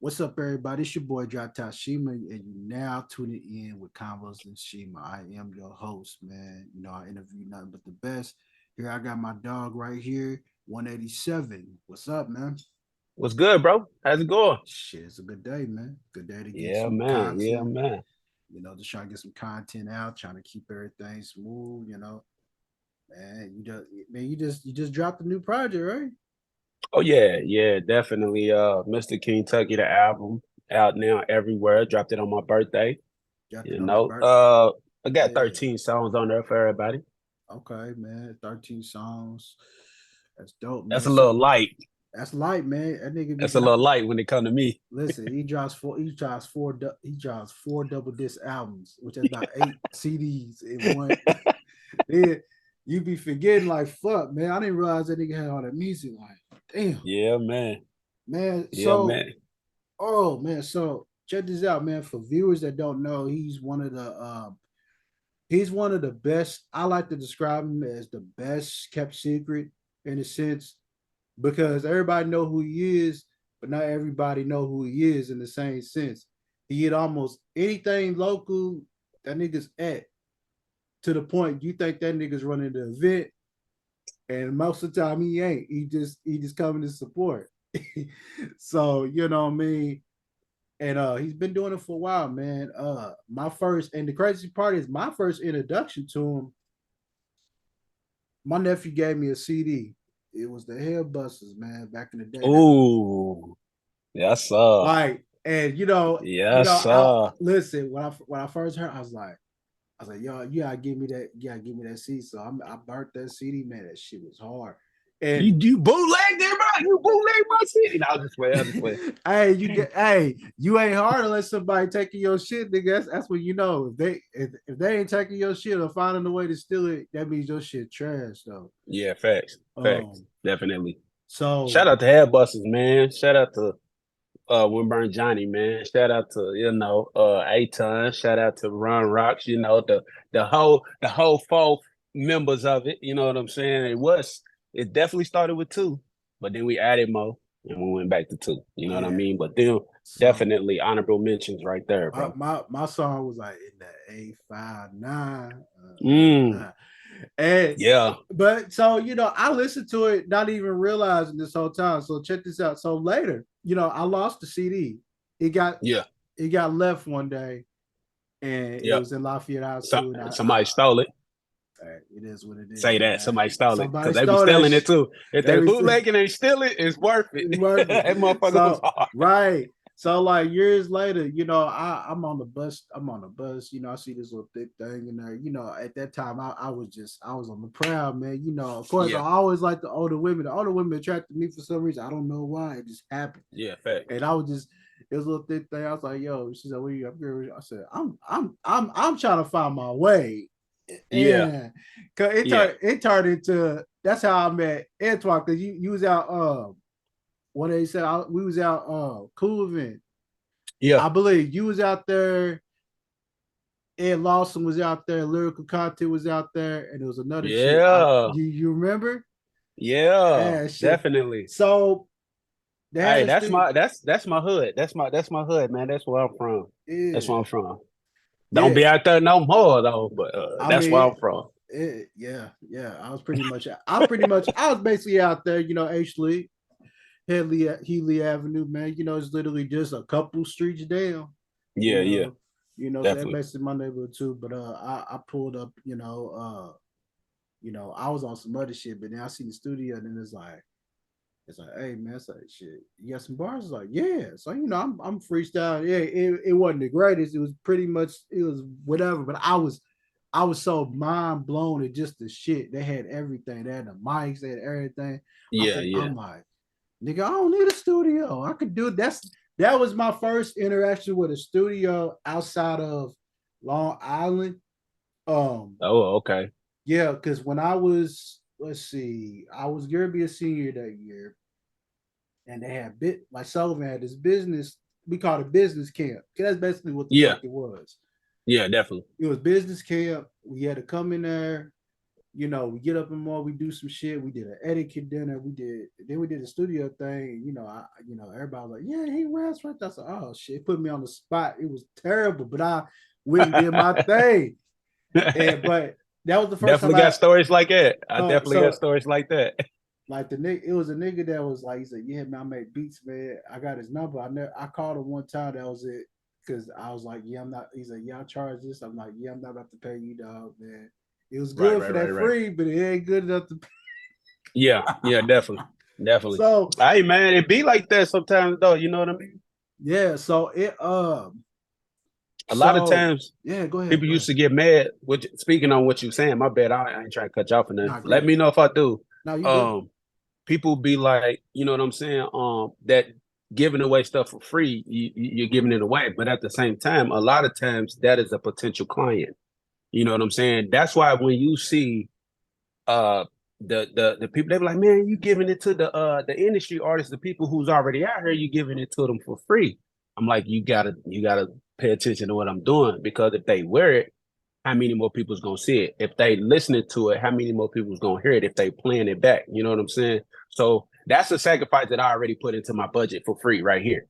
What's up, everybody? It's your boy Shima, and you're now tuning in with Convos and Shima. I am your host, man. I interview nothing but the best. Here, I got my dog right here, 187. What's up, man? What's good, bro? How's it going? Shit, it's a good day, man. Good day to get Yeah, some man. Yeah, content. man. Just trying to get some content out, trying to keep everything smooth. Man. You just dropped a new project, right? Oh yeah, yeah, definitely. Mr. Kingtucky, the album out now everywhere. Dropped it on my birthday. Dropped it You on his know, birth. uh, I got Yeah. 13 songs on there for everybody. Okay, man. 13 songs. That's dope, That's man. a So little light. that's light, man. That nigga be That's a little dropping. light when it come to me. Listen, he drops four double disc albums, which is about eight CDs in one. Then you be forgetting like fuck, man. I didn't realize that nigga had all that music. Like, damn, Yeah, man. man. Yeah, So, man. oh man, so check this out, man. For viewers that don't know, he's one of the best. I like to describe him as the best kept secret in a sense because everybody know who he is, but not everybody know who he is in the same sense. He hit almost anything local that niggas at to the point you think that niggas running the event, and most of the time he ain't. He just coming to support. So you know what I mean. And he's been doing it for a while, man. My first and the crazy part is my first introduction to him. My nephew gave me a CD. It was the Hellbusters, man, back in the day. That Ooh, yes, sir. like, and Yes, I sir. listen when I first heard, I was like, yo, you gotta give me that, CD. So I burnt that CD, man. That shit was hard. And You bootlegged it, bro. You bootlegged my city. No, I'll just play. I'll just play. you ain't hard unless somebody taking your shit, nigga. That's when you know if they ain't taking your shit or finding a way to steal it, that means your shit trash though. Yeah, facts. Facts. Um, Definitely. Shout so out to Headbusters, man. Shout out to Winburn Johnny, man. Shout out to, Aton. Shout out to Ron Rocks, the whole four members of it. You know what I'm saying? It definitely started with two, but then we added more and we went back to two. You know what I yeah, mean? But then so definitely honorable mentions right there, my bro. my song was like in the 859. Mm, And yeah, but so I listened to it, not even realizing this whole time. So check this out. So later, I lost the CD. It got yeah, it got left one day, and it yeah. was in Lafayette House So, too. And somebody stole it. it is what it Say is, that man. somebody stole it Somebody because they be stole that stealing it shit. too. If They they be bootlegging and steal it, it's worth it. worth That it. motherfucker was So hard. right. So like years later, I'm on the bus. I'm on the bus. I see this little thick thing in there. At that time, I was on the prowl, man. Of course, I Yeah, always like the older women. The older women attracted me for some reason. I don't know why. It just happened. yeah, fact. And I was just it was a little thick thing. I was like, yo, she said, what are you up here? I said, I'm trying to find my way. Yeah, Yeah. Cause it yeah, turned into that's how I met Antoine, because you was out one day he said we was out cool event. yeah, I believe you was out there, Ed Lawson was out there, lyrical content was out there, and there was another chick. yeah, You remember? yeah, Yeah, shit. definitely. So they had Hey, a studio. that's my hood. That's my hood, man. That's where I'm from. That's Yeah, where I'm from. Don't yeah. be out there no more though, but I that's where mean, I'm from. yeah. I was basically out there, H Lee, Healy Avenue, man. It's literally just a couple streets down. You Yeah, yeah, know, so that definitely. basically my neighborhood too. But I pulled up, I was on some other shit, but then I seen the studio, and then it's like, hey man, it's like shit. You got some bars? It's like, yeah. So I'm freestyling. Yeah, it wasn't the greatest. It was pretty much it was whatever. But I was so mind blown at just the shit. They had everything. They had the mics. They had everything. Yeah, yeah, I'm like, nigga, I don't need a studio. I could do that was my first interaction with a studio outside of Long Island. Oh, okay. Yeah, because when I was, let's see, I was gonna be a senior that year, and they had bit like Sullivan had this business. We called it business camp. That's basically what the Yeah, fuck it was. yeah, definitely. It was business camp. We had to come in there. we get up in the morning, we do some shit. We did an etiquette dinner. We did a studio thing. Everybody was like, yeah, he raps right. I said, oh shit, it put me on the spot. It was terrible, but I went and did my thing. But that was the first time Definitely got stories like that. I definitely got so stories like that. like the nigga, it was a nigga that was like, he said, yeah, man, I make beats, man. I got his number. I called him one time. That was it. Cause I was like, yeah, I'm not. He's like, yeah, I charge this. I'm like, yeah, I'm not about to pay you, dog, man. It was Right, good right, for right, that right. free, but it ain't good enough to pay. Yeah, yeah, definitely. Definitely. So Hey man, it be like that sometimes though, you know what I mean? yeah, A lot of so times yeah, go ahead, people go used ahead. to get mad. Which, speaking on what you saying, my bad. I ain't trying to cut you off or nothing. Nah, go Let ahead. me know if I do. No, you good. Um, People be like, you know what I'm saying? That giving away stuff for free, you're giving it away. But at the same time, a lot of times that is a potential client. You know what I'm saying? That's why when you see uh the people, they be like, man, you giving it to the industry artists, the people who's already out here, you giving it to them for free. I'm like, you gotta pay attention to what I'm doing, because if they wear it, how many more people's gonna see it? If they listening to it, how many more people's gonna hear it if they playing it back? You know what I'm saying? So that's a sacrifice that I already put into my budget for free right here.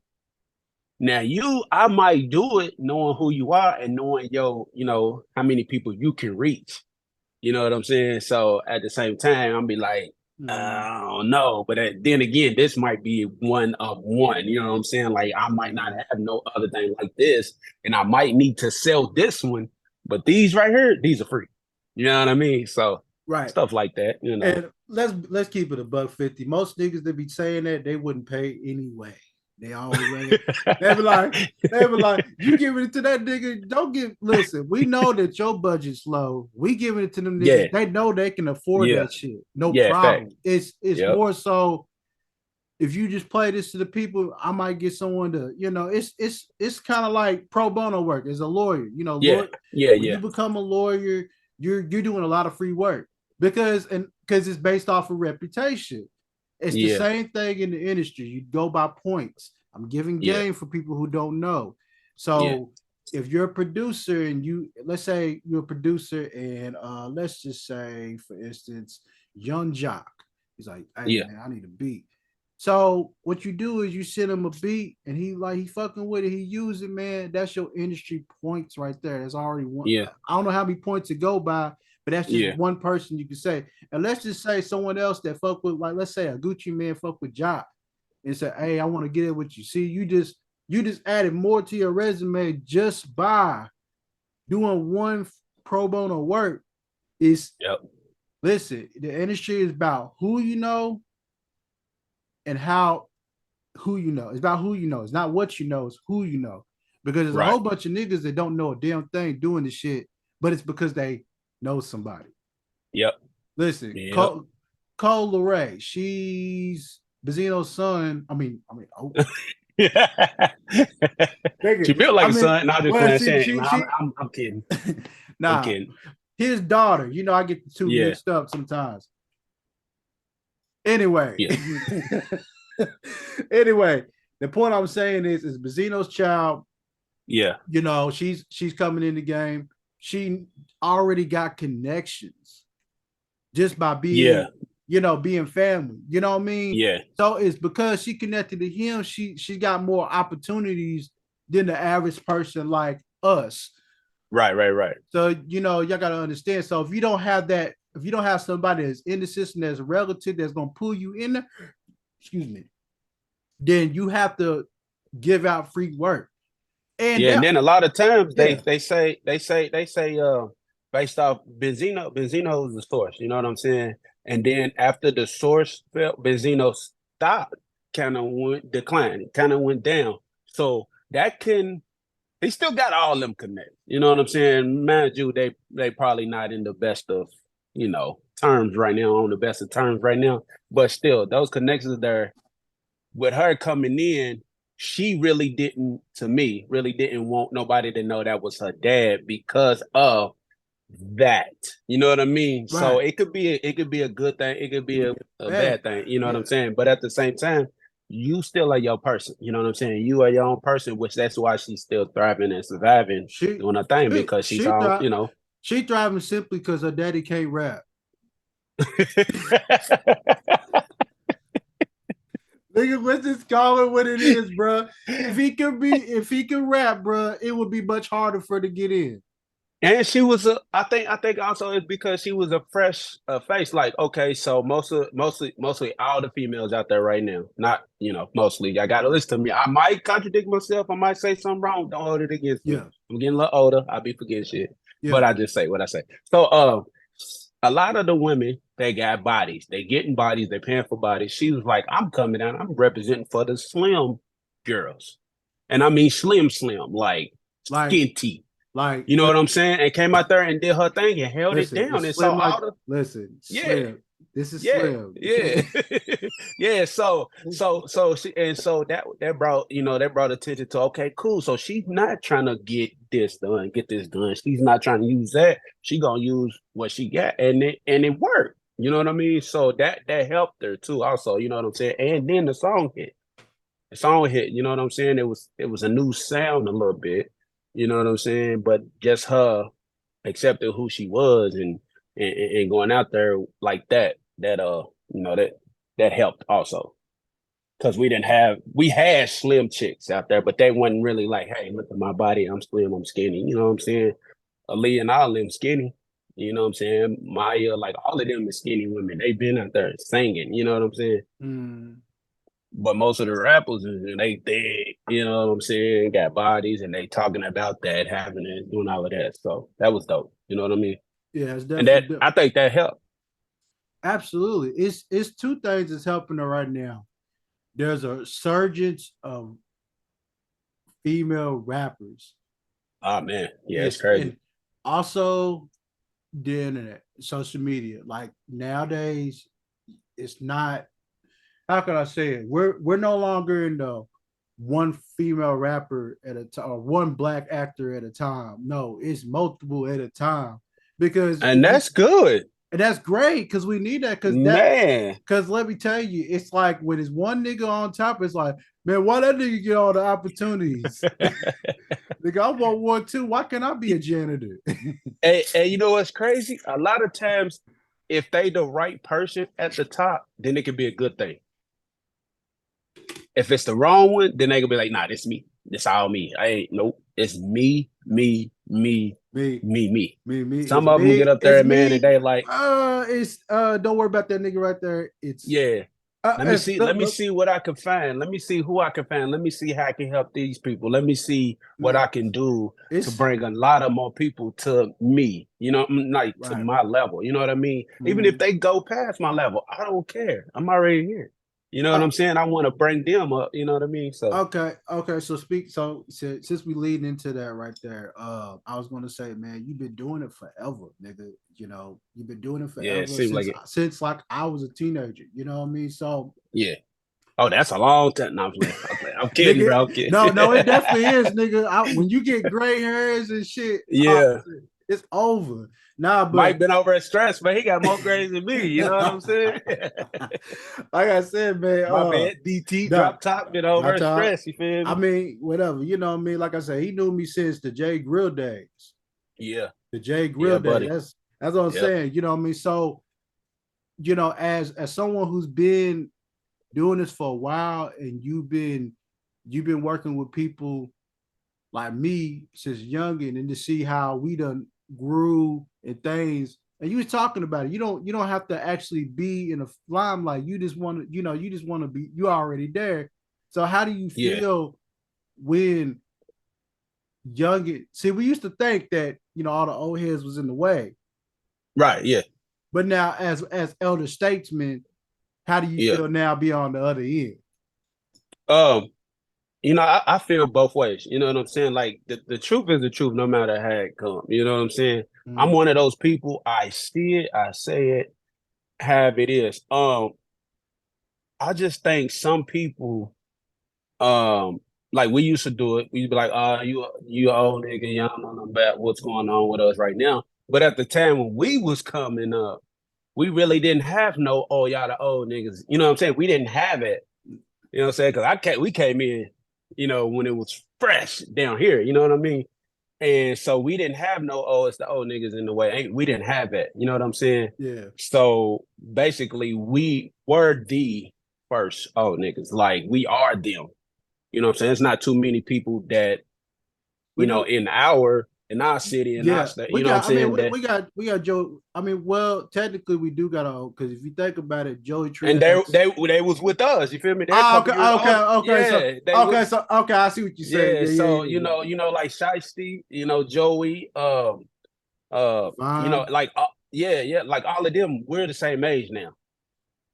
Now I might do it knowing who you are and knowing how many people you can reach. You know what I'm saying? So at the same time, I'm be like, Mhm. I don't know. But then again, this might be one of one. You know what I'm saying? Like I might not have no other thing like this, and I might need to sell this one. But these right here, these are free. You know what I mean? So Right. stuff like that. And let's keep it $150. Most niggas that be saying that, they wouldn't pay anyway. They already they be like, you giving it to that nigga. Don't give listen, we know that your budget's low. We giving it to them Yeah, niggas. They know they can afford yeah, that shit. No yeah. Fact. problem. It's Yep. more so if you just play this to the people, I might get someone to, it's kind of like pro bono work as a lawyer. Yeah, Lawyer, yeah, when yeah, you become a lawyer, you're doing a lot of free work because it's based off of reputation. It's the yeah, same thing in the industry. You go by points. I'm giving yeah, game for people who don't know. yeah, So if you're a producer and let's say you're a producer and let's just say, for instance, Young Jock. He's like, hey yeah, man, I need a beat. So what you do is you send him a beat and he fucking with it. He use it, man. That's your industry points right there. That's already one. yeah, I don't know how many points to go by, but that's just yeah, one person you can say. And let's just say someone else that fuck with, like, let's say a Gucci man fuck with Jock and say, hey, I want to get it with you. See, you just added more to your resume just by doing one pro bono work. Is yep, Listen, the industry is about who you know and how who you know. It's about who you know. It's not what you know, it's who you know. Because there's a right. whole bunch of niggas that don't know a damn thing doing this shit, but it's because they know somebody. Yep, Listen, yep. Cole Leray, she's Bazino's son. Oh, She nigga. built like a son. Not just Well, playing she, shit. she, Nah, she, I'm kidding. I'm nah, kidding. his daughter. I get the two Yeah, mixed up sometimes. Anyway, yeah, anyway, the point I'm saying is Bazino's child. yeah, She's coming in the game. She already got connections just by yeah, being family. You know what I mean? yeah. So it's because she connected to him, she got more opportunities than the average person like us. Right, right, right. So y'all gotta understand. So if you don't have that, if you don't have somebody that's in the system, that's a relative that's gonna pull you in there, excuse me, then you have to give out free work. And Yeah, and that, then a lot of times they yeah, they say based off Benzino is the source. You know what I'm saying? And then after the source fell, Benzino stopped, kind of went declined, kind of went down. So that can he still got all them connects. You know what I'm saying? Mind you, they probably not in the best of terms right now, on the best of terms right now. But still, those connections there with her coming in, she really didn't, to me, really didn't want nobody to know that was her dad because of that. You know what I mean? So right, it could be a good thing, it could be a bad, bad thing. You know what yeah. I'm saying? But at the same time, you still are your person. You know what I'm saying? You are your own person, which that's why she's still thriving and surviving, She doing her thing she because she's she all, thrive she thriving simply because her daddy can't rap. Nigga, let's just call it what it is, bro. If he can rap, bro, it would be much harder for to get in. And she was I think also it's because she was a fresh face. Like, okay, so mostly all the females out there right now, not mostly. I gotta listen to me. I might contradict myself. I might say something wrong. Don't hold it against me. Yeah, I'm getting a little older. I'll be forgetting shit. But yeah. I just say what I say. So a lot of the women, they got bodies. They getting bodies, they paying for bodies. She was like, I'm coming down, I'm representing for the slim girls. And I mean slim, like Like, skinty. like, You know what I'm saying? And came out there and did her thing and held it listen, down. it's And so slim. Like, all the listen, yeah, slim. This is yeah, slim. yeah, yeah. So she and so that brought attention to, okay, cool. So she's not trying to get this done, get this done. She's not trying to use that. She gonna use what she got, and it worked. You know what I mean? So that helped her too. Also, you know what I'm saying? And then the song hit. The song hit. You know what I'm saying? It was a new sound a little bit. You know what I'm saying? But just her accepted who she was and going out there like that helped also, because we had slim chicks out there, but they wasn't really like, hey, look at my body, I'm slim, I'm skinny. You know what I'm saying? Ali and all them skinny. You know what I'm saying? Maya, like all of them are skinny women. They've been out there singing. You know what I'm saying? Mm, But most of the rappers, they thick, you know what I'm saying, got bodies, and they talking about that, having it, doing all of that. So that was dope. You know what I mean? yeah, it's And definitely that I think that helped. absolutely. It's two things that's helping her right now. There's a surgence of female rappers. Oh man, yeah, it's It's crazy. and also the internet, social media. Like nowadays, it's not. How can I say it? We're no longer in the one female rapper at a time or one black actor at a time. No, it's multiple at a time. Because And if you that's good. and that's great because we need that Man. because let me tell you, it's like when it's one nigga on top, it's like, man, why that nigga get all the opportunities? Nigga, I want one too. Why can't I be a janitor? And you know what's crazy? A lot of times, if they the right person at the top, then it could be a good thing. If it's the wrong one, then they gonna be like, nah, this me. This all me. I ain't nope. It's me, me, me, me, me, me. me. Some of them get up It's there, man, and me. they like, It's don't worry about that nigga right there. It's yeah. it's Let me see what I can find. Let me see who I can find. Let me see how I can help these people. Let me see what man, I can do to it's bring a lot of more people to me, like to right. my level. You know what I mean? Even if Mm. they go past my level, I don't care. I'm already here. You know what Uh, I'm saying? I want to bring them up. You know what I mean? So okay. So since we lead into that right there, I was gonna say, man, you've been doing it forever, nigga. You know, you've been doing it yeah, it forever seems like it. since like I was a teenager. You know what I mean? So Yeah. Oh, that's a long time. No, I'm playing. I'm kidding, nigga, bro. I'm kidding. no, it definitely is, nigga. When you get gray hairs and shit, Yeah. it's over. Nah, but Mike been over at stress, but he got more grades than me. You know what I'm saying? like I said, man, My bad. DT nah, drop top been over not at y'all. stress. You feel I me? mean, whatever. You know what I mean? Like I said, he knew me since the Jay Grill days. Yeah. The Jay Yeah, Grill days. buddy. That's what I'm Yep. saying. You know what I mean? So, as someone who's been doing this for a while and you've been working with people like me since youngin and to see how we done grew and things. And you was talking about it. You don't have to actually be in a limelight. You just want to, you just want to be, you already there. So how do you Yeah. feel when youngin see we used to think that, all the old heads was in the way. Right. Yeah. But now as elder statesmen, how do you Yeah. feel now be on the other end? Um, I feel both ways. You know what I'm saying? Like the truth is the truth, no matter how it comes. You know what I'm saying? I'm Mm, one of those people. I see it, I say it, have it is. I just think some people, like we used to do it. We'd be like, you old nigga, y'all don't know nothing about what's going on with us right now. But at the time when we was coming up, we really didn't have no, oh, y'all the old niggas. You know what I'm saying? We didn't have it. You know what I'm saying? Because we came in, when it was fresh down here. You know what I mean? And so we didn't have no, oh, it's the old niggas in the way. We didn't have that. You know what I'm saying? Yeah. So basically, we were the first old niggas. Like we are them. You know what I'm saying? It's not too many people that, We do. in our city, in our Yeah, state, we you know what I'm got. I mean, saying? That we got Joe. I mean, well, technically, we do got a because if you think about it, Joey and Triax. they was with us. You feel me? They're a Oh, couple okay, years okay, older. okay. Yeah, they was. Okay. I see what you're saying. Yeah, Yeah, yeah, so yeah, yeah. like Shiesty, Joey, Fine. yeah, like all of them, we're the same age now.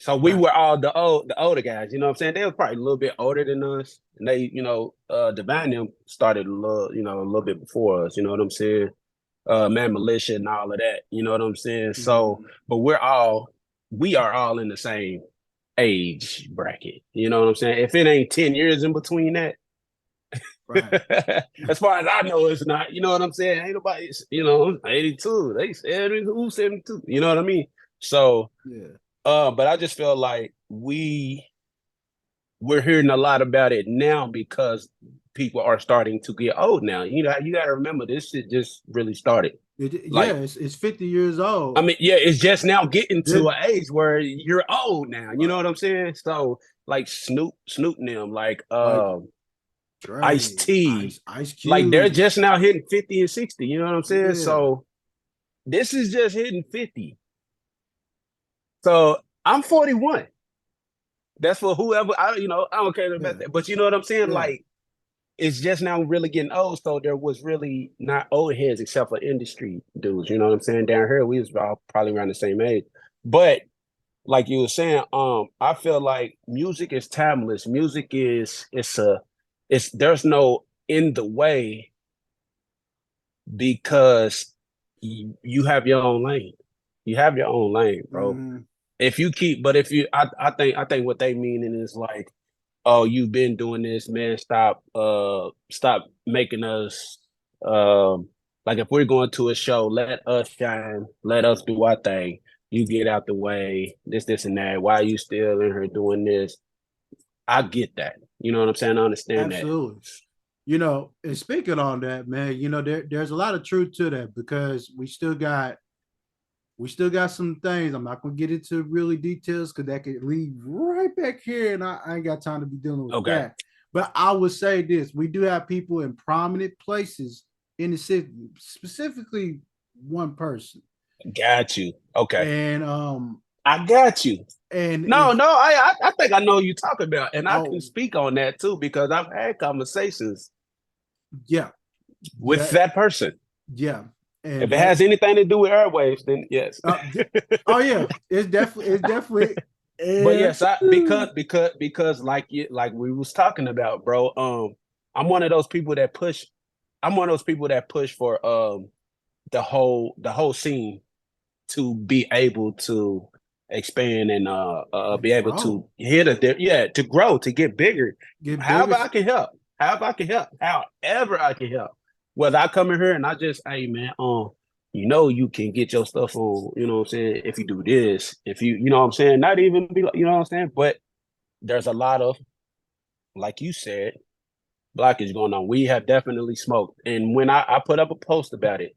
So we Right. were all the older guys, you know what I'm saying? They were probably a little bit older than us. And they, Divine them started a little bit before us, you know what I'm saying? Man Militia and all of that, you know what I'm saying? So, Mhm. but we are all in the same age bracket, you know what I'm saying? If it ain't 10 years in between that, Right. as far as I know, it's not. You know what I'm saying? Ain't nobody, 82. They said who's 72. You know what I mean? So, Yeah. but I just feel like we're hearing a lot about it now because people are starting to get old now. You got to remember this shit just really started. Yeah, Like, it's 50 years I old. mean, yeah, it's just now getting to This, an age where you're old now. You know right. what I'm saying? So, like Snoop and them, like Like Ice Dre, T, Ice like they're Cube. just now hitting 50 and 60. You know what I'm saying? Yeah. So this is just hitting 50. So I'm 41. That's for whoever I don't care about Yeah. that. But you know what I'm saying? Yeah. Like it's just now really getting old. So there was really not old heads except for industry dudes. You know what I'm saying? Down here, we was all probably around the same age. But like you were saying, I feel like music is timeless. Music is it's there's no in the way because you have your own lane. You have your own lane, bro. Hmm. If you keep, but if you, I think what they meaning is like, oh, you've been doing this, man. Stop making us, like if we're going to a show, let us shine, let us do our thing. You get out the way, this, and that. Why are you still in here doing this? I get that. You know what I'm saying? I understand that. Absolutely. And speaking on that, man, there's a lot of truth to that because we still got some things. I'm not gonna get into really details because that could lead right back here, and I ain't got time to be dealing with Okay, that. But I would say this: we do have people in prominent places in the city, specifically one person, got you. Okay, and I got you. and No, if no, I think I know who you talking about, and I can oh speak on that too because I've had conversations yeah, with that that person. yeah, If and it that has anything to do with airwaves, then yes. yeah, oh yeah, it's definitely But and yes, I because like we was talking about, bro. I'm one of those people that push. I'm one of those people that push for the whole scene to be able to expand and be able to grow, hit to grow, to get bigger. get bigger. However I can help. However I can help. Whether I come in here and I just, hey man, you can get your stuff on, you know what I'm saying, if you do this, if you know what I'm saying, not even be like, you know what I'm saying? But there's a lot of, like you said, blockage going on. We have definitely smoked. And when I put up a post about it,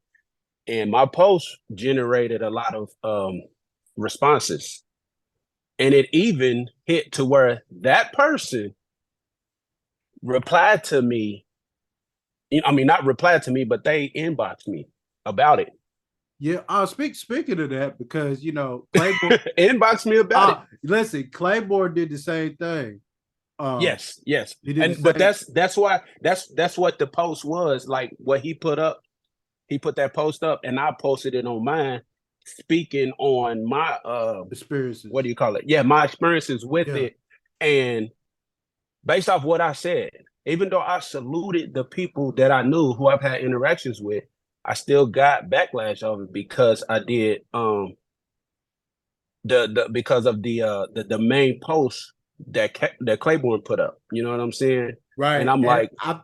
and my post generated a lot of responses. And it even hit to where that person replied to me. I mean, not replied to me, but they inboxed me about it. Yeah, speaking of that because Claymore. Inboxed me about it. Listen, Claymore did the same thing. Um, Yes, yes. he did the And but same. that's why that's what the post was. Like what he put up, he put that post up and I posted it on mine, speaking on my what do Experiences. you call it? Yeah, my experiences with Yeah, it. And based off what I said, even though I saluted the people that I knew who I've had interactions with, I still got backlash of it because I did the because of the main post that Claiborne put up. You know what I'm saying? And right. I'm And like, I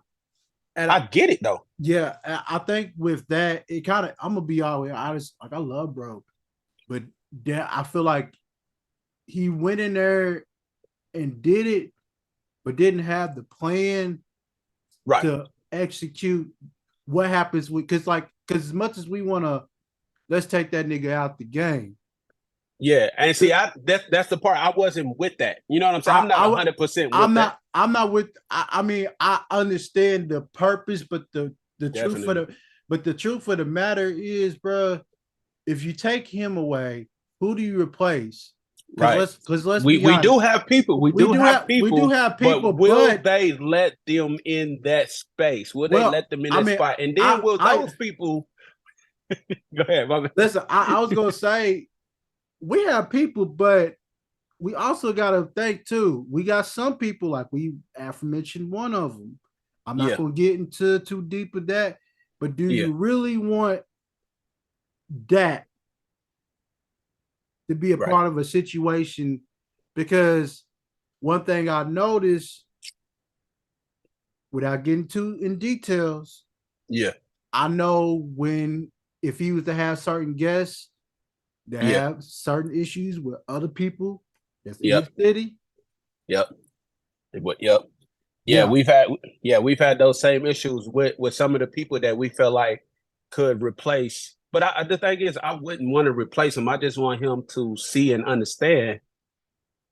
I get it though. yeah, I think with that, it kind of. I'm gonna be all the way honest. Like I love bro, but I feel like he went in there and did it, but didn't have the plan Right. to execute what happens with because as much as we want to, let's take that nigga out the game. Yeah, and see, that's the part I wasn't with that. You know what I'm saying? I'm not I 100% with that. I'm not with. I mean, I understand the purpose, but the truth for Definitely. the truth of the matter is, bro, if you take him away, who do you replace? Right. Because let's We be we honest, do have people. We do have we do people, have but people, will but they let them in that space? Will they well, let them in I that mean, spot? And then will I those people go ahead, my man. listen. I was gonna say we have people, but we also got to think too. We got some people like we aforementioned one of them. I'm not Yeah, going to get into too deep of that, but do yeah, you really want that to be a right. part of a situation? Because one thing I noticed, without getting too in details, Yeah, I know when if he was to have certain guests that yeah, have certain issues with other people that's in yep, the city, yep. Yep. Yeah, yeah, we've had those same issues with some of the people that we felt like could replace. But the thing is, I wouldn't want to replace him. I just want him to see and understand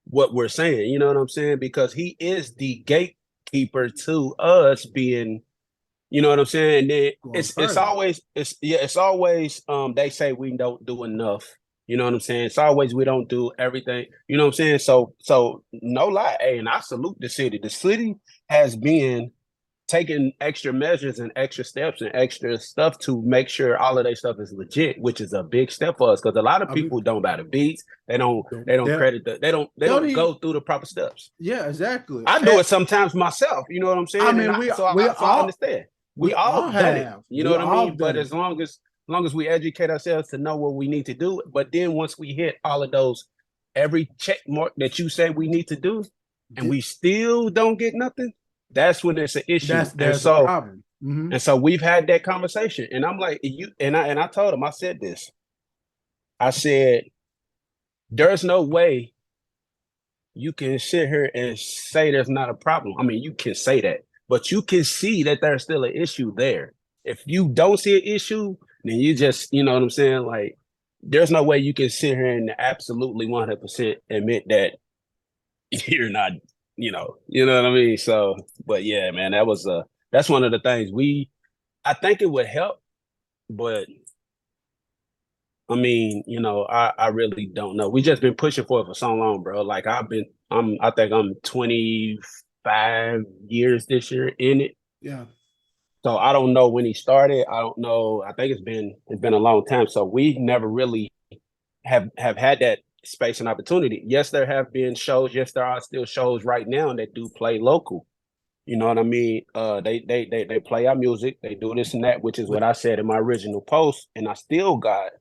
what we're saying. You know what I'm saying? Because he is the gatekeeper to us being, you know what I'm saying? And then going it's further. always it's always they say we don't do enough. You know what I'm saying? It's always we don't do everything. You know what I'm saying? So no lie, hey, and I salute the city. The city has been taking extra measures and extra steps and extra stuff to make sure all of their stuff is legit, which is a big step for us because a lot of I mean, people don't buy the beats. They don't they'll, credit they they'll don't need, go through the proper steps. yeah, exactly. I do it sometimes myself, you know what I'm I saying? And mean, I so I understand. We all done it, you know we what I all mean? But done it. as long as we educate ourselves to know what we need to do, but then once we hit all of those every check mark that you say we need to do, and we still don't get nothing, that's when it's an issue. And There's a so problem. Mm-hmm. and so we've had that conversation, and I'm like, I told him, I said this. I said, there's no way you can sit here and say there's not a problem. I mean, you can say that, but you can see that there's still an issue there. If you don't see an issue, then you just, you know what I'm saying? Like, there's no way you can sit here and absolutely 100% admit that you're not, you know what I mean? So, but yeah, man, that's one of the things I think it would help, but I mean, I really don't know. We just been pushing for it for so long, bro. Like I think I'm 25 years this year in it. Yeah. So I don't know when he started. I don't know. I think it's been a long time. So we never really have had that space and opportunity. Yes, there have been shows. Yes, there are still shows right now that do play local. You know what I mean? They play our music. They do this and that, which is But what I said in my original post. And I still got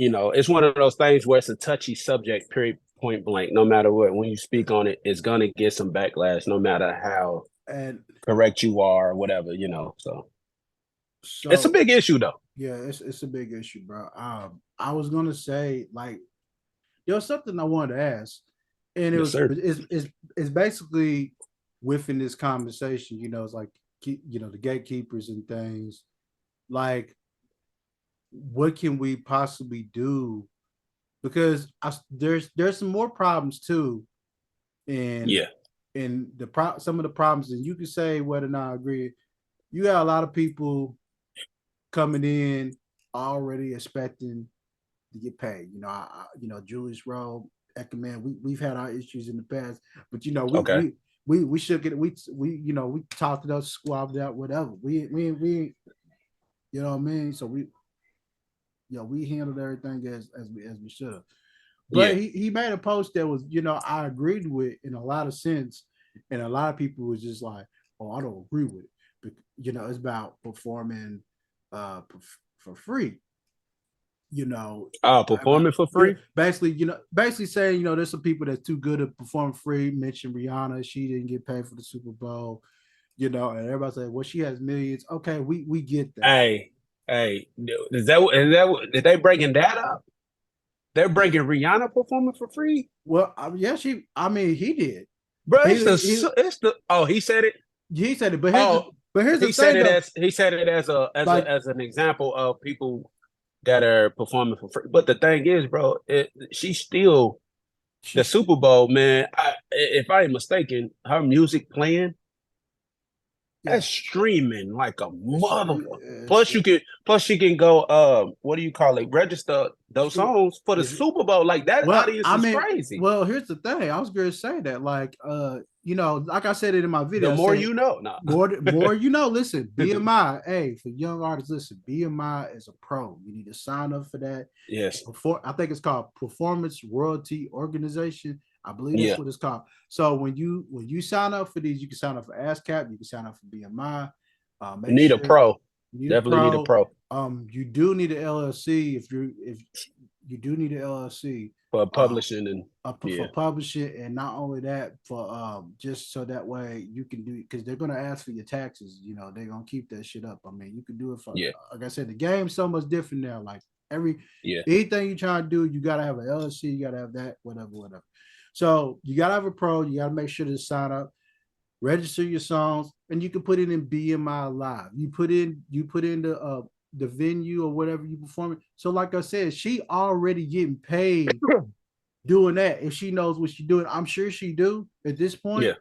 it's one of those things where it's a touchy subject, period, point blank. No matter what, when you speak on it, it's gonna get some backlash, no matter how and correct you are or whatever. So it's a so big issue, though. yeah, it's a big issue, bro. I was gonna say like there was something I wanted to ask, and it Yes, was sir. it's basically within this conversation. It's like the gatekeepers and things. Like, what can we possibly do? Because there's some more problems too, and Yeah. some of the problems, and you can say whether or not I agree. You got a lot of people coming in already expecting to get paid. Julius Rowe, Eckerman, we've had our issues in the past, but Okay. we should get we talked it up, squabbed it out, whatever. We you know what I mean. So we handled everything as we should have. Yeah. But he made a post that was I agreed with in a lot of sense, and a lot of people was just like, oh, I don't agree with it. But, it's about performing for free. About Performing for free. basically saying there's some people that's too good to perform free. Mention Rihanna, she didn't get paid for the Super Bowl. And everybody say, well, she has millions. Okay, we get that. Hey, did they breaking that up? They're breaking Rihanna performing for free, Well, yeah, I mean, he did. bro. He It's the oh, he said it. he said it, but Oh, But here's the He said thing, it though. as Like, as an example of people that are performing for free. But the thing is, bro, she's still the she's Super Bowl, man. If I ain't mistaken, her music playing, yeah. that's streaming like a motherfucker. It's, Plus you can go what do you call it? Register those stream, songs for the is it, Super Bowl. Like that well, audience I is mean, crazy. well, here's the thing. I was going to say that, like, like I said it in my The video. I more said you know. No. more listen, BMI, hey, for young artists, listen, BMI is a pro. You need to sign up for that. Yes. Before, I think it's called Performance Royalty Organization. I believe that's Yeah. what it's called. So when you sign up for these, you can sign up for ASCAP, you can sign up for BMI. Make Need a sure pro. you need a Definitely need a pro. pro You do need an LLC if you do need an LLC for publishing and for publishing, and not only that, for just so that way you can do, because they're gonna ask for your taxes. They're gonna keep that shit up. I mean, you can do it for, like I said, the game's so much different now. Like anything you try to do, you gotta have an LLC, you gotta have that, whatever. So you gotta have a pro. You gotta make sure to sign up, register your songs, and you can put it in BMI Live. You put in the venue or whatever you perform it. So like I said, she already getting paid doing that. If she knows what she's doing, I'm sure she do at this point. Yeah.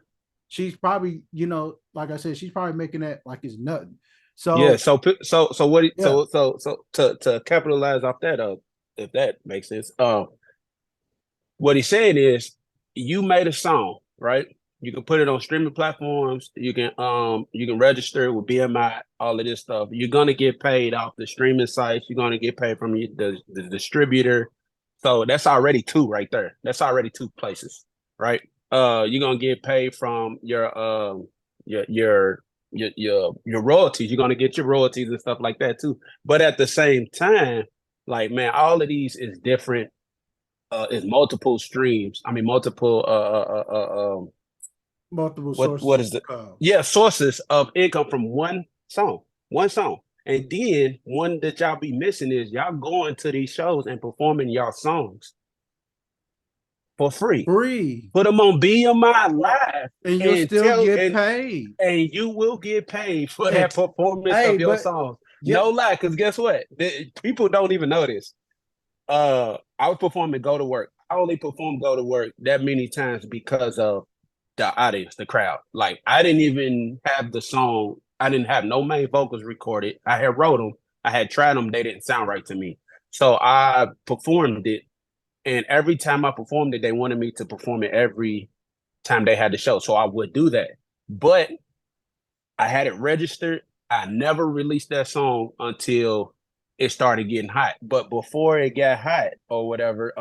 She's probably, like I said, she's probably making that like it's nothing. So yeah, so what? So to capitalize off that, if that makes sense, what he's saying is, you made a song, right? You can put it on streaming platforms. You can register with BMI, all of this stuff. You're gonna get paid off the streaming sites. You're gonna get paid from the distributor. So that's already two right there. That's already two places, right? You're gonna get paid from your royalties. You're gonna get your royalties and stuff like that too. But at the same time, like, man, all of these is different. Is multiple streams. I mean, multiple what sources is of it? income. Yeah, sources of income from one song. And then one that y'all be missing is y'all going to these shows and performing y'all songs for free. Put them on BMI Live, and you'll still get paid. And you will get paid for that performance of your songs. No lie, because guess what? People don't even know this. I was performing Go to Work. I only performed Go to Work that many times because of the audience, the crowd. Like, I didn't even have the song. I didn't have no main vocals recorded. I had wrote them. I had tried them. They didn't sound right to me. So I performed it. And every time I performed it, they wanted me to perform it every time they had the show. So I would do that. But I had it registered. I never released that song until it started getting hot. But before it got hot or whatever,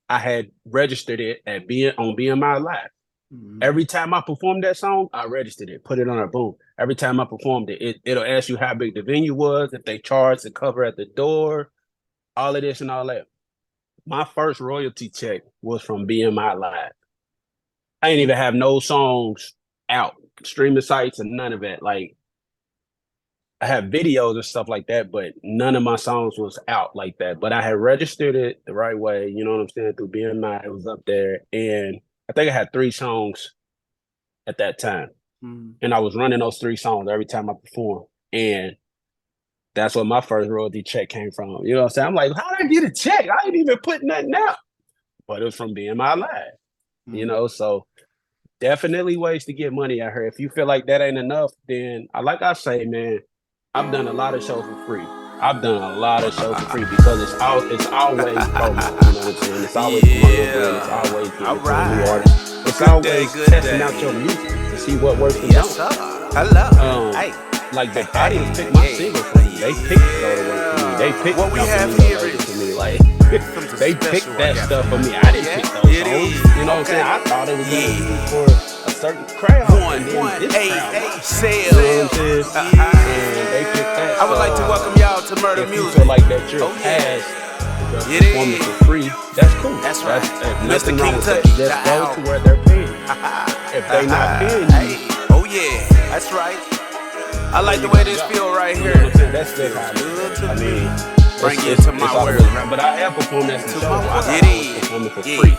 I had registered it on BMI Live. Mm-hmm. Every time I performed that song, I registered it, put it on a boom. Every time I performed it, it'll ask you how big the venue was, if they charged the cover at the door, all of this and all that. My first royalty check was from BMI Live. I didn't even have no songs out, streaming sites and none of that. Like, I have videos and stuff like that, but none of my songs was out like that. But I had registered it the right way, you know what I'm saying, through BMI. It was up there. And I think I had 3 songs at that time. Mm. And I was running those 3 songs every time I performed. And that's where my first royalty check came from. You know what I'm saying? I'm like, how did I get a check? I ain't even put nothing out. But it was from BMI Live. Mm. You know, so definitely ways to get money out here. If you feel like that ain't enough, then like I say, man, I've done a lot of shows for free. Because it's always promo. You know what I'm saying? It's always promoting. It's always getting new artists. It's always testing out your music to see what works and don't. Hello. Like, the audience picked my single for me. They picked Go to Work for me. They picked what we have here for me. Like, they picked that stuff for me. I didn't pick those songs. You know what I'm saying? I thought it was gonna be for a certain crowd. 1-8-8 sales. And they picked that. I would like to welcome y'all to Murder Music. If you feel like that you're past performing for free, that's cool. That's right. Mr.Kingtucky. Just go to where they're paying. If they're not paying you, oh yeah, that's right. I like the way this feel right here. You know what I'm saying? That's good. I mean, bring it to my world. But I have performed that show. I performing for free.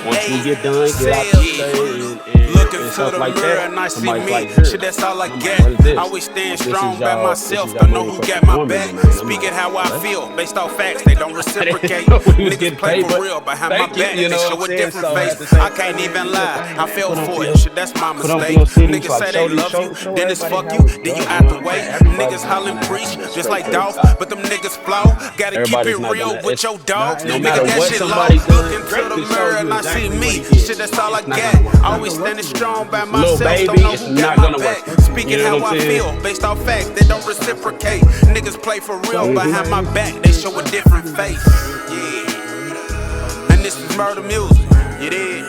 Once we get done, get out the stage and Looking and to stuff the like mirror that. and I see Somebody's me. like, here. Shit, that's all I I'm like, get. what is this? Always staying This strong is by y'all- myself. this is Don't y'all know who motherfucking got my woman, back. man. I'm Speaking like, how I what? feel based off facts, they don't reciprocate. We was Niggas getting play paid, for but real behind my thank you, back. you They know show what a I'm saying? different So face. at the same I time, can't even man, do your lie. thing, I man. fell Put on for for it. your, Shit, that's my put on for mistake. your cities, Niggas like say they love you, show then it's everybody fuck how you, it's then you done. out You know the what I'm way. saying? Everybody's Niggas not hollering gonna have preach to go just straight like to the Dolph, top. but them niggas flow. Gotta keep it Everybody's not real gonna. with It's your dogs. Nah, no Nigga, matter that what shit low. somebody's done. Looking to Drake the can show mirror you and I see exactly what me. he did. Shit, that's all I It's not get. gonna work. Always Not gonna work standing for you. strong by Lil myself. baby, Don't know it's who got not my gonna work back. for you. Speaking You know how what I'm I saying? feel based off facts, they don't reciprocate. Niggas play for real So, behind my man, back. They show a different face. Yeah. And this is murder music. You did.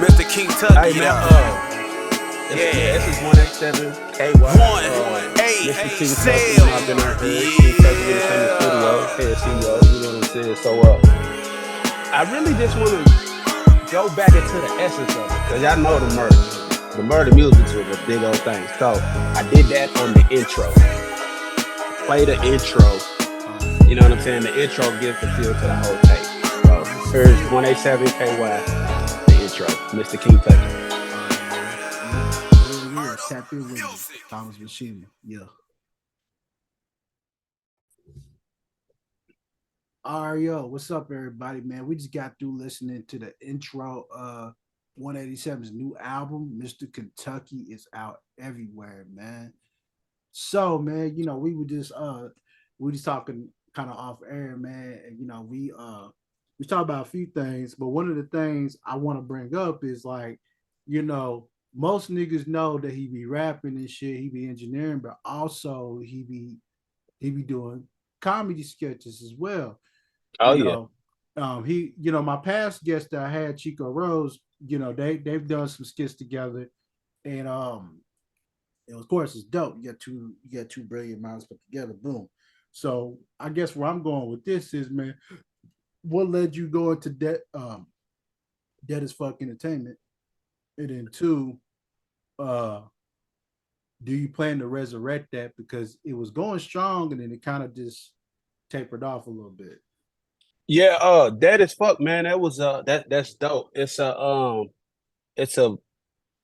Mr. Kingtucky, Hey man, this is 187 KY. One, Mr. Kingtucky, sale. you know, I've been out here. Kingtucky in the same studio, head CEO, you know what I'm saying? So I really just want to go back into the essence of it, because y'all know the murder. The murder music was a big old thing. So I did that on the intro. Play the intro. You know what I'm saying? The intro gives the feel to the whole tape. So here's 187 KY, the intro, Mr. Kingtucky. Tap in with me. ConvozWithSHIMA. Yeah. All right, yo, what's up, everybody, man? We just got through listening to the intro of 187's new album, Mr. Kingtucky, is out everywhere, man. So, man, we just talking kind of off air, man, and we talk about a few things, but one of the things I want to bring up is like, most niggas know that he be rapping and shit, he be engineering, but also he be doing comedy sketches as well. Oh yeah. My past guest that I had, Chico Rose, they've done some skits together, and of course it's dope. You got two brilliant minds put together, boom. So I guess where I'm going with this is, man, what led you going to dead as fuck entertainment, and then two, uh, do you plan to resurrect that because it was going strong and then it kind of just tapered off a little bit? Yeah, that is fuck, man. That was that's dope. It's a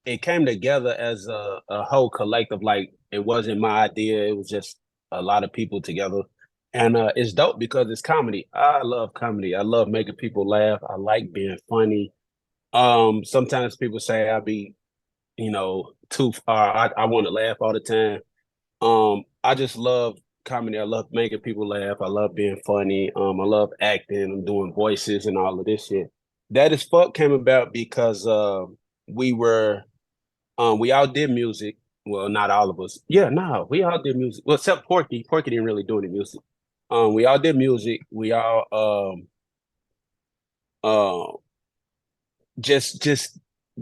it came together as a whole collective. Like, it wasn't my idea, it was just a lot of people together. And it's dope because it's comedy. I love comedy. I love making people laugh. I like being funny. Sometimes people say I be, too far. I want to laugh all the time. I just love comedy. I love making people laugh. I love being funny. I love acting. I'm doing voices and all of this shit. That is fuck came about because we were we all did music. Well, not all of us. Yeah, no, we all did music. Well, except Porky. Porky didn't really do any music. We all did music. We all uh just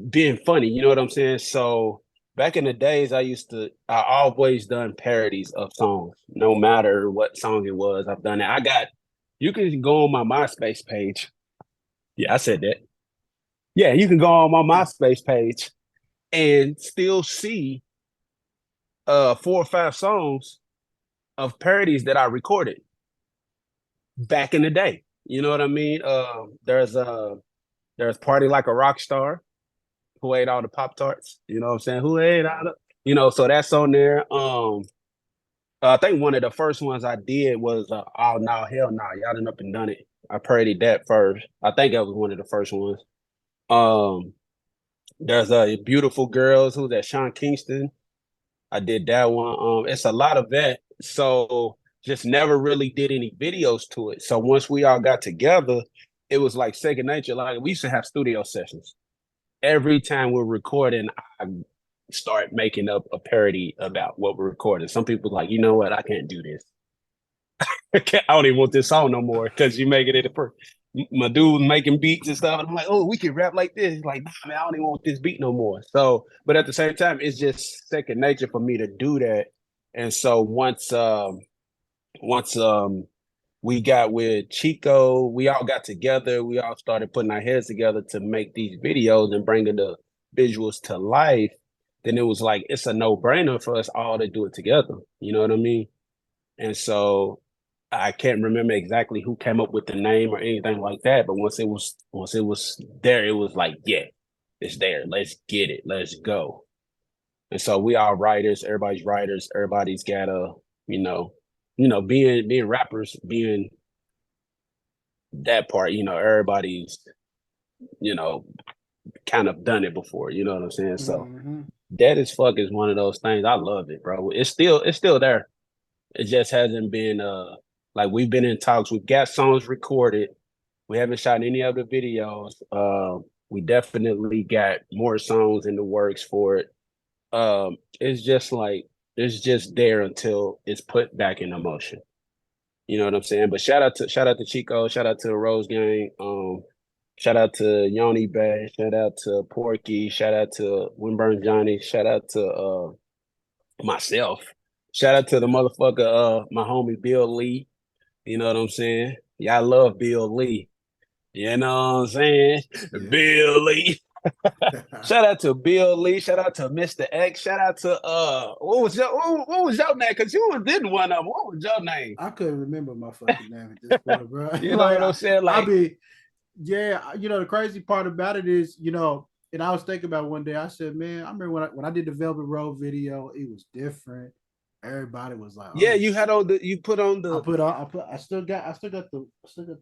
being funny, you know what I'm saying? So back in the days, I always done parodies of songs, no matter what song it was. I've done it. You can go on my MySpace page. Yeah, I said that. Yeah, you can go on my MySpace page and still see 4 or 5 songs of parodies that I recorded back in the day. You know what I mean? There's Party Like a Rock Star, who ate all the Pop Tarts. You know what I'm saying? Who ate all the, so that's on there. I think one of the first ones I did was Oh No, Hell No, y'all done up and done it. I parodied that first. I think that was one of the first ones. There's Beautiful Girls, who's that, Sean Kingston. I did that one. It's a lot of that. So just never really did any videos to it. So once we all got together, it was like second nature. Like, we used to have studio sessions. Every time we're recording, I start making up a parody about what we're recording. Some people like, you know what, I can't do this. I don't even want this song no more because you making it a first. My dude making beats and stuff, and I'm like, oh, we can rap like this. He's like, nah, man, I don't even want this beat no more. So, but at the same time, it's just second nature for me to do that. And so once we got with Chico, we all got together. We all started putting our heads together to make these videos and bringing the visuals to life. Then it was like, it's a no-brainer for us all to do it together. You know what I mean? And so I can't remember exactly who came up with the name or anything like that. But once it was there, it was like, yeah, It's there. Let's get it. Let's go. And so we all writers. Everybody's writers. Everybody's got a being rappers, being that part. Everybody's kind of done it before. You know what I'm saying? So that as fuck is one of those things. I love it, bro. It's still there. It just hasn't been like we've been in talks. We've got songs recorded. We haven't shot any other videos. We definitely got more songs in the works for it. It's just like it's just there until it's put back in motion. You know what I'm saying? But shout out to Chico, shout out to the Rose Gang, shout out to Yoni Bay, shout out to Porky, shout out to Winburn Johnny, shout out to myself, shout out to the motherfucker, my homie Bill Lee. You know what I'm saying? Y'all love Bill Lee. You know what I'm saying? Yeah. Bill Lee. Shout out to Bill Lee. Shout out to Mr. X. Shout out to what was your name? Because you didn't one of them. What was your name? I couldn't remember my fucking name at this point, bro. You know what I'm saying? Like, the crazy part about it is, and I was thinking about one day. I said, man, I remember when I did the Velvet Road video, it was different. Everybody was like, yeah, you had on you put on the. I still got the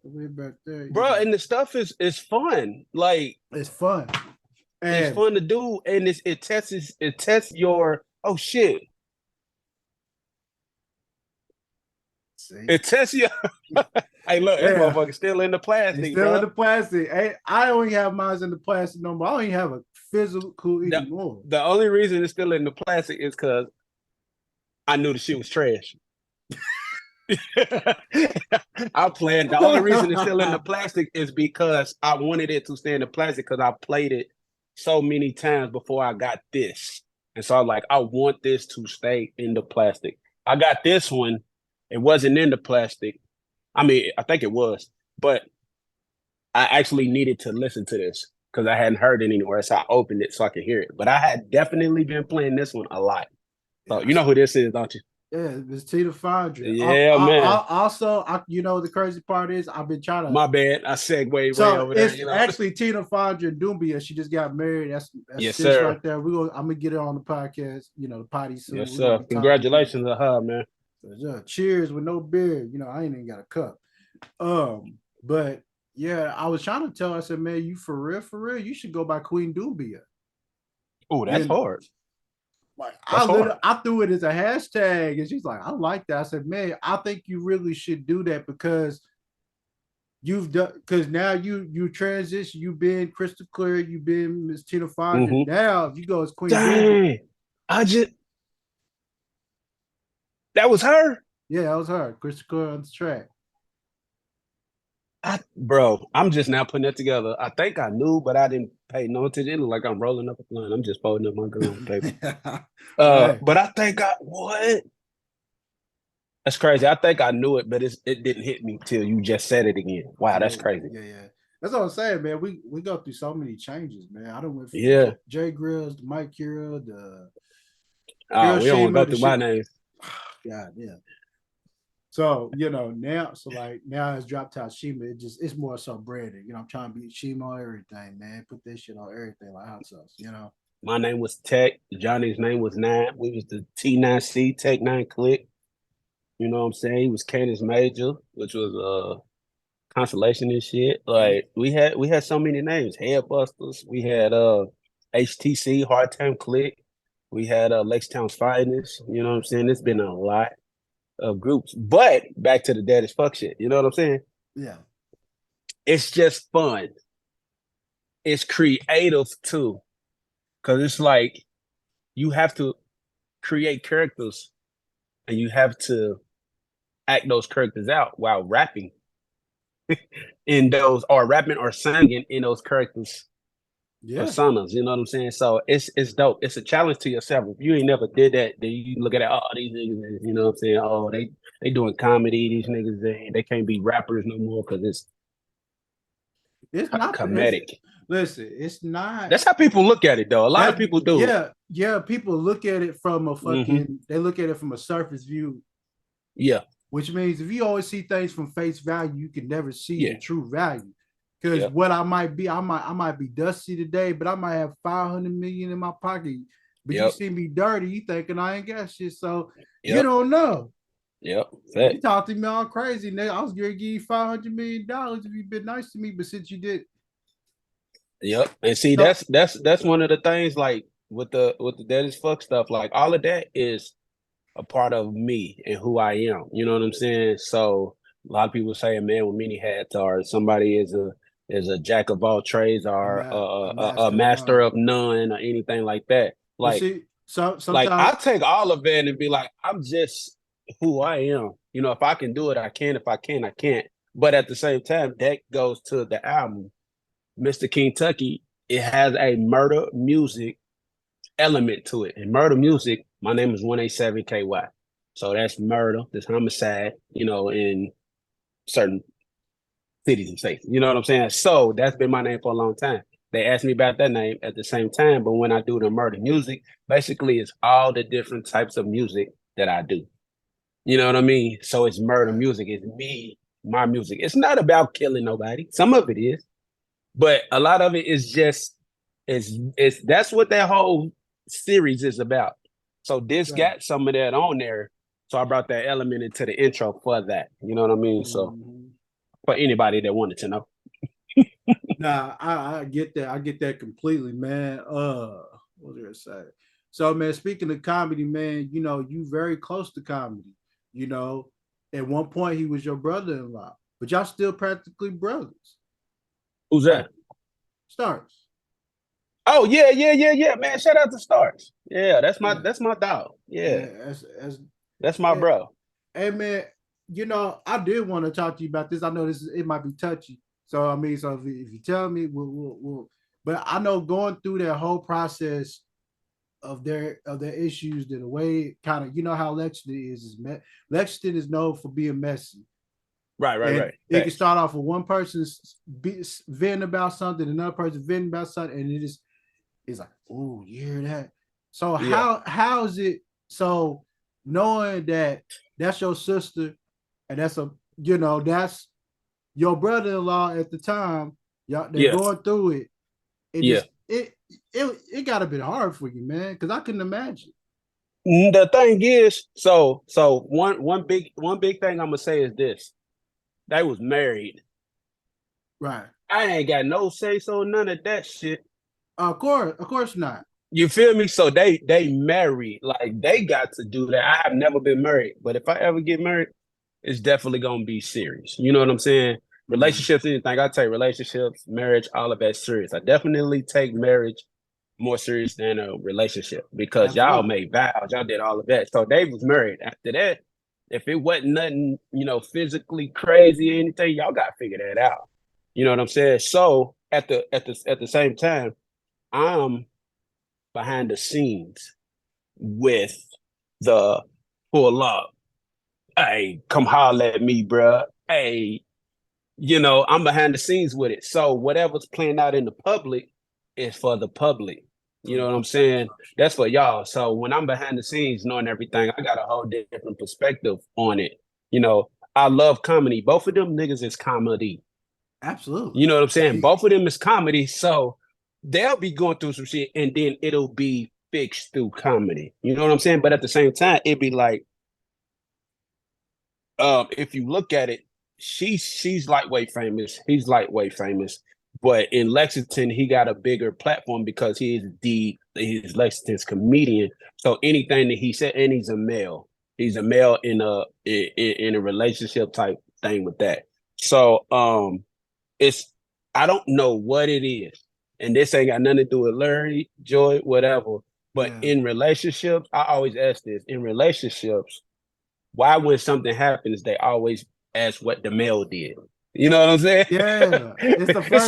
wig back there, bro. And the stuff is fun. Like it's fun. And it's fun to do, and it tests your shit. See? It tests your. Hey, look, that motherfucker still in the plastic. It's still in the plastic. Hey, I don't even have mine in the plastic no more. I don't even have a physical anymore. The only reason it's still in the plastic is because I knew the shit was trash. I planned. The only reason it's still in the plastic is because I wanted it to stay in the plastic because I played it so many times before I got this. And so I'm like, I want this to stay in the plastic. I got this one. It wasn't in the plastic. I mean, I think it was, but I actually needed to listen to this because I hadn't heard it anywhere. So I opened it so I could hear it. But I had definitely been playing this one a lot. So you know who this is, don't you? Yeah, it's Tina Fondra. Yeah, man. Also, the crazy part is I've been trying to. My bad. I segued way over there. It's actually Tina Fondra and Doombia. She just got married. That's yes, sir. Right there. I'm gonna get her on the podcast. The potty soon. Yes, sir. Congratulations to her, man. So, cheers with no beer. I ain't even got a cup. But yeah, I was trying to tell her. I said, man, you for real, you should go by Queen Doombia. Oh, that's hard. Like I threw it as a hashtag, and she's like, I like that. I said, man, I think you really should do that because now you transition, you've been crystal clear, you've been Miss Tina Fondra. Mm-hmm. Now if you go as Queen. Dang, that was her. Yeah, that was her. Crystal clear on the track. Bro, I'm just now putting that together. I think I knew, but I didn't pay no attention. Like I'm rolling up a blunt. I'm just folding up my gun paper. Right. But I think what? That's crazy. I think I knew it, but it didn't hit me till you just said it again. Wow, that's crazy. Yeah. That's what I'm saying, man. We go through so many changes, man. I don't went from Jay Grills, the Mike Kira, the we don't go through my names. God, yeah. So now it's Drop Top Shima. It's more so branding. I'm trying to be Shima on everything, man. Put this shit on everything like hot sauce. My name was Tech. Johnny's name was Nine. We was the T9C Tech 9 Click. You know what I'm saying? He was Candace Major, which was Constellation and shit. Like we had so many names. Headbusters. We had HTC Hard Time Click. We had Lexington's Finest. You know what I'm saying? It's been a lot of groups, but back to the dead as fuck shit. You know what I'm saying? Yeah. It's just fun. It's creative too. Cause it's like you have to create characters and you have to act those characters out while rapping in those or rapping or singing in those characters. Personas, you know what I'm saying? So it's dope. It's a challenge to yourself. If you ain't never did that, then you look at it, these niggas, you know what I'm saying? Oh, they doing comedy. These niggas, they can't be rappers no more because it's not comedic. Listen, it's not. That's how people look at it, though. A lot of people do. Yeah. People look at it from a fucking. They look at it from a surface view. Yeah. Which means if you always see things from face value, you can never see the true value. Because what I might be, I might be dusty today, but I might have 500 million in my pocket. But you see me dirty, you thinking I ain't got shit. So you don't know. Yep. You talk to me all crazy, nigga. I was gonna give you $500 million if you've been nice to me, but since you did. Yep. And see, that's one of the things, like with the that is fuck stuff. Like all of that is a part of me and who I am. You know what I'm saying? So a lot of people say a man with many hats, or somebody is a jack of all trades, or a master of none, or anything like that. Like, sometimes, like I take all of it and be like, I'm just who I am. You know, if I can do it, I can. If I can't, I can't. But at the same time, that goes to the album, Mr. Kingtucky. It has a murder music element to it. And murder music, my name is 187KY. So that's murder, that's homicide, you know, in certain cities and states. You know what I'm saying? So that's been my name for a long time. They asked me about that name at the same time, but when I do the murder music, basically it's all the different types of music that I do. You know what I mean? So it's murder music. It's me, my music. It's not about killing nobody. Some of it is, but a lot of it is just it's that's what that whole series is about. So this got some of that on there. So I brought that element into the intro for that. You know what I mean? So for anybody that wanted to know. Nah, I get that. I get that completely, man. What was I gonna say? So, man, speaking of comedy, man, you know, you very close to comedy. You know, at one point he was your brother-in-law, but y'all still practically brothers. Who's that? Stars. Oh yeah, man. Shout out to Stars. Yeah, that's my dog. Yeah. That's my bro. Hey man, you know, I did want to talk to you about this. I know it might be touchy. So I mean, so if you tell me, we'll but I know going through that whole process of their issues, the way kind of, you know how Lexington is Lexington is known for being messy. Right. It can start off with one person venting about something, another person venting about something, and it's like, oh, you hear that? So how is it? So knowing that that's your sister, and that's that's your brother-in-law at the time, y'all they're going through it. It got a bit hard for you, man, because I couldn't imagine. The thing is, so one big thing I'm gonna say is this: they was married, right? I ain't got no say so, none of that shit. Of course not. You feel me? So they married, like they got to do that. I have never been married, but if I ever get married, it's definitely gonna be serious. You know what I'm saying? Relationships, anything. I take relationships, marriage, all of that serious. I definitely take marriage more serious than a relationship because y'all made vows, y'all did all of that. So they was married. After that, if it wasn't nothing, physically crazy or anything, y'all got to figure that out. You know what I'm saying? So at the same time, I'm behind the scenes with the full up. Hey, come holler at me, bruh. Hey, I'm behind the scenes with it. So whatever's playing out in the public is for the public. You know what I'm saying? That's for y'all. So when I'm behind the scenes knowing everything, I got a whole different perspective on it. I love comedy. Both of them niggas is comedy. Absolutely. You know what I'm saying? Both of them is comedy. So they'll be going through some shit and then it'll be fixed through comedy. You know what I'm saying? But at the same time, it'd be like, if you look at it, she's lightweight famous. He's lightweight famous. But in Lexington, he got a bigger platform because he's Lexington's comedian. So anything that he said, and he's a male. He's a male in a relationship type thing with that. So I don't know what it is. And this ain't got nothing to do with Larry, Joy, whatever. But in relationships, I always ask this. In relationships, why when something happens, they always ask what the male did. You know what I'm saying? Yeah. It's the first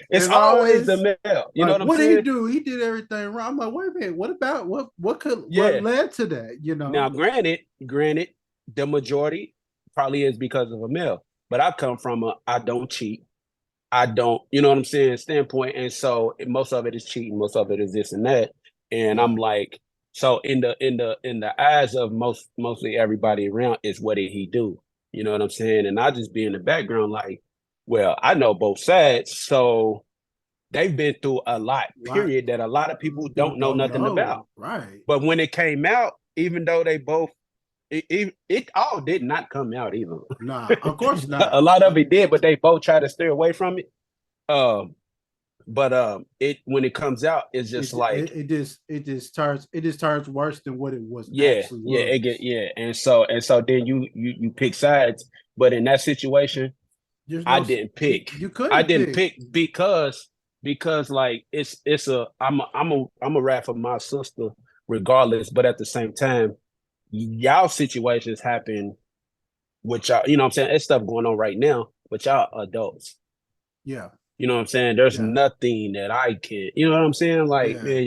it's always the male. You know what I'm saying? What did he do? He did everything wrong. I'm like, wait a minute, what about what led to that? Now, granted, the majority probably is because of a male. But I come from I don't cheat. I don't, you know what I'm saying, standpoint. And so most of it is cheating, most of it is this and that. And I'm like, so in the eyes of mostly everybody around, is what did he do? You know what I'm saying? And I just be in the background like, Well, I know both sides, so they've been through a lot, Right. period, that a lot of people People don't know nothing about. Right. But when it came out, even though they both, it all did not come out either. Nah, of course A not. lot of it did, but they both tried to steer away from it. But it when it comes out, it's just like It just turns worse than what it was yeah, actually yeah, was. and so then you pick sides. But in that situation, There's I no didn't you, pick. you I couldn't didn't pick. pick because like it's a I'm a rap for my sister regardless, but at the same time, y'all situations happen with y'all, you know what I'm saying? It's stuff going on right now, but y'all adults. Yeah, You know what I'm saying? There's yeah, nothing that I can, you know what I'm saying? Like, yeah. man,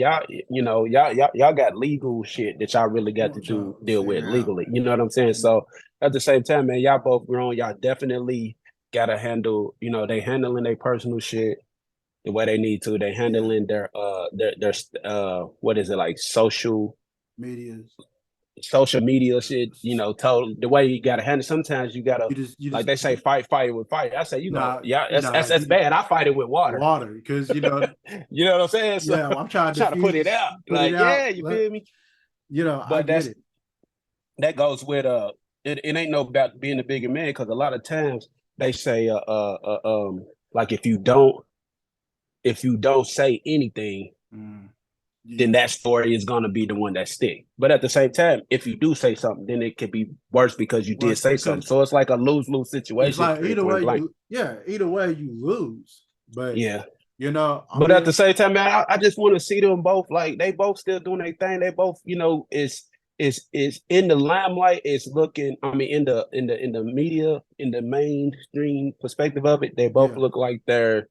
y'all got legal shit that y'all really got to What y'all deal with figure out? legally. You know what I'm saying? Yeah, So at the same time, man, y'all both grown. Y'all definitely gotta handle, they handling their personal shit the way they need to. They yeah. handling their what is it, like Medias. social media shit, told the way you gotta handle. Sometimes you gotta, You like just they say, fight fire with fire. I say, nah, yeah, nah. that's bad. I fight it with water. Water because You know what I'm saying? So yeah. I'm trying to trying to put it diffuse, out. put it Like, out. yeah, you feel me? I But get it. that goes with it ain't no about being a bigger man, because a lot of times they say like if you don't say anything, Mm. then You, that story is gonna be the one that stick. But at the same time, if you do say something, then it could be worse because you did worse say something. because So it's like a lose-lose it's situation, like period, either point way blank. either way you lose. But Yeah. I But at mean, the same time, man, I just want to see them both. Like, they both still doing their thing. They both, is in the limelight. It's looking. I mean, in the media, in the mainstream perspective of it, they both yeah, look like they're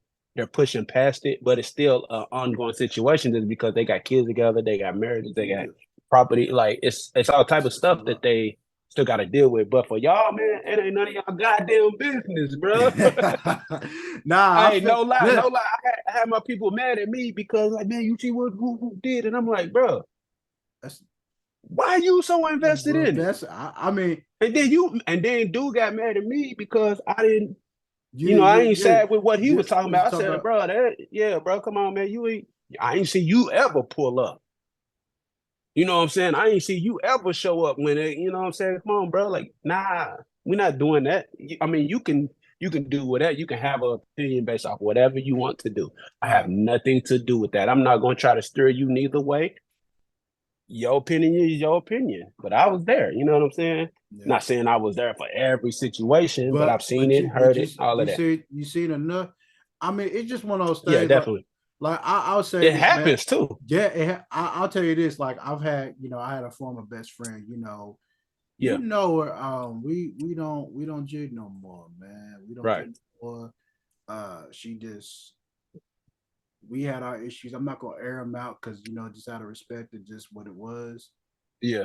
pushing past it. But it's still an ongoing situation, just because they got kids together, they got marriages, they got property. Like, it's all type of it's a stuff that lot. they still got to deal with. But for y'all, man, it ain't none of y'all goddamn business, bro. Nah, I Hey, feel no lie, yeah, no lie. I had my people mad at me because, like, man, you see what who did, and I'm like, bro, that's why you so invested well, in it? that's I mean And then dude got mad at me because I didn't, you I you ain't yeah sad with what he was talking was about. I talking said, about bro, yeah, bro, come on, man, I ain't see you ever pull up. You know what I'm saying? I ain't see you ever show up when it, you know what I'm saying? Come on, bro. Like, nah, we're not doing that. I mean, you can do whatever. You can have an opinion based off whatever you want to do. I have right. nothing to do with that. I'm not gonna try to steer you neither way. Your opinion is your opinion. But I was there, you know what I'm saying? Yeah. Not saying I was there for every situation, but I've seen it, But heard it, all of that. you seen enough. I mean, it's just one of those Yeah, things. definitely. I'll say It this, man. happens too. Yeah, I'll tell you this. Like I've had, I had a former best friend. Yeah, Her. We don't jig no more, man. We don't right. jig no more. She just we had our issues. I'm not gonna air them out because just out of respect and just what it was. Yeah,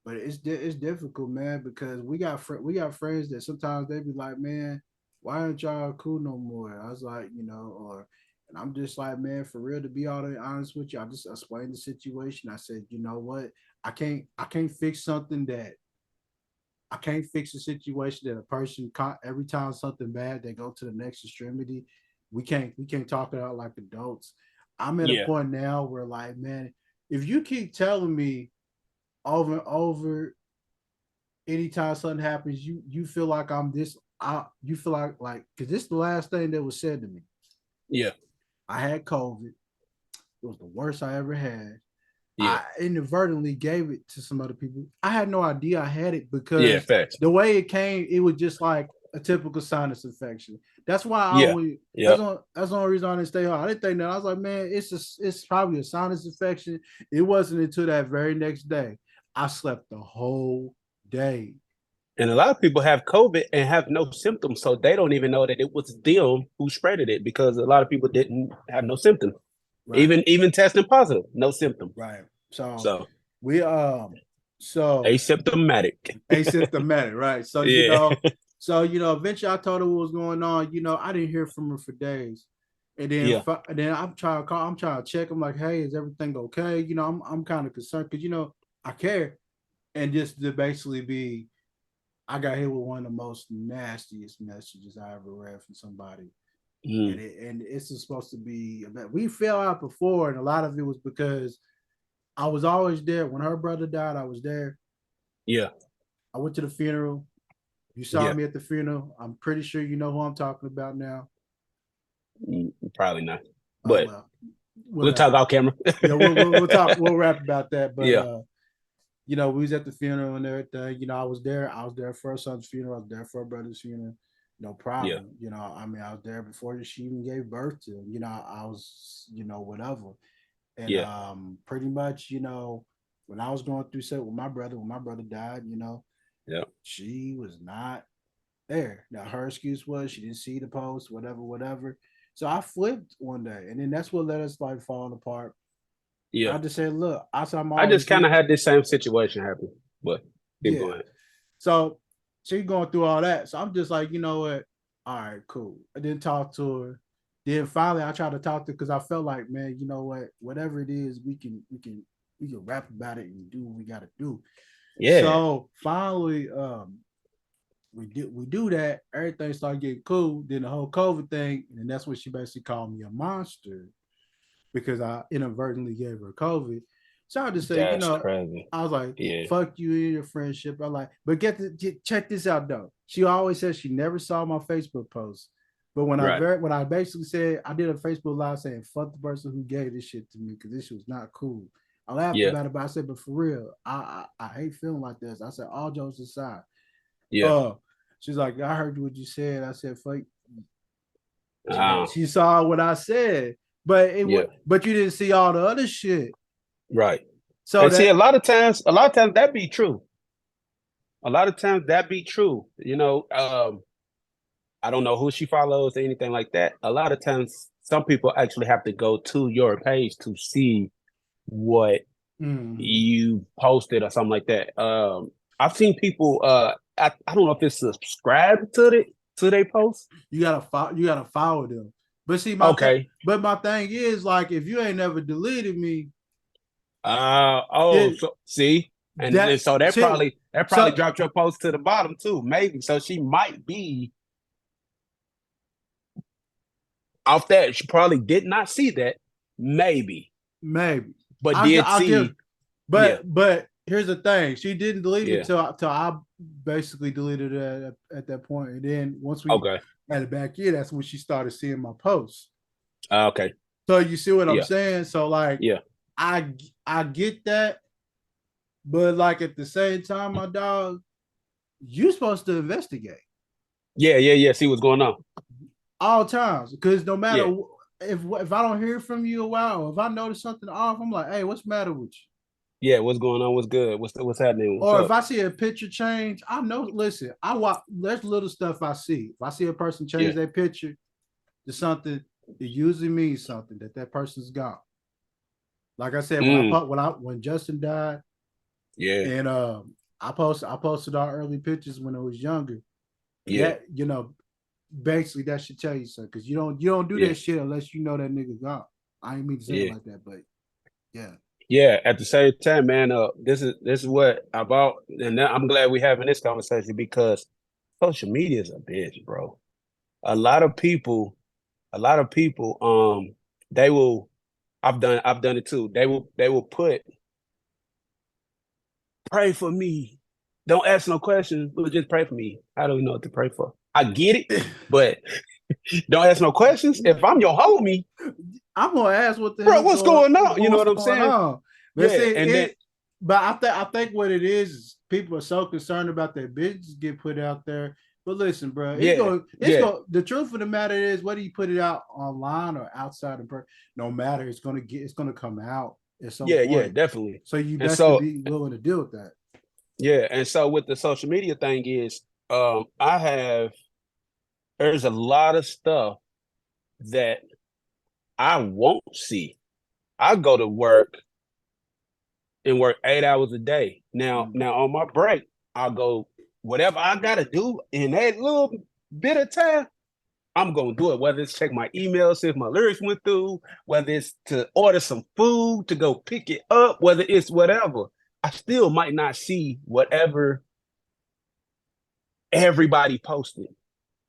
But it's difficult, man, because we got friends that sometimes they be like, man, why aren't y'all cool no more? I was like, and I'm just like, man, for real, to be all honest with you, I just explained the situation. I said, you know what, I can't fix something that I can't fix a situation that a person every time something bad they go to the next extremity. We can't talk it out like adults. I'm at a yeah, point now where like, man, if you keep telling me over and over anytime something happens, you feel like I'm this. You feel like because this is the last thing that was said to me. yeah, I had COVID. It was the worst I ever had. yeah, I inadvertently gave it to some other people. I had no idea I had it yeah, because facts. the way it came, it was just like a typical sinus infection. That's why I Yeah, always yeah. that's the only reason I didn't stay home. I didn't think that. I was like, man, it's probably a sinus infection. It wasn't until that very next day. I slept the whole day. And a lot of people have COVID and have no symptoms, so they don't even know that it was them who spreaded it, because a lot of people didn't have no symptoms. Right. Even testing positive, no symptoms. Right. So So we so asymptomatic. asymptomatic, right? So Yeah, eventually I told her what was going on. I didn't hear from her for days. yeah, And then I'm trying to call, I'm trying to check. I'm like, hey, is everything okay? I'm kind of concerned because I care. And just to basically be I got hit with one of the most nastiest messages I ever read from somebody. Mm. And it's supposed to be, we fell out before, and a lot of it was because I was always there. When her brother died, I was there. Yeah. I went to the funeral. You saw Yeah. me at the funeral. I'm pretty sure you know who I'm talking about now. Probably not. Oh But well, we'll talk off camera. Yeah, we'll talk. We'll rap about that. But Yeah. you know, we was at the funeral and everything. You know, I was there. I was there for her son's funeral. I was there for her brother's funeral. No problem. Yeah. You know, I mean, I was there before she even gave birth to him. You know, I was, you know, whatever. And Yeah. pretty much, you know, when I was going through stuff with my brother, when my brother died, you know, Yeah. she was not there. Now her excuse was she didn't see the post, whatever, whatever. So I flipped one day, and then that's what let us like falling apart. Yeah. I just said, look, I said I'm I just always kind of had this same situation happen, but keep yeah. going. So she going through all that. So I'm just like, you know what? All right, cool. I didn't talk to her. Then finally I tried to talk to her because I felt like, man, you know what? Whatever it is, we can rap about it and do what we gotta do. Yeah. So finally, we do that. Everything started getting cool. Then the whole COVID thing, and that's when she basically called me a monster because I inadvertently gave her COVID. So I just say, you That's know, crazy. I was like, Yeah. fuck you and your friendship. I'm like, but check this out though. She always says she never saw my Facebook post. But when I basically said I did a Facebook live saying fuck the person who gave this shit to me because this shit was not cool. I laughed about it, but I said, but for real, I hate feeling like this. I said, all jokes aside. Yeah. She's like, I heard what you said. I said, fuck. Uh, She saw what I said, but but you didn't see all the other shit. Right. So and see, a lot of times that be true. A lot of times that be true. You know, I don't know who she follows or anything like that. A lot of times, some people actually have to go to your page to see what you posted or something like that. I've seen people. I don't know if it's subscribed to their post. You gotta follow them. But see, my thing is like if you ain't never deleted me. So see, and so that probably dropped your post to the bottom too, maybe. So she might be off that. She probably did not see that, maybe, but did see. But here's the thing: she didn't delete me till I basically deleted it at that point, and then once we had it back in, that's when she started seeing my posts. Okay. So you see what I'm saying? So like, I get that, but like at the same time, my dog, you supposed to investigate. Yeah. See what's going on. All times, because no matter if I don't hear from you a while, or if I notice something off, I'm like, hey, what's the matter with you? Yeah, what's going on? What's good? What's happening? Or if I see a picture change, I know. Listen, I watch. There's little stuff I see. If I see a person change their picture to something, it usually means something that person's gone. Like I said, when Justin died, and I posted our early pictures when I was younger. That, you know, basically that should tell you something because you don't do that shit unless you know that nigga gone. I ain't mean to say it like that, but yeah. Yeah, at the same time, man, this is what about, and I'm glad we're having this conversation because social media is a bitch, bro. A lot of people, they will. I've done it too. They will put, pray for me. Don't ask no questions, but just pray for me. I don't know what to pray for. I get it, but don't ask no questions. If I'm your homie, I'm gonna ask what the hell, what's going on? You know what I'm saying? But but I think what it is people are so concerned about their business get put out there. But listen, bro, the truth of the matter is whether you put it out online or outside of no matter, it's gonna come out at some point. Yeah, definitely. So you best to be willing to deal with that. Yeah, and so with the social media thing is, there's a lot of stuff that I won't see. I go to work and work 8 hours a day. Now on my break, I'll go whatever I gotta do in that little bit of time. I'm gonna do it. Whether it's check my email, see if my lyrics went through, whether it's to order some food to go pick it up, whether it's whatever. I still might not see whatever everybody posted.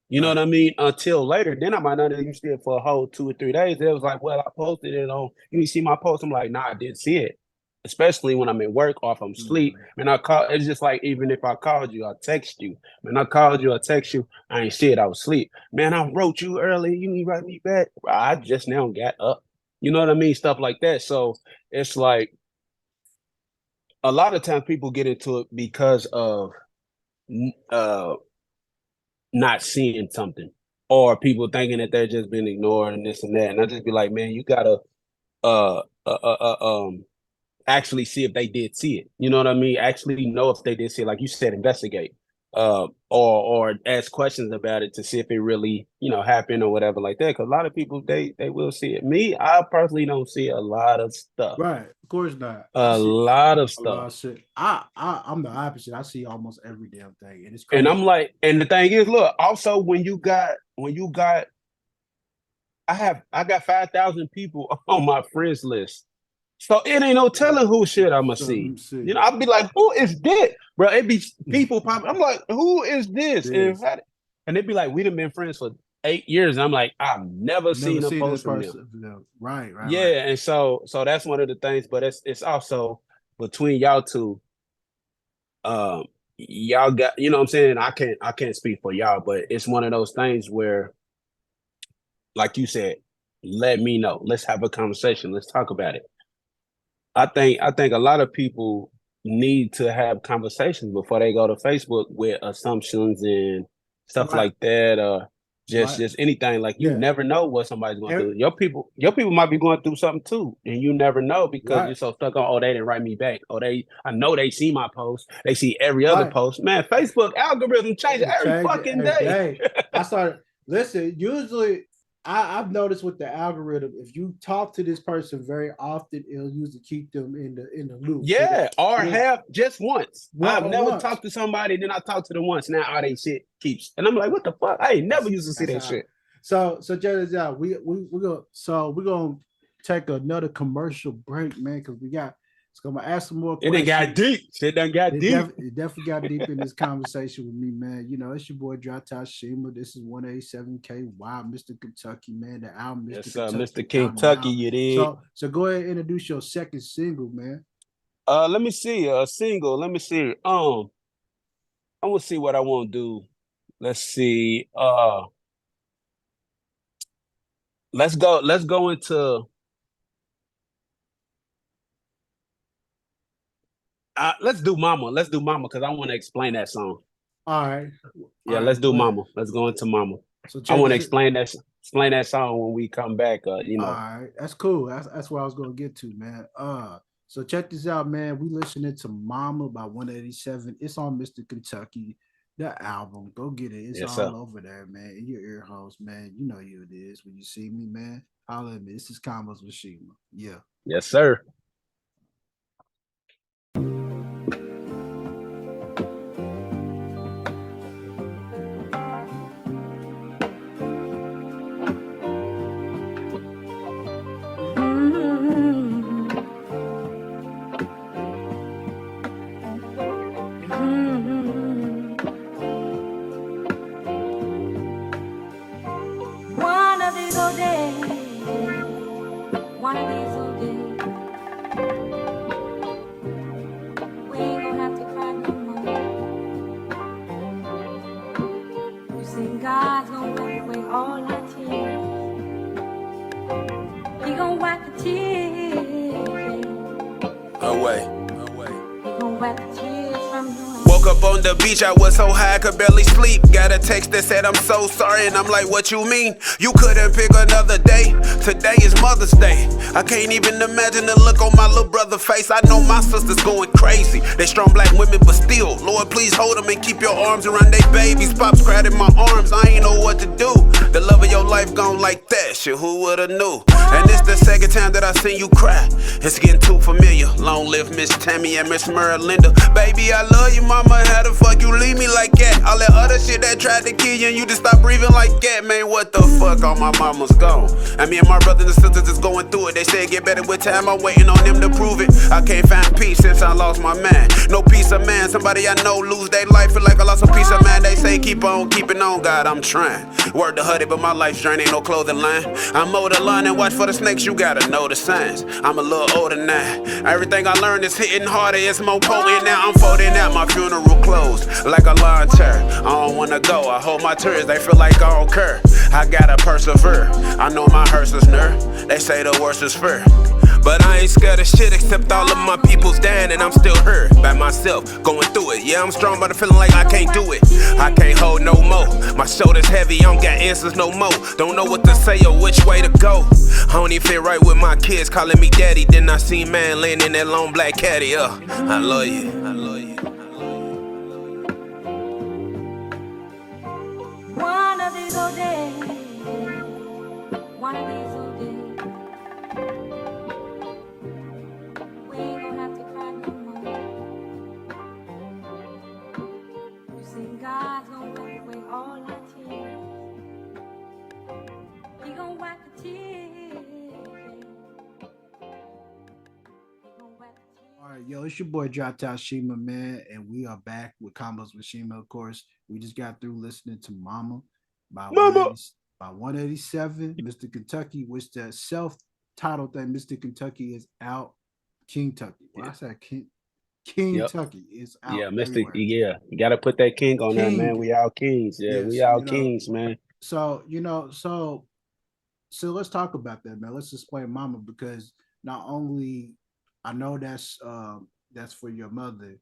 You know what I mean? Until later, then I might not have used it for a whole 2 or 3 days. It was like, well, I posted it on. You see my post? I'm like, nah, I didn't see it. Especially when I'm at work or if I'm asleep. Man, it's just like, even if I called you, I text you. Man, I called you, I text you, I ain't see it, I was asleep. Man, I wrote you early, you need to write me back. I just now got up. You know what I mean? Stuff like that. So it's like, a lot of times people get into it because of not seeing something, or people thinking that they're just being ignored and this and that. And I just be like, man, you gotta actually see if they did see it. You know what I mean? Actually know if they did see it. Like you said, investigate. Or ask questions about it to see if it really, happened or whatever like that. Because a lot of people, they will see it. Me, I personally don't see a lot of stuff. Right, of course not. A lot of stuff. I'm the opposite. I see almost every damn thing, and it's crazy. And I'm like, and the thing is, look, also when you got, I got 5,000 people on my friends list. So it ain't no telling who shit I'ma see. I'll be like, who is this? Bro, it be people popping. I'm like, who is this? And they'd be like, we done been friends for 8 years. And I'm like, I've never seen a post from them. Right. Yeah, right. And so that's one of the things, but it's also between y'all two. Y'all got, you know what I'm saying? I can't speak for y'all, but it's one of those things where, like you said, let me know. Let's have a conversation. Let's talk about it. I think a lot of people need to have conversations before they go to Facebook with assumptions and stuff like that. Just anything. Like you never know what somebody's going through. Your people might be going through something too, and you never know because you're so stuck on, oh, they didn't write me back. Oh, I know they see my post. They see every other post. Man, Facebook algorithm changes every fucking day. Listen, usually I've noticed with the algorithm, if you talk to this person very often, it'll usually keep them in the loop. Yeah, or have just once. I've never talked to somebody, then I talked to them once. Now all they shit keeps, and I'm like, what the fuck? I ain't never used to see that shit. So check this out. We're gonna take another commercial break, man, because it's gonna ask some more questions. It got deep. It done got deep. It definitely got deep in this conversation with me, man. It's your boy ConvozWithSHIMA. This is 187KY, Mr.Kingtucky, man. The album, Mr.Kingtucky, it is. So go ahead and introduce your second single, man. Let me see a single. Let me see. I want to see what I want to do. Let's see. Let's go into. Let's do Mama. Let's do Mama because I want to explain that song. All right. Yeah, let's do Mama. Let's go into Mama. So I want to explain that song when we come back. All right, that's cool. That's what I was gonna get to, man. So check this out, man. We listening to Mama by 187. It's on Mr.Kingtucky, the album. Go get it. It's all over there, man. In your ear holes, man. You know who it is when you see me, man. Holla at me. This is ConvozWithSHIMA. Yeah. Yes, sir. Woke up on the beach, I was so high I could barely sleep. Got a text that said I'm so sorry, and I'm like, what you mean? You couldn't pick another day. Today is Mother's Day. I can't even imagine the look on my little brother's face. I know my sister's going crazy. They strong black women, but still, Lord, please hold them and keep your arms around they babies. Pops cried in my arms, I ain't know what to do. The love of your life gone like that, shit, who would've knew? And it's the second time that I I seen you cry. It's getting too familiar. Long live Miss Tammy and Miss Merlinda. Baby, I love you, mama. How the fuck you leave me like that? All that other shit that tried to kill you and you just stop breathing like that. Man, what the fuck? All my mama's gone. And me and my brothers and sisters is going through it. They say it get better with time. I'm waiting on them to prove it. I can't find peace since I lost my man. No peace of man. Somebody I know lose their life. Feel like I lost a piece of mind. They say keep on keeping on. God, I'm trying. Word to Huddy, but my life's journey ain't no clothing line. I mow the lawn and watch for the snakes. You gotta know the signs. I'm a little older now. Everything I learned is hitting harder. It's more potent now. I'm folding out my funeral clothes like a lawn chair. I don't wanna go. I hold my tears. They feel like I don't care. I gotta persevere. I know my hearse is near. They say the worst is fear. But I ain't scared of shit except all of my people's dying and I'm still hurt by myself, going through it. Yeah, I'm strong but I'm feeling like I can't do it. I can't hold no more. My shoulders heavy, I don't got answers no more. Don't know what to say or which way to go. I don't even feel right with my kids calling me daddy. Then I see man laying in that long black caddy. I love you. I love you. One of these old days. One of these old days. We ain't gonna have to cry no more. You see, God's gonna wipe away all our tears. He gonna wipe the tears. He gonna wipe the tears. All right, yo, it's your boy Dropped Out Shima, man, and we are back with Combos with Shima, of course. We just got through listening to Mama by 187, Mr.Kingtucky, which the self-titled thing, Mr.Kingtucky is out. Kingtucky. Well, I said Kingtucky is out. Yeah, everywhere. Yeah, you gotta put that king on there, King. man. We all kings. Yeah, Yes, we all you know. kings, man. So, so let's talk about that, man. Let's explain Mama, because not only I know that's for your mother,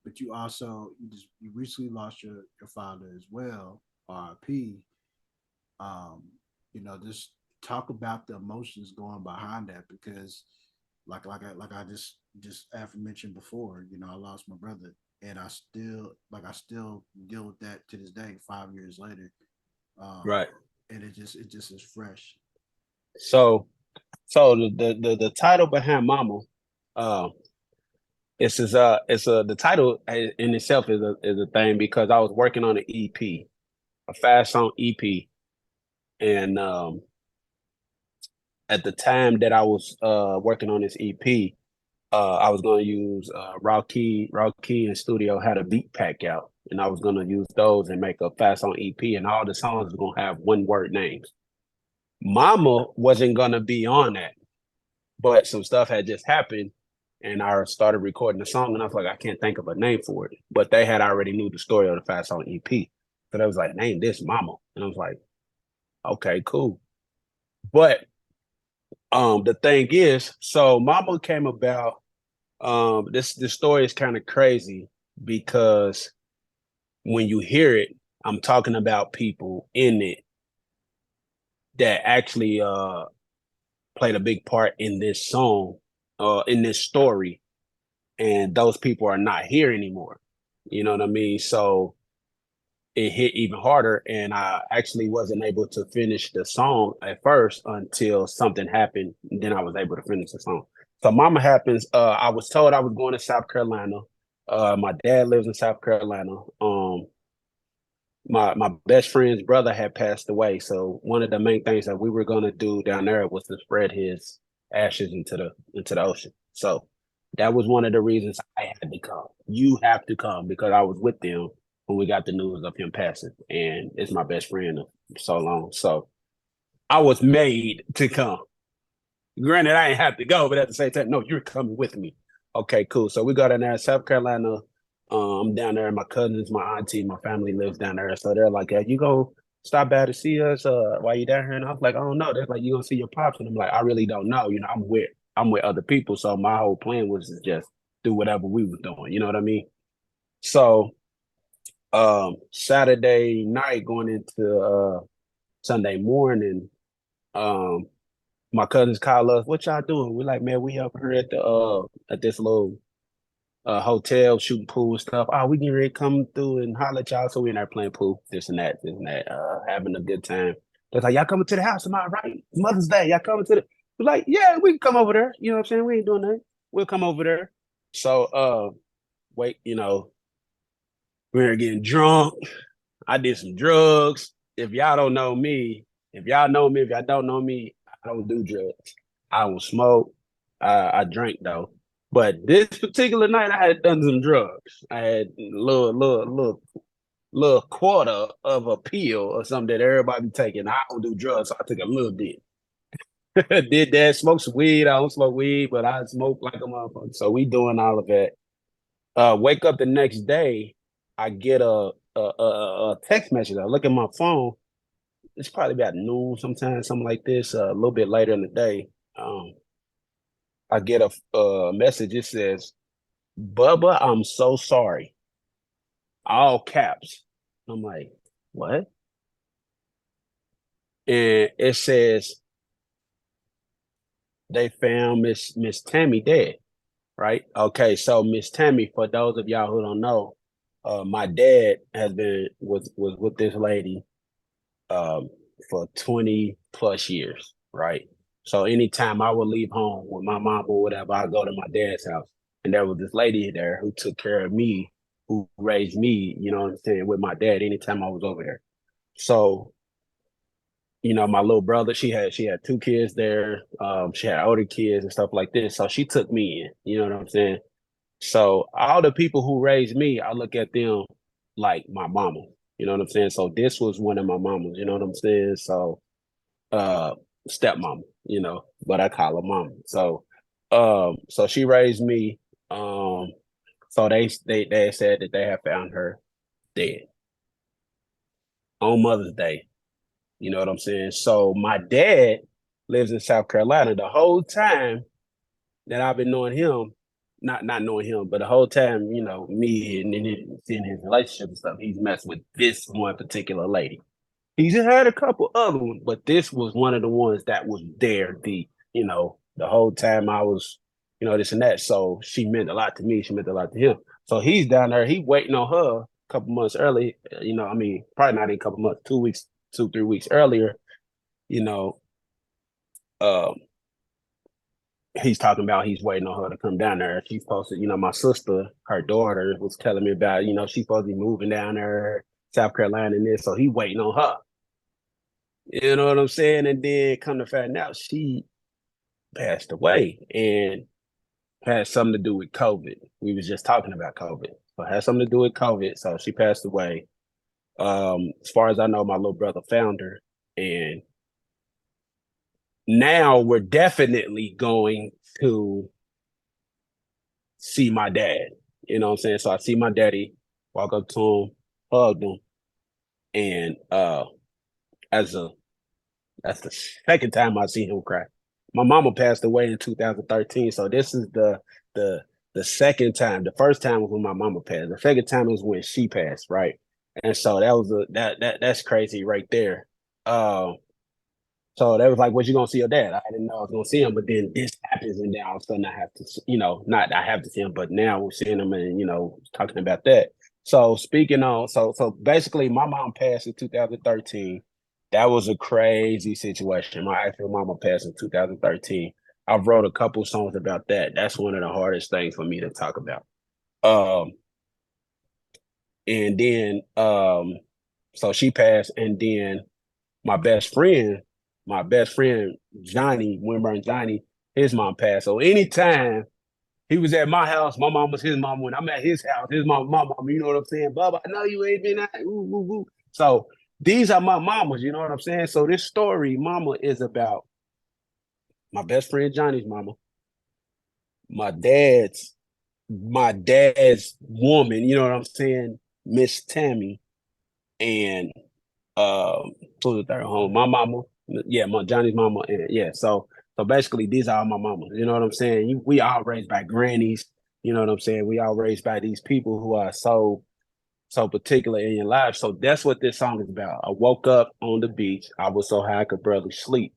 but you also you recently lost your father as well, RIP. Just talk about the emotions going behind that, because like I just aforementioned before, I lost my brother, and I still deal with that to this day, 5 years later. Right. And it just is fresh. So the title behind Mama, the title in itself is a thing, because I was working on an EP, a fast song EP, and at the time that I was working on this EP, I was going to use Raw Key and Studio had a beat pack out, and I was going to use those and make a fast song EP, and all the songs were going to have one word names. Mama wasn't going to be on that, but some stuff had just happened, and I started recording the song, and I was like, I can't think of a name for it, but they had already knew the story of the fast song EP, so they was like, name this Mama, and I was like, okay, cool. But the thing is, so Mama came about. This story is kind of crazy, because when you hear it, I'm talking about people in it that actually played a big part in this song, in this story, and those people are not here anymore. You know what I mean? So it hit even harder, and I actually wasn't able to finish the song at first until something happened. And then I was able to finish the song. So Mama happens. I was told I was going to South Carolina. My dad lives in South Carolina. My best friend's brother had passed away. So one of the main things that we were going to do down there was to spread his ashes into the ocean. So that was one of the reasons I had to come. You have to come, because I was with them when we got the news of him passing, and it's my best friend of so long. So I was made to come. Granted, I ain't have to go, but at the same time, no, you're coming with me. Okay, cool. So we go down there, South Carolina. I'm down there, my cousins, my auntie, my family lives down there. So they're like, yeah, you go stop by to see us while you down here? And I was like, I don't know. They're like, you gonna see your pops? And I'm like, I really don't know. I'm with other people. So my whole plan was to just do whatever we was doing. You know what I mean? So Saturday night going into Sunday morning, my cousins call us, what y'all doing? We're like, man, we up here at this little hotel shooting pool and stuff. Oh, we can ready to come through and holler at y'all. So we in there playing pool, this and that, having a good time. They're like, y'all coming to the house? Am I right? It's Mother's Day. Y'all coming to the Like, yeah, we can come over there. You know what I'm saying? We ain't doing nothing. We'll come over there. So wait, we were getting drunk. I did some drugs. If y'all don't know me, if y'all know me, if y'all don't know me, I don't do drugs. I don't smoke. I drink though. But this particular night, I had done some drugs. I had a little quarter of a pill or something that everybody be taking. I don't do drugs, so I took a little bit. Did that, smoke some weed. I don't smoke weed, but I smoke like a motherfucker. So we doing all of that. Wake up the next day, I get a text message. I look at my phone. It's probably about noon sometime, something like this, a little bit later in the day. I get a message. It says, Bubba, I'm so sorry. All caps. I'm like, what? And it says they found Miss Tammy dead. Right? Okay, so Miss Tammy, for those of y'all who don't know, my dad has been was with this lady for 20 plus years, right? So anytime I would leave home with my mom or whatever, I go to my dad's house. And there was this lady there who took care of me, who raised me, you know what I'm saying, with my dad anytime I was over there. So, my little brother, she had two kids there. She had older kids and stuff like this. So she took me in, you know what I'm saying? So all the people who raised me, I look at them like my mama. You know what I'm saying? So this was one of my mamas, you know what I'm saying? So stepmama, but I call her mama. So she raised me. So they said that they had found her dead on Mother's Day. You know what I'm saying? So my dad lives in South Carolina. The whole time that I've been knowing him, not knowing him, but the whole time, me and seeing his relationship and stuff, he's messed with this one particular lady. He's had a couple other ones, but this was one of the ones that was there the whole time I was, this and that. So she meant a lot to me. She meant a lot to him. So he's down there. He waiting on her a couple months early. Probably not in a couple months, 3 weeks earlier. Um, he's talking about he's waiting on her to come down there. She's supposed to, my sister, her daughter, was telling me about, she's supposed to be moving down there, South Carolina and this. So he waiting on her. You know what I'm saying? And then come to find out she passed away and had something to do with COVID. We was just talking about COVID. So it had something to do with COVID. So she passed away. As far as I know, my little brother found her. And now we're definitely going to see my dad. You know what I'm saying? So I see my daddy, walk up to him, hug him. And that's the second time I see him cry. My mama passed away in 2013. So this is the second time. The first time was when my mama passed. The second time was when she passed, right? And so that was that's crazy right there. So they was like, "What, you gonna see your dad?" I didn't know I was gonna see him, but then this happens, and then all of a sudden I have to, not I have to see him, but now we're seeing him, and talking about that. So speaking on, so basically, my mom passed in 2013. That was a crazy situation. My actual mama passed in 2013. I've wrote a couple songs about that. That's one of the hardest things for me to talk about. And then so she passed, and then my best friend Johnny, Winburn Johnny, his mom passed. So anytime he was at my house, my mom was his mom. When I'm at his house, his mom, my mom, you know what I'm saying? Bubba, I know you ain't been out. Ooh, ooh, ooh. So these are my mamas, you know what I'm saying? So this story, mama, is about my best friend Johnny's mama, my dad's woman, you know what I'm saying? Miss Tammy, and who was the third home? My mama, my Johnny's mama, and So basically, these are all my mamas. You know what I'm saying? We all raised by grannies. You know what I'm saying? We all raised by these people who are so particular in your life. So that's what this song is about. I woke up on the beach. I was so high I could barely sleep.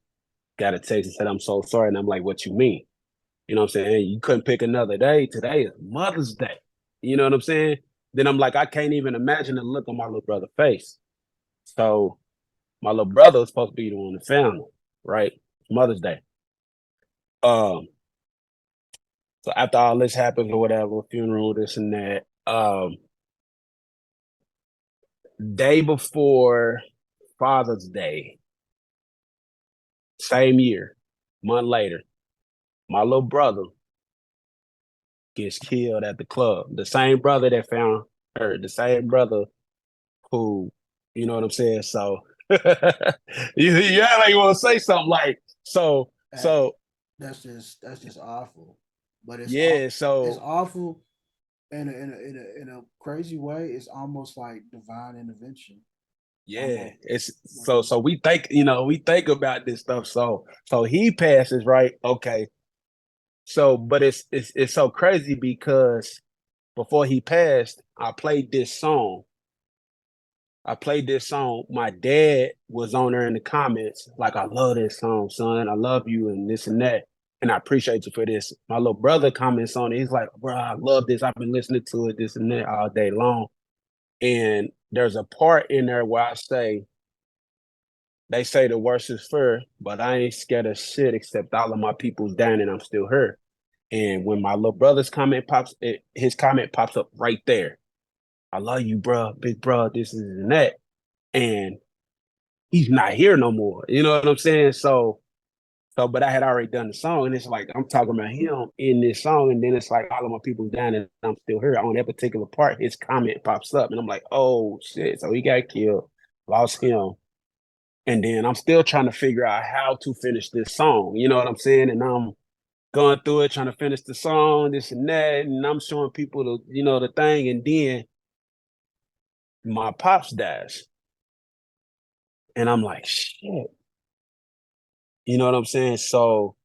Got a text and said, "I'm so sorry." And I'm like, "What you mean?" You know what I'm saying? Hey, you couldn't pick another day. Today is Mother's Day. You know what I'm saying? Then I'm like, I can't even imagine the look on my little brother's face. So my little brother was supposed to be the one that found him, right? Mother's Day. Um, so after all this happens or whatever, funeral, this and that, day before Father's Day, same year, month later, my little brother gets killed at the club. The same brother that found her, the same brother who, you know what I'm saying? So you act like you want to say something like so That- so that's just awful. But it's yeah, it's so awful in a crazy way. It's almost like divine intervention. yeah, Almost. it's so we think, we think about this stuff. So he passes, right? Okay. So but it's so crazy because before he passed, I played this song. My dad was on there in the comments, like, I love this song, son. I love you and this and that. And I appreciate you for this. My little brother comments on it. He's like, bro, I love this. I've been listening to it, this and that all day long. And there's a part in there where they say the worst is fear, but I ain't scared of shit except all of my people's down and I'm still here. And when my little brother's his comment pops up right there. I love you, bro, big bro, this and that. And he's not here no more. You know what I'm saying? But I had already done the song, and it's like I'm talking about him in this song, and then it's like all of my people down, and I'm still here on that particular part. His comment pops up, and I'm like, oh shit! So he got killed, lost him, and then I'm still trying to figure out how to finish this song. You know what I'm saying? And I'm going through it, trying to finish the song, this and that, and I'm showing people the thing, and then my pops dies, and I'm like, shit. You know what I'm saying? So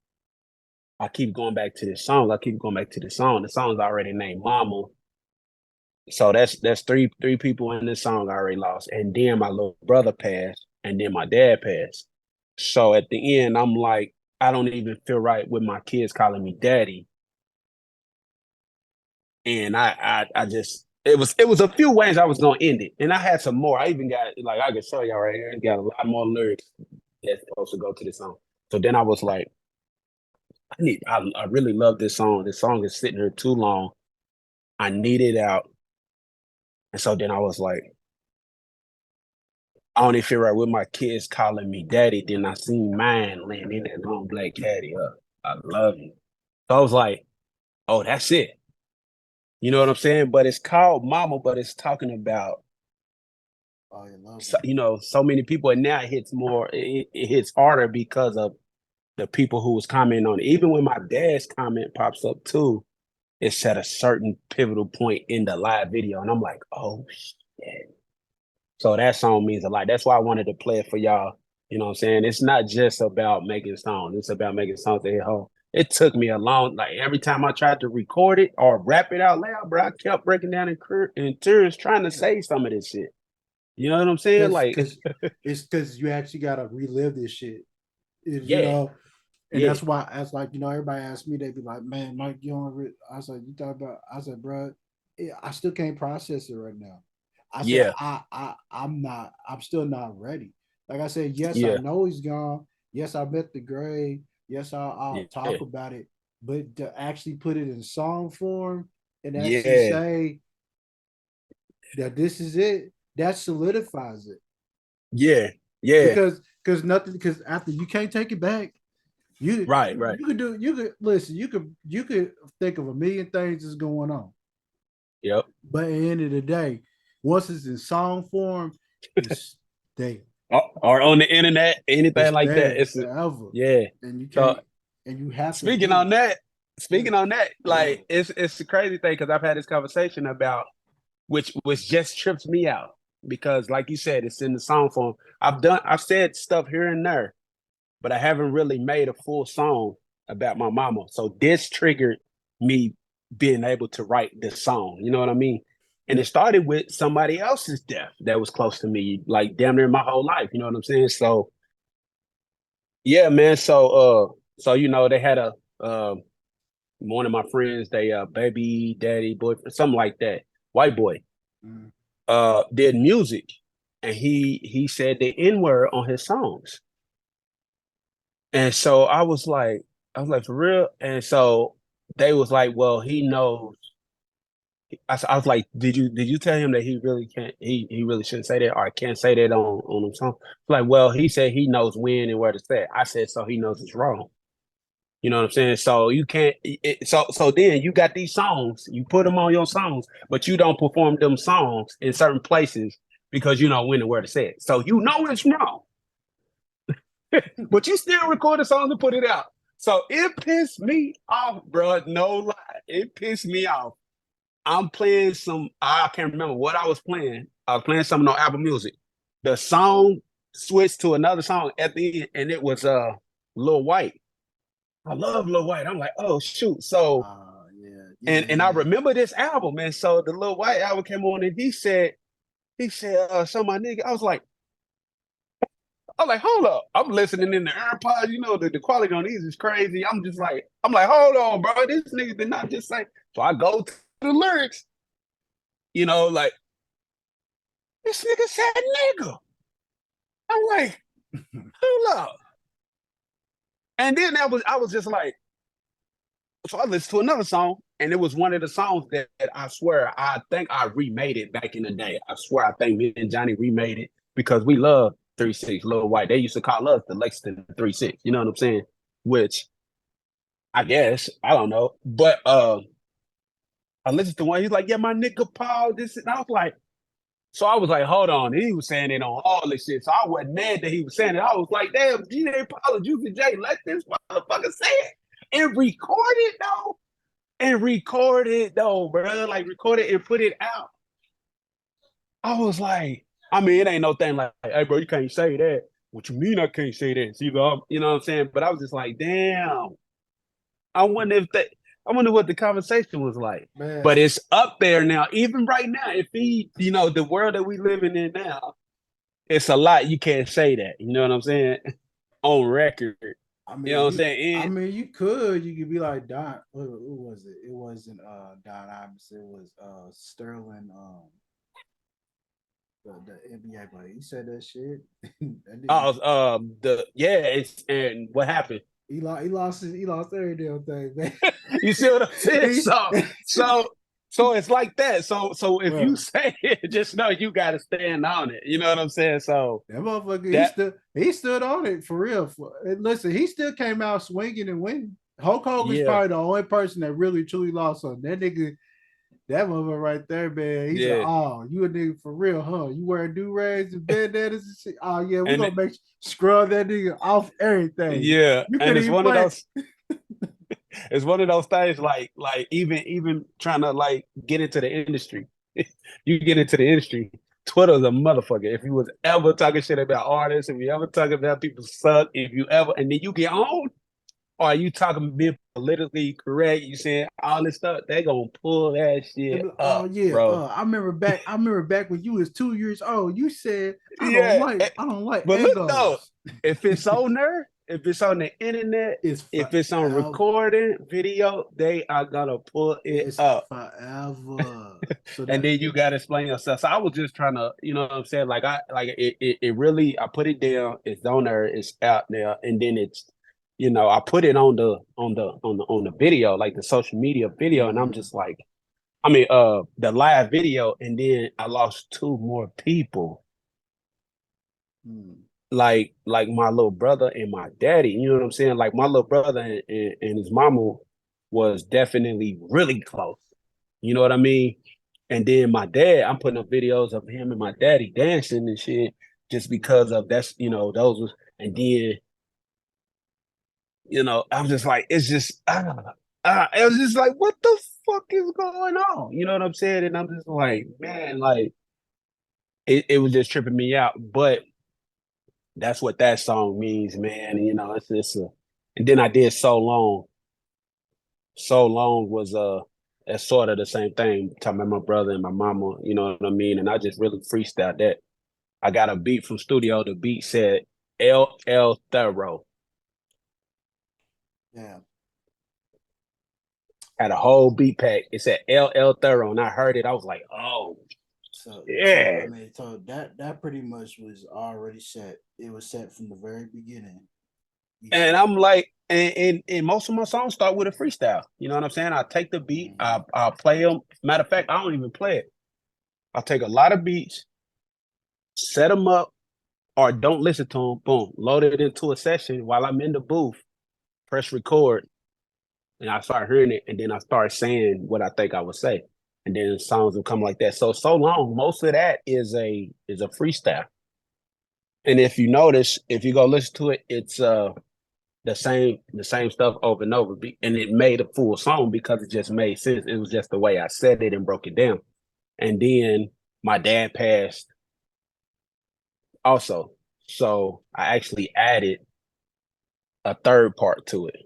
I keep going back to this song. I keep going back to the song. The song's already named Mama. So that's three people in this song I already lost. And then my little brother passed, and then my dad passed. So at the end, I'm like, I don't even feel right with my kids calling me daddy. And I just it was a few ways I was gonna end it. And I had some more. I even got, like, I can show y'all right here. I got a lot more lyrics that's supposed to go to the song. So then I was like, I really love this song. This song is sitting here too long. I need it out. And so then I was like, I only feel right with my kids calling me daddy. Then I seen mine laying in that long black caddy. I love you. So I was like, oh, that's it. You know what I'm saying? But it's called Mama, but it's talking about, Oh, you love so many people. And now it hits harder because of the people who was commenting on it. Even when my dad's comment pops up too, it's at a certain pivotal point in the live video. And I'm like, oh shit. So that song means a lot. That's why I wanted to play it for y'all. You know what I'm saying? It's not just about making songs. It's about making songs that hit home. It took me a long, like, every time I tried to record it or rap it out loud, bro, I kept breaking down in tears trying to say some of this shit. You know what I'm saying? Like, it's because you actually gotta relive this shit. You yeah, know, and yeah, that's why, as like, everybody asked me, they'd be like, "Man, Mike, you don't." I was like, "You thought about?" I said, "Bro, I still can't process it right now." I said, yeah, I'm still not ready." Like I said, yes, I yeah, know he's gone. Yes, I met the grave. Yes, I'll yeah, talk about it. But to actually put it in song form and actually yeah, say that this is it, that solidifies it. yeah, yeah. Because nothing, because after you can't take it back. Right, right. You could listen, you could think of a million things that's going on. Yep. But at the end of the day, once it's in song form, it's there. Or on the internet, anything It's like that. there It's forever. yeah. And you So can't, and you have to speaking get on it. that, Yeah. speaking on that, like, it's the crazy thing because I've had this conversation about which just trips me out because, like you said, it's in the song form. I've said stuff here and there, but I haven't really made a full song about my mama. So this triggered me being able to write this song. You know what I mean? And Yeah. it started with somebody else's death that was close to me, like damn near my whole life. You know what I'm saying? So yeah, man. So they had one of my friends, they baby daddy boyfriend, something like that, white boy, Mm. did music, and he said the N-word on his songs. And so I was like, I was like, for real? And so they was like, well, he knows. I was like, did you tell him that he really can't he really shouldn't say that or can't say that on the song? Like, well, he said he knows when and where to say it. I said, so he knows it's wrong. You know what I'm saying? So you can't. So then you got these songs. You put them on your songs, but you don't perform them songs in certain places because you know when and where to say it. So you know it's wrong, but you still record the songs and put it out. So it pissed me off, bro. No lie, it pissed me off. I'm playing some. I can't remember what I was playing. I was playing something on Apple Music. The song switched to another song at the end, and it was Lil White. I love Lil White. I'm like, oh shoot. So and I remember this album, and so the Lil White album came on, and he said, so my nigga, I was like, hold up. I'm listening in the AirPods, you know, the quality on these is crazy. I'm like, hold on, bro. This nigga did not just say. So I go to the lyrics, you know, like, this nigga said nigga. I'm like, hold up. And then I was just like, so I listened to another song, and it was one of the songs that I swear I think I remade it back in the day. I swear I think me and Johnny remade it because we love 3-6, Lil White. They used to call us the Lexington 3-6. You know what I'm saying? Which I guess I don't know, but I listened to one. He's like, "Yeah, my nigga Paul." This and I was like, so I was like, "Hold on." He was saying it on all this shit, so I wasn't mad that he was saying it. I was like, "Damn, G.A. Paul, Juicy J, let this motherfucker say it and record it though." And record it though, bro. Like record it and put it out. I was like, I mean, it ain't no thing like, hey, bro, you can't say that. What you mean I can't say that? See, you know what I'm saying? But I was just like, damn. I wonder what the conversation was like. Man. But it's up there now. Even right now, if he, you know, the world that we living in now, it's a lot. You can't say that. You know what I'm saying? On record. I mean, you know what I'm saying? I mean, you could be like Don. Who was it? It wasn't Don Iverson. It was Sterling. The NBA player. He said that shit. It's and what happened? He lost every damn thing, man. You see what I'm saying? So it's like that. So if you say it, just know you got to stand on it. You know what I'm saying? So that motherfucker, he stood on it for real. Listen, he still came out swinging and winning. Hulk Hogan's probably the only person that really truly lost on that nigga. That motherfucker right there, man. He said, "Oh, you a nigga for real, huh? You wearing do-rags and bandanas and shit. Oh yeah, we gonna make scrub that nigga off everything." Yeah, you and it's one of those. It's one of those things like even trying to like get into the industry. You get into the industry. Twitter's a motherfucker. If you was ever talking shit about artists, if you ever talking about people suck, if you ever, and then you get on, or are you talking being politically correct? You saying all this stuff? They gonna pull that shit up. Oh yeah, bro. I remember back when you was 2 years old. You said I don't like. But egos. Look though, if it's on there, if it's on the internet, if it's on recording video, they are gonna pull it up forever. And then you gotta explain yourself. So I was just trying to, you know what I'm saying? Like it really, I put it down. It's on there. It's out there, and then it's. You know, I put it on the video, like the social media video, and I'm just like, I mean, the live video, and then I lost 2 more people, like my little brother and my daddy. You know what I'm saying? Like my little brother and his mama was definitely really close. You know what I mean? And then my dad, I'm putting up videos of him and my daddy dancing and shit, just because of that's, you know, those was, and then. You know, I'm just like, it's just, it was just like, what the fuck is going on? You know what I'm saying? And I'm just like, man, like, it was just tripping me out. But that's what that song means, man. And, you know, it's just, and then I did So Long. So Long was, it's sort of the same thing, talking about my brother and my mama, you know what I mean? And I just really freestyled that. I got a beat from studio. The beat said, LL Thorough. Yeah. Had a whole beat pack. It said LL Thorough, and I heard it. I was like, oh, yeah. I mean, so that pretty much was already set. It was set from the very beginning. And I'm like, And most of my songs start with a freestyle. You know what I'm saying? I take the beat, I'll play them. Matter of fact, I don't even play it. I'll take a lot of beats, set them up, or don't listen to them. Boom, load it into a session while I'm in the booth. Press record, and I start hearing it, and then I start saying what I think I would say, and then songs will come like that. So long, most of that is a freestyle. And if you notice, if you go listen to it, it's the same stuff over and over, and it made a full song because it just made sense. It was just the way I said it and broke it down. And then my dad passed also, so I actually added a third part to it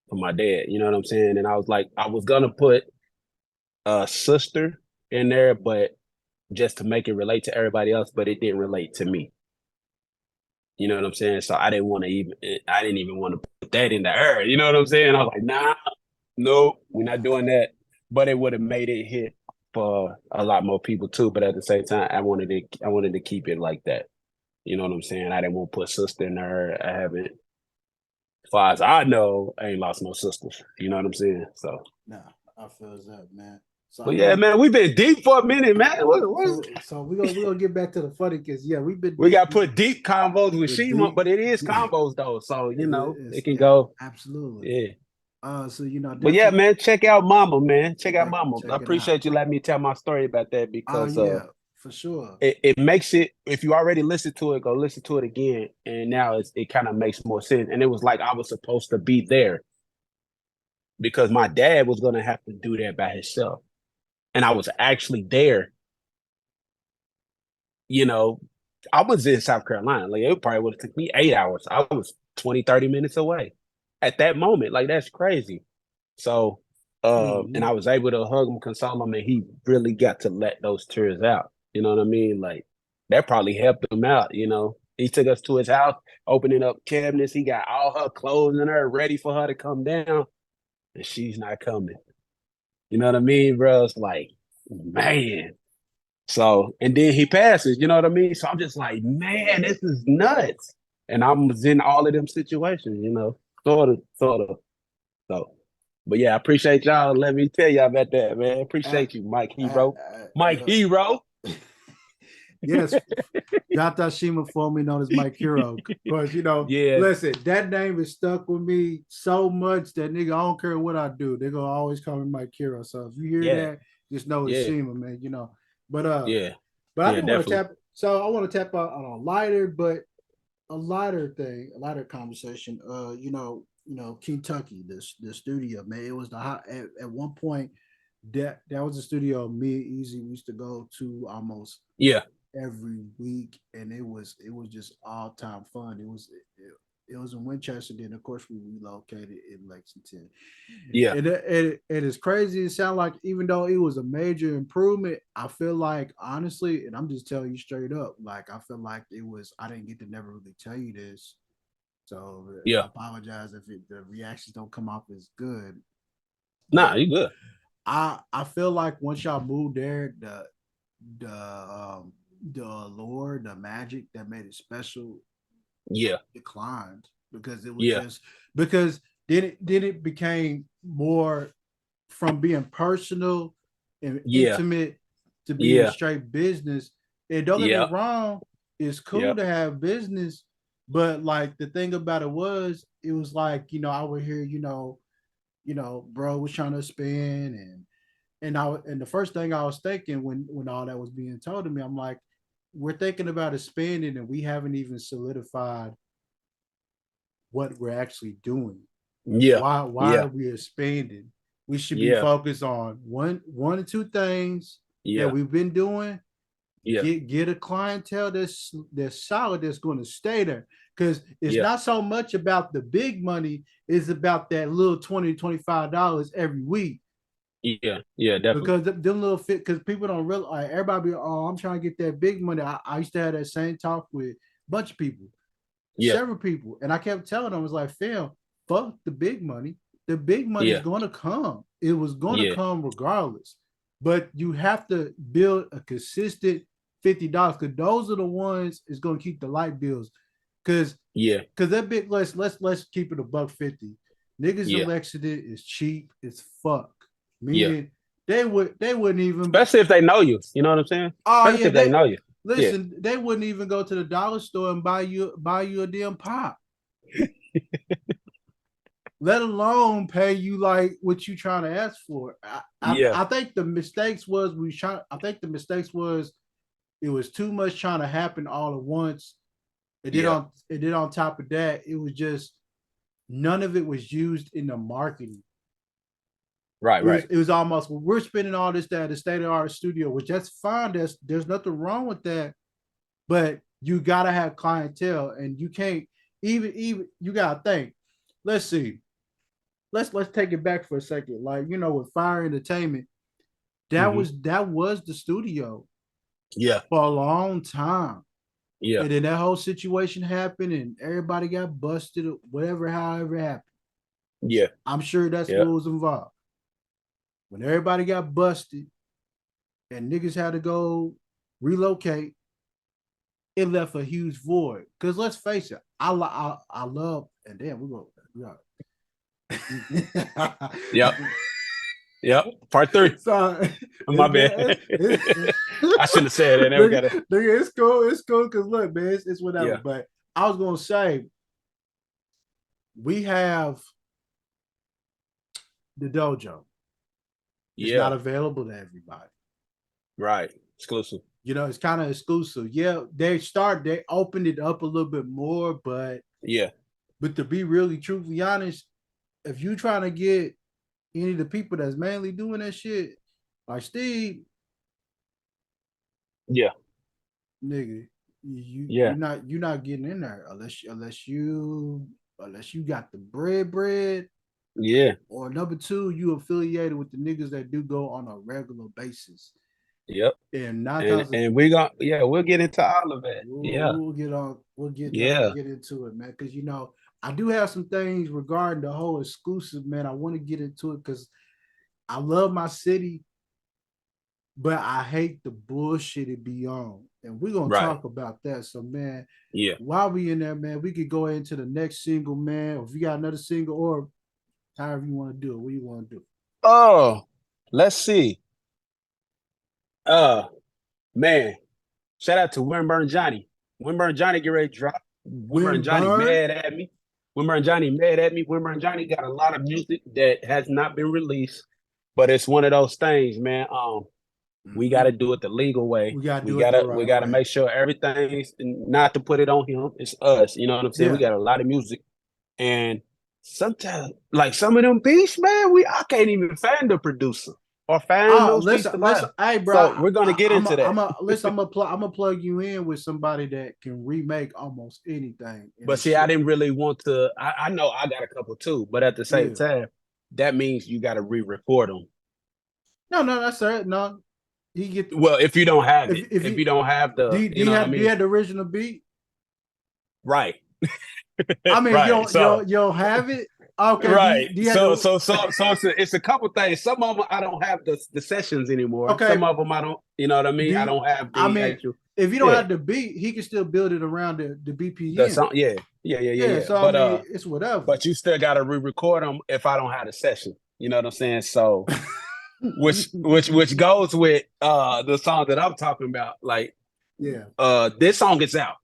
for my dad. You know what I'm saying? And I was like, I was gonna put a sister in there, but just to make it relate to everybody else, but it didn't relate to me. You know what I'm saying? So I didn't even want to put that in the air. You know what I'm saying? I was like, nah, nope, we're not doing that. But it would have made it hit for a lot more people too. But at the same time, I wanted to keep it like that. You know what I'm saying? I didn't want to put sister in there. I haven't, as far as I know, I ain't lost no sisters. You know what I'm saying? So Nah, I feel that, man. So but yeah, man, we've been deep for a minute, man. So we're gonna get back to the funny because we've been We got put deep combos with Shima, deep, but it is combos though. So it can yeah, go. absolutely. Yeah. So But yeah, man, check out Mama, man. Check out Mama. check I it appreciate you letting me tell my story about that because yeah, for sure. it makes it, if you already listened to it, go listen to it again. And now it kind of makes more sense. And it was like I was supposed to be there because my dad was gonna have to do that by himself. And I was actually there. You know, I was in South Carolina. Like it probably would have took me 8 hours. I was 20, 30 minutes away at that moment. Like that's crazy. So and I was able to hug him, console him, and he really got to let those tears out. You know what I mean? Like that probably helped him out, you know. He took us to his house, opening up cabinets. He got all her clothes in her, ready for her to come down, and she's not coming. You know what I mean, bro? It's like, man. So, and then he passes, you know what I mean? So I'm just like, man, this is nuts. And I was in all of them situations, you know, sort of. So, but yeah, I appreciate y'all. Let me tell y'all about that, man. Appreciate you, Mike Hero. Mike Hero. Yes, Yata Shima, formerly known as Mike Hero. Because listen, that name is stuck with me so much that nigga, I don't care what I do, they're gonna always call me Mike Hero. So if you hear that, just know it's Shima, man. But I didn't want to tap. So I want to tap on a lighter thing, a lighter conversation. Kentucky, the studio, man. It was the hot at one point. That was a studio me and Easy we used to go to almost every week, and it was just all time fun. It was in Winchester. Then of course we relocated in Lexington. Yeah, and it's crazy. It sounds like even though it was a major improvement, I feel like honestly, and I'm just telling you straight up, like I feel like it was. I didn't get to never really tell you this, so I apologize if the reactions don't come off as good. Nah, you good. I feel like once y'all moved there, the allure, the magic that made it special, declined because it was just because then it became more from being personal and intimate to being straight business. And don't get me wrong, it's cool to have business, but like the thing about it was like I would hear bro was trying to spend and the first thing I was thinking when all that was being told to me, I'm like, we're thinking about expanding and we haven't even solidified what we're actually doing. Why are we expanding? We should be focused on one or two things that we've been doing. Get a clientele that's solid, that's going to stay there. Because it's not so much about the big money, it's about that little $20-$25 every week. Yeah, definitely. Because them little fit, because people don't realize, like, everybody be, I'm trying to get that big money. I used to have that same talk with a bunch of people, several people, and I kept telling them, I was like, fam, fuck the big money. The big money is going to come. It was going to come regardless. But you have to build a consistent $50 because those are the ones is going to keep the light bills Cause Yeah. that big let's keep it $1.50. Niggas in Yeah. Lexington is cheap as fuck. Yeah. Meaning they wouldn't even, Especially if they know you. You know what I'm saying? oh Especially yeah, if they know you. listen, they wouldn't even go to the dollar store and buy you a damn pop. Let alone pay you like what you trying to ask for. Yeah. I think the mistakes was it was too much trying to happen all at once. And then on top of that, it was just none of it was used in the marketing. Right. It was almost, well, we're spending all this at the state of art studio, which that's fine. There's nothing wrong with that, but you gotta have clientele, and you can't even you gotta think. Let's see. Let's take it back for a second. Like, with Fire Entertainment, that was the studio Yeah. for a long time. Yeah. And then that whole situation happened and everybody got busted, whatever, however it happened. Yeah. I'm sure that's what was involved. When everybody got busted and niggas had to go relocate, it left a huge void. Because let's face it, I love, and damn, we got. Yep. Part 3. So, My bad. I shouldn't have said it. It's cool. It's cool because look, man, it's whatever. Yeah. But I was gonna say, we have the dojo. It's not available to everybody. Right. Exclusive. It's kind of exclusive. Yeah, they opened it up a little bit more, but to be really truthfully honest, if you trying to get any of the people that's mainly doing that shit, like Steve, nigga, you're not getting in there unless you got the bread. Yeah. Or number 2, you affiliated with the niggas that do go on a regular basis. Yep. And we'll get into all of it. We'll get into it, man. Because I do have some things regarding the whole exclusive, man. I want to get into it because I love my city, but I hate the bullshit it be on. And we're gonna talk about that. So, man, while we in there, man, we could go into the next single, man. Or if you got another single, or however you want to do it, what you want to do? Oh, let's see. Man, shout out to Winburn Johnny. Winburn Johnny get ready to drop. Winburn Johnny mad at me. Winburn Johnny mad at me. Winburn Johnny got a lot of music that has not been released, but it's one of those things, man. We got to do it the legal way. We got to make sure everything's not to put it on him. It's us. You know what I'm saying? We got a lot of music, and sometimes, like some of them beats, man, I can't even find the producer or find those beats to buy. Hey, bro, so we're gonna get into that. I'm gonna plug you in with somebody that can remake almost anything. But see, I didn't really want to. I know I got a couple too, but at the same time, that means you got to re-record them. No, that's right. No, well, if you don't have it, if you don't have the, do you have the original beat? Right. I mean, you don't have it. Okay. Right. So it's a couple things. Some of them I don't have the sessions anymore. Okay. Some of them I don't. You know what I mean? I don't have the actual. If you don't have the beat, he can still build it around the BPM. So but, I mean, it's whatever. But you still got to re-record them if I don't have the session. You know what I'm saying? So, which goes with the song that I'm talking about. Like, this song is out.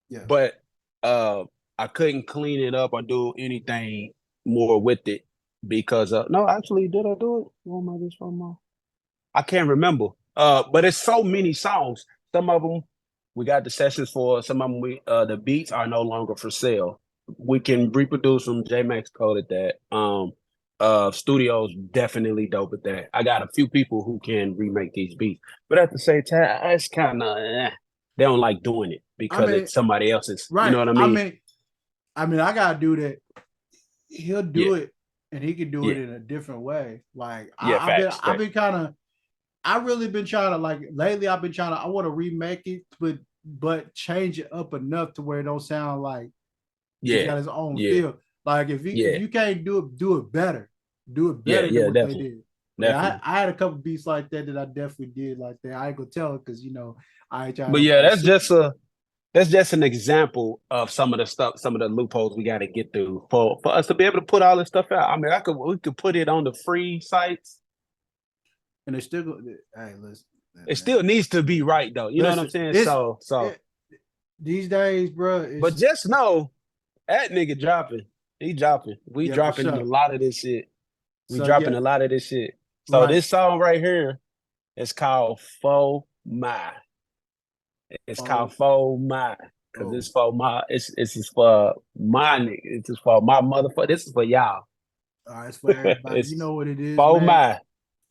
Yeah. But I couldn't clean it up or do anything more with it because no, actually, did I do it? What am I just from? I can't remember. But it's so many songs. Some of them we got the sessions for. Some of them the beats are no longer for sale. We can reproduce them. J-Max coded that. Studios definitely dope at that. I got a few people who can remake these beats, but at the same time, it's kind of they don't like doing it because it's somebody else's. Right. You know what I mean? I mean, I gotta do that. He'll do it, and he can do it in a different way. Like I've really been trying to, like, lately. I've been trying to. I want to remake it, but change it up enough to where it don't sound like he's got his own feel. Like if you can't do it better. Do it better than what they did. Like, I had a couple beats like that I definitely did like that. I ain't gonna tell it because I ain't trying. But that's just that's just an example of some of the stuff, some of the loopholes we got to get through for us to be able to put all this stuff out. I mean, we could put it on the free sites, and it's still. Hey, listen. It still needs to be right though. You know what I'm saying? So these days, bro. But just know that nigga dropping. He dropping. We dropping a lot of this shit. We dropping a lot of this shit. So this song right here is called "Faux My." It's called "Faux My" because it's for my. It's for my nigga. It's just for my motherfucker. This is for y'all. All right, it's for everybody. You know what it is. "Faux My."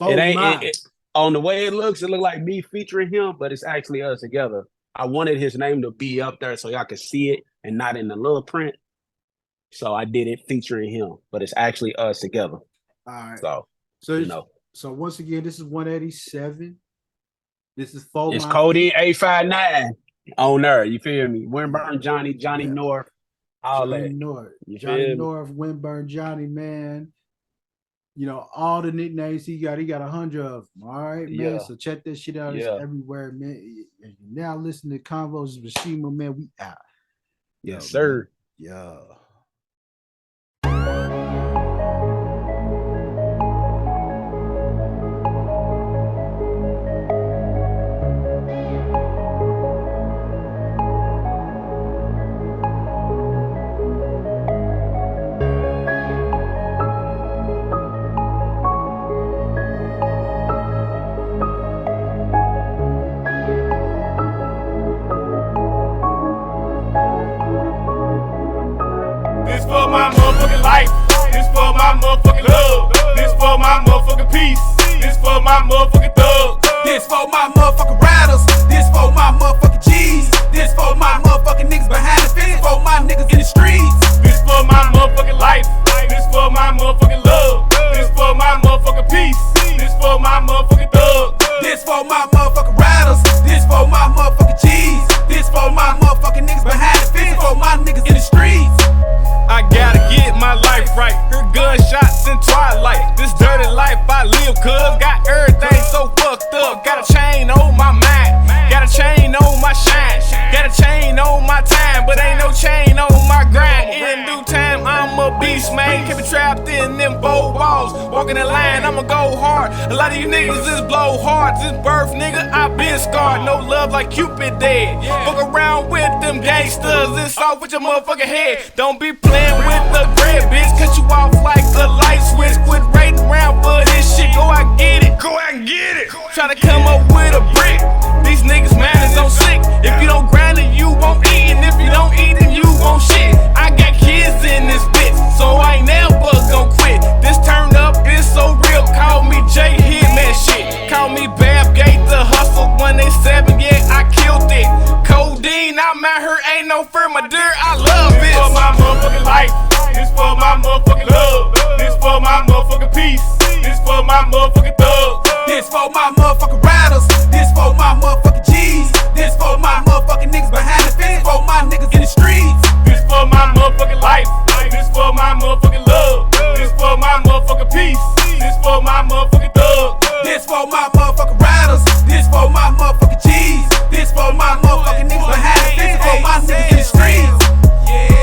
It ain't. On the way it looks like me featuring him, but it's actually us together. I wanted his name to be up there so y'all could see it and not in the little print. So I did it featuring him, but it's actually us together. All right. So you know. So once again, this is 187. This is Faux My. It's Cody 859 on there. You feel me? Winburn Johnny, North, all Johnny that. North. Johnny North, Winburn Johnny, man. You know, all the nicknames he got 100 of them. All right, man. Yeah. So check that shit out. It's everywhere, man. Now listen to Convos with Shima, man. We out. Yes, sir. Yeah. This for my motherfucking life. This for my motherfucking love. This for my motherfucking peace. This for my motherfucking thugs. This for my motherfucking riders. This for my motherfucking G's. This for my motherfucking niggas behind the fence. For my niggas in the streets. This for my motherfucking life. This for my motherfucking love. This for my motherfucking peace. This for my motherfucking thugs. This for my motherfucking riders. This for my motherfucking G's. This for my motherfucking niggas behind the fence. For my niggas in the streets. I gotta get my life right. Heard gunshots in twilight. This dirty life I live, cuz got everything so fucked up. Got a chain on my mind, got a chain on my shine, got a chain on my time, but ain't no chain on my grind. In due time, I'm a beast, man. Keep it trapped in them 4 walls. Walking in line, I'ma go hard. A lot of you niggas is blow hard. Since birth, nigga, I been scarred. No love like Cupid dead. Fuck around with them gangsters. It's off with your motherfucking head. Don't be playing with the bread, bitch. Cut you off like a light switch. Quit raiding around for this shit. Go out and get it. Go out and get it. Try to come up with a brick. These niggas man is on sick. If you don't grind it, you won't eat. And if you don't eat it, you won't shit. I got kids in this bitch, so I ain't never gon' quit. This turn up is so real. Call me J Hitman shit. Call me Bab Gate the hustle 187. Yeah, I killed it. Codeine, I'm out here, ain't no fear, my dear. I love it. This for my motherfucking life. This for my motherfucking love. This for my motherfucking peace. This for my motherfucking thugs. This for my motherfucking riders. This for my motherfucking G's. This for my motherfucking niggas behind the fence. For my niggas in the streets. This for my motherfucking life. This for my motherfucking love. This for my motherfucking peace. This for my motherfucking thugs. This for my motherfucking riders. This for my motherfucking G's. This for my motherfucking niggas behind the fence. For my niggas in the streets.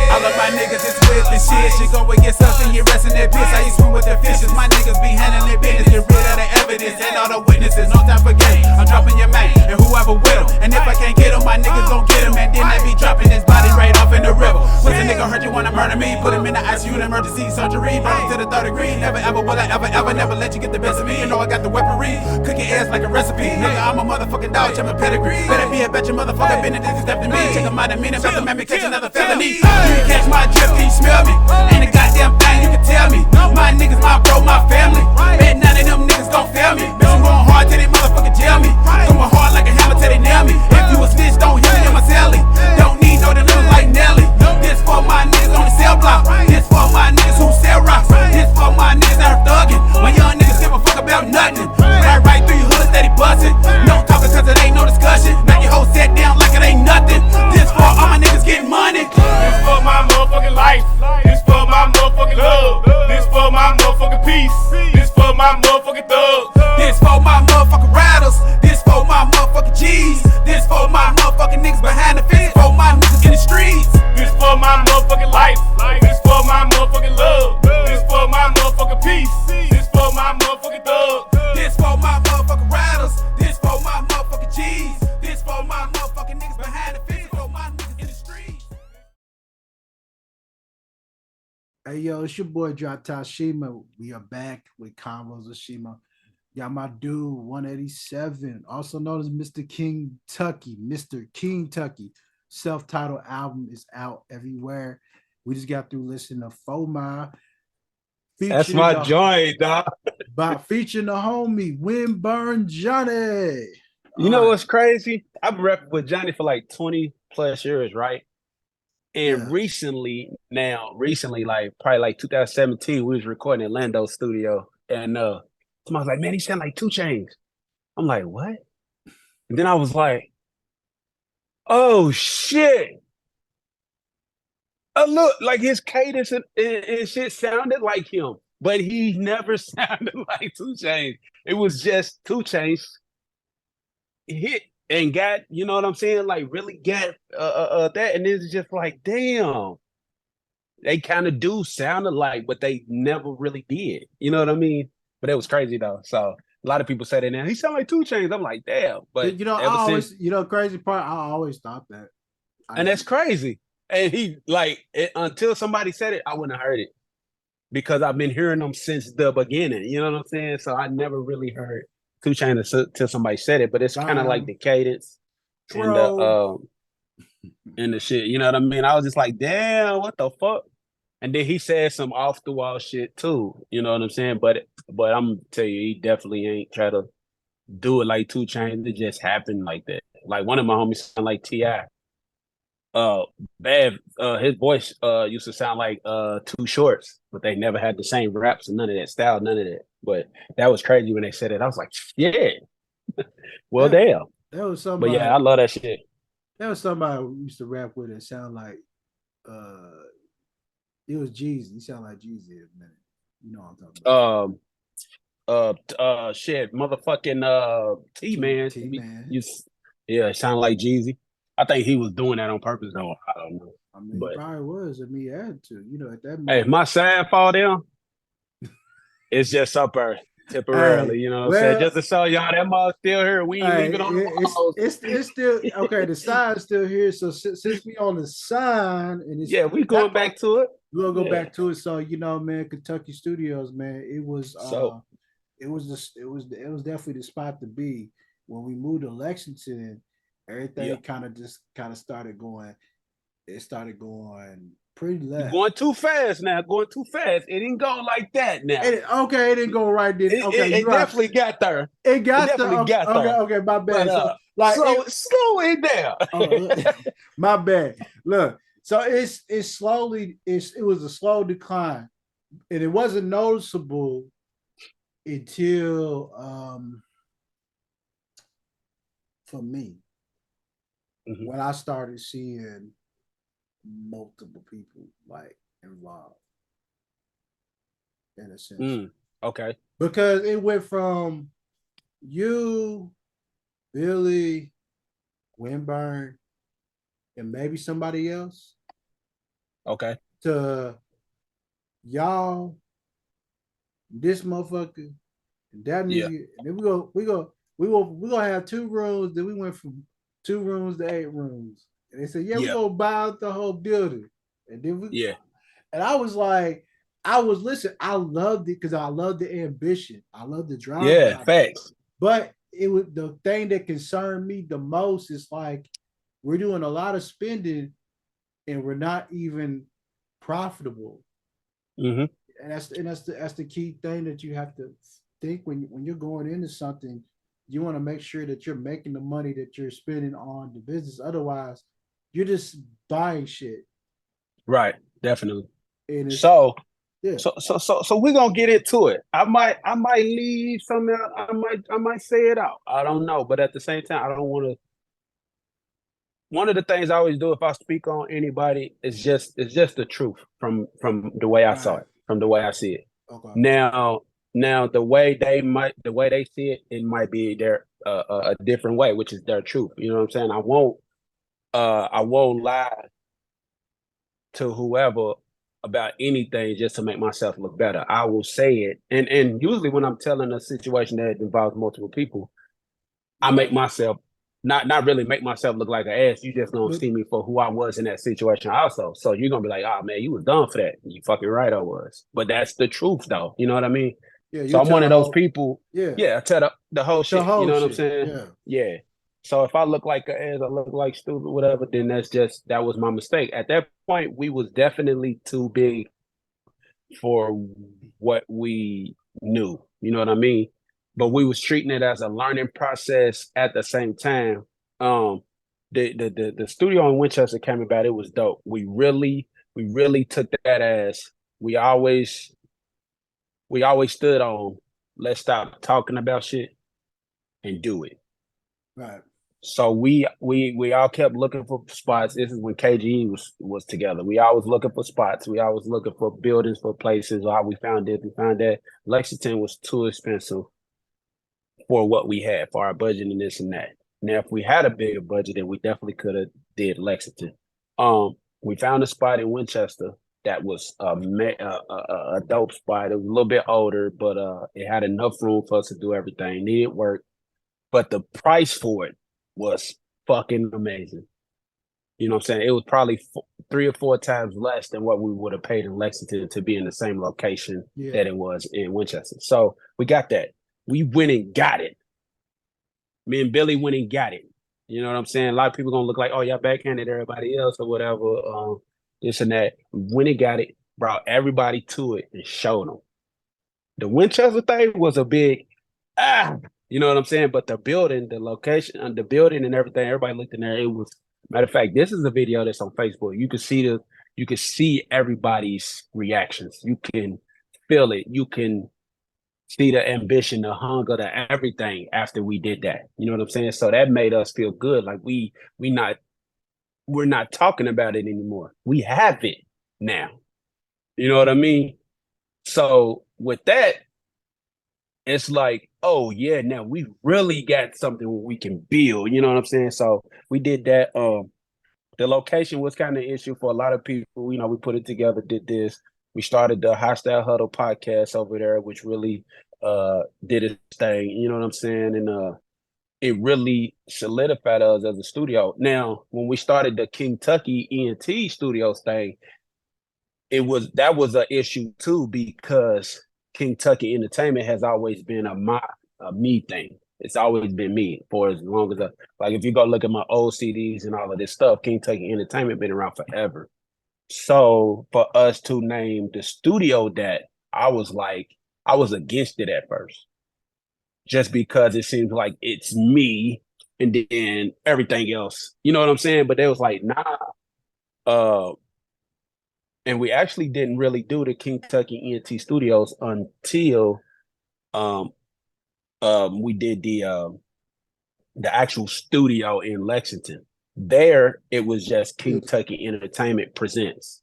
All of my niggas is with the shit. Shit go against us and you resting that bitch. How you swim with the fishes? My niggas be handling their business. Get rid of the evidence and all the witnesses. No time for games. I'm dropping your man and whoever with him. And if I can't get him, my niggas gon' get him. And then they be dropping his body right off in the river. What's a nigga hurt you wanna murder me? Put him in the ICU in emergency surgery. Burn to the 3rd degree. Never ever will I ever never let you get the best of me. You know I got the weaponry. Cook your ass like a recipe. Nigga, I'm a motherfucking dog. Check my pedigree. Better be a bet your motherfucker been a distant step to me. Check him out and mean it. Better make me catch another felony. You catch my drip, can you smell me? Ain't a goddamn thing you can tell me. My niggas, my bro, my family. Bet none of them niggas gon' fail me. Bitch, I'm going hard till they motherfucking jail me. Going hard like a hammer till they nail me. If you a snitch, don't hit me in my celly. Don't need no delivery like Nelly. This for my niggas on the cell block. This for my niggas who sell rocks. This for my niggas that are thugging. My young niggas give a fuck about nothing. Right through your hood, steady bustin'. No talking cause it ain't no discussion. Knock your whole set down like it ain't nothing. This for all my niggas getting money. This for my motherfucking life. This for my motherfucking love. This for my motherfucking peace. This for my motherfucking thugs. This for my motherfucking riders. This for my motherfucking G's. This for my motherfucking niggas behind the fence. For my Hey yo, it's your boy Shima. We are back with Convos with Shima. Got my dude 187, also known as Mr. Kingtucky. Mr. Kingtucky. Self-titled album is out everywhere. We just got through listening to FOMA That's featuring my the joint, dog. featuring the homie Windburn Johnny. You All know right, what's crazy? I've been rapping with Johnny for like 20 plus years, right? yeah. And recently, like probably like 2017, we was recording in Lando studio. And somebody was like, man, he sound like 2 Chainz. I'm like, what? And then I was like, oh shit. Look, like his cadence and shit sounded like him, but he never sounded like 2 Chainz. It was just 2 Chainz hit and got, you know what I'm saying? Like really got that. And it's just like, damn, they kind of do sound alike, but they never really did. You know what I mean? But it was crazy though. So a lot of people say that now. He sound like 2 Chainz. I'm like, damn. But You know, I ever since, always, crazy part, I always thought that. I and that's didn't. crazy. And he like until somebody said it, I wouldn't have heard it because I've been hearing them since the beginning. You know what I'm saying? So I never really heard 2 Chainz until somebody said it. But it's kind of like Time, the cadence bro. and the shit. You know what I mean? I was just like, damn, what the fuck? And then he said some off the wall shit too. You know what I'm saying? But I'm gonna tell you, he definitely ain't try to do it like 2 Chainz. It just happened like that. Like one of my homies sound like T.I. Bad. His voice used to sound like Too Shorts, but they never had the same raps and none of that style, none of that. But that was crazy when they said it. I was like, yeah. Well, That, damn. that was But somebody. yeah, I love that shit. That was somebody who used to rap with it. Sound like uh it was Jeezy. He sound like Jeezy in a minute. You know what I'm talking about. Shit, motherfucking T man. T man. You, yeah, it sound like Jeezy. I think he was doing that on purpose though. I don't know. I mean, he But probably was. I mean, he had to. You know, at that hey, if moment. my sign fall down, it's just up there Hey, temporarily, you know what I'm saying? well, Just to show y'all that mug still here. We ain't hey, leaving on the walls. it's still okay. The sign's still here. So since we on the sign and it's Yeah, we going that part, back to it. we're gonna go Yeah. back to it. So you know, man, Kentucky Studios, man, So it was definitely the spot to be. When we moved to Lexington, yeah. everything kind of started going. It started going pretty You're left. going too fast now. Going too fast. It didn't go like that now. Okay, it didn't go right then. Okay, It you're right. definitely got there. It It got the definitely got there. okay, my But bad. So like slow it down. my bad. Look, so it's slowly it was a slow decline, and it wasn't noticeable until for me Mhm. when I started seeing multiple people like involved in a sense. Okay. Because it went from you, Billy, Winburn, and maybe somebody else Okay. to y'all, this motherfucker, and that Yeah. nigga, and then we gonna have 2 rooms. Then we went from 2 rooms to 8 rooms, and they said, "Yeah, we Yeah. gonna buy out the whole building." And then Yeah. and I was like, I was listen. I loved it because I love the ambition. I love the drive Yeah. behind it. Facts. But it was the thing that concerned me the most is like we're doing a lot of spending and we're not even profitable. Mm-hmm. And that's the key thing that you have to think when you're going into something. You want to make sure that you're making the money that you're spending on the business. Otherwise, you're just buying shit. Right. Definitely. And it's So yeah. So we're gonna get into it. I might leave something out. I might say it out. I don't know, but at the same time, I don't want to. One of the things I always do if I speak on anybody is just the truth from the way I saw Right. it, from the way I see it. Okay. Now the way they see it, it might be their a different way, which is their truth. You know what I'm saying? I won't lie to whoever about anything just to make myself look better. I will say it. And usually when I'm telling a situation that involves multiple people, I make myself not really make myself look like an ass. You just gonna But see me for who I was in that situation also. So you're gonna be like, oh man, you was done for that. You fucking right, I was. But that's the truth though. You know what I mean? yeah, So you I'm tell one the of those whole, people. yeah, Yeah, I tell the whole the shit. You whole know what I'm shit. saying? Yeah, Yeah. So if I look like an ass, I look like stupid, whatever, then that was my mistake. At that point, we was definitely too big for what we knew. You know what I mean? But we was treating it as a learning process at the same time. Um, the studio in Winchester came about. It was dope. We really took that as we always stood on. Let's stop talking about shit and do it. right. So we all kept looking for spots. This is when KGE was together. We always looking for spots. We always looking for buildings, for places. How we found this, we found that. Lexington was too expensive for what we had for our budget and this and that. Now, if we had a bigger budget, then we definitely could have did Lexington. We found a spot in Winchester that was a dope spot. It was a little bit older, but it had enough room for us to do everything. Needed work, but the price for it was fucking amazing. You know what I'm saying? It was probably 3 or 4 times less than what we would have paid in Lexington to be in the same location Yeah. that it was in Winchester. So we got that. We went and got it. Me and Billy went and got it. You know what I'm saying? A lot of people gonna look like, oh, y'all backhanded everybody else or whatever, this and that. Went and got it, brought everybody to it and showed them. The Winchester thing was a big, you know what I'm saying? But the building, the location, the building and everything, everybody looked in there. It was, matter of fact, this is a video that's on Facebook. You can see everybody's reactions. You can feel it. You can see the ambition, the hunger, the everything after we did that. You know what I'm saying? So that made us feel good. Like we're not talking about it anymore. We have it now. You know what I mean? So with that, it's like, oh yeah, now we really got something we can build. You know what I'm saying? So we did that. The location was kind of an issue for a lot of people. You know, we put it together, did this. We started the Hostile Huddle podcast over there, which really did its thing. You know what I'm saying? And it really solidified us as a studio. Now, when we started the Kingtucky ENT Studios thing, that was an issue too, because Kingtucky Entertainment has always been a me thing. It's always been me for as long as like if you go look at my old CDs and all of this stuff, Kingtucky Entertainment been around forever. So for us to name the studio that, I was against it at first, just because it seems like it's me and then everything else. You know what I'm saying? But they was like, nah. And we actually didn't really do the Kingtucky ENT Studios until we did the actual studio in Lexington. There, it was just Kingtucky Entertainment Presents.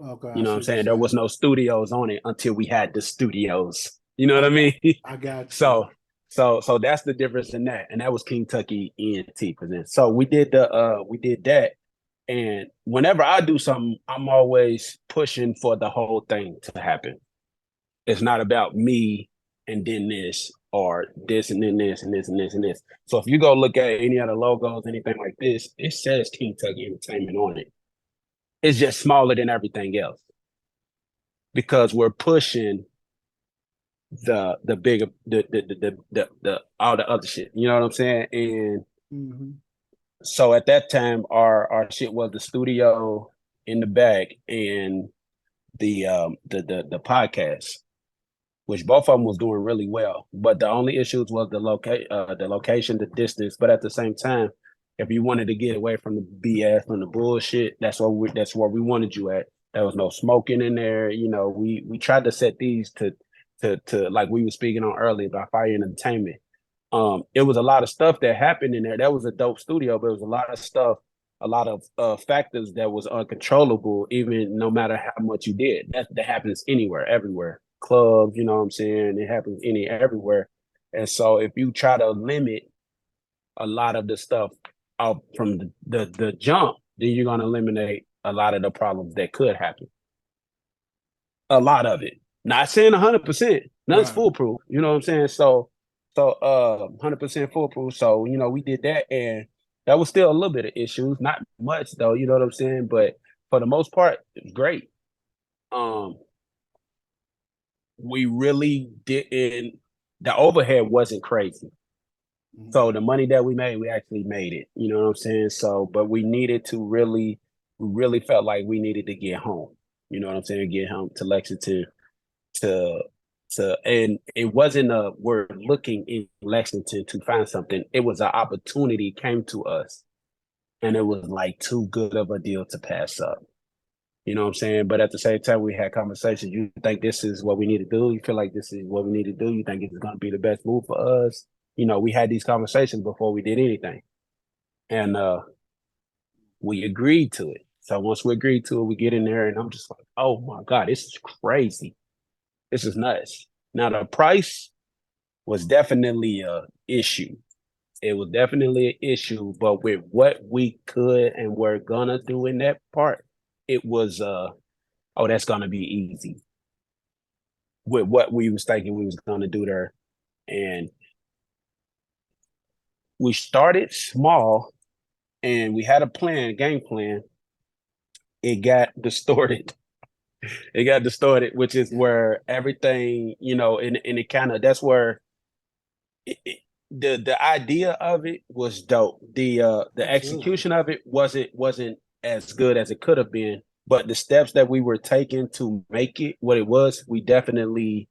Okay, You know what I'm saying? There was no studios on it until we had the studios. You know what I mean? I got you. So that's the difference in that. And that was Kingtucky ENT Presents. So we did that. And whenever I do something, I'm always pushing for the whole thing to happen. It's not about me and then this, or this and then this and this and this and this. So if you go look at any of the logos, anything like this, it says Kingtucky Entertainment on it. It's just smaller than everything else, because we're pushing the bigger, the all the other shit. You know what I'm saying? And so at that time, our shit was the studio in the back and the podcast, which both of them was doing really well. But the only issues was the location, the distance. But at the same time, if you wanted to get away from the BS, from the bullshit, that's where we wanted you at. There was no smoking in there. You know, we tried to set these to like we were speaking on earlier about fire and entertainment. It was a lot of stuff that happened in there. That was a dope studio, but it was a lot of stuff, a lot of factors that was uncontrollable, even no matter how much you did. That happens anywhere, everywhere. Clubs, you know what I'm saying? It happens everywhere. And so if you try to limit a lot of the stuff out from the jump, then you're gonna eliminate a lot of the problems that could happen. A lot of it. Not saying 100%. Nothing's foolproof. You know what I'm saying? So So 100% foolproof. So, you know, we did that, and that was still a little bit of issues, not much though, you know what I'm saying? But for the most part, it was great. We really didn't, the overhead wasn't crazy. So the money that we made, we actually made it. You know what I'm saying? So, but we needed to we really felt like we needed to get home. You know what I'm saying? Get home to Lexington to and it wasn't we're looking in Lexington to find something. It was an opportunity came to us, and it was like too good of a deal to pass up. You know what I'm saying? But at the same time, we had conversations. You think this is what we need to do? You feel like this is what we need to do? You think it's going to be the best move for us? You know, we had these conversations before we did anything. And we agreed to it. So once we agreed to it, we get in there and I'm just like, oh my God, this is crazy. This is nuts. Now the price was definitely a issue. It was definitely an issue, but with what we could and were gonna do in that part, it was that's gonna be easy. With what we was thinking we was gonna do there. And we started small and we had a plan, game plan. It got distorted. It got distorted, which is where everything, you know, and it kind of that's where the idea of it was dope. The execution of it wasn't as good as it could have been, but the steps that we were taking to make it what it was, we definitely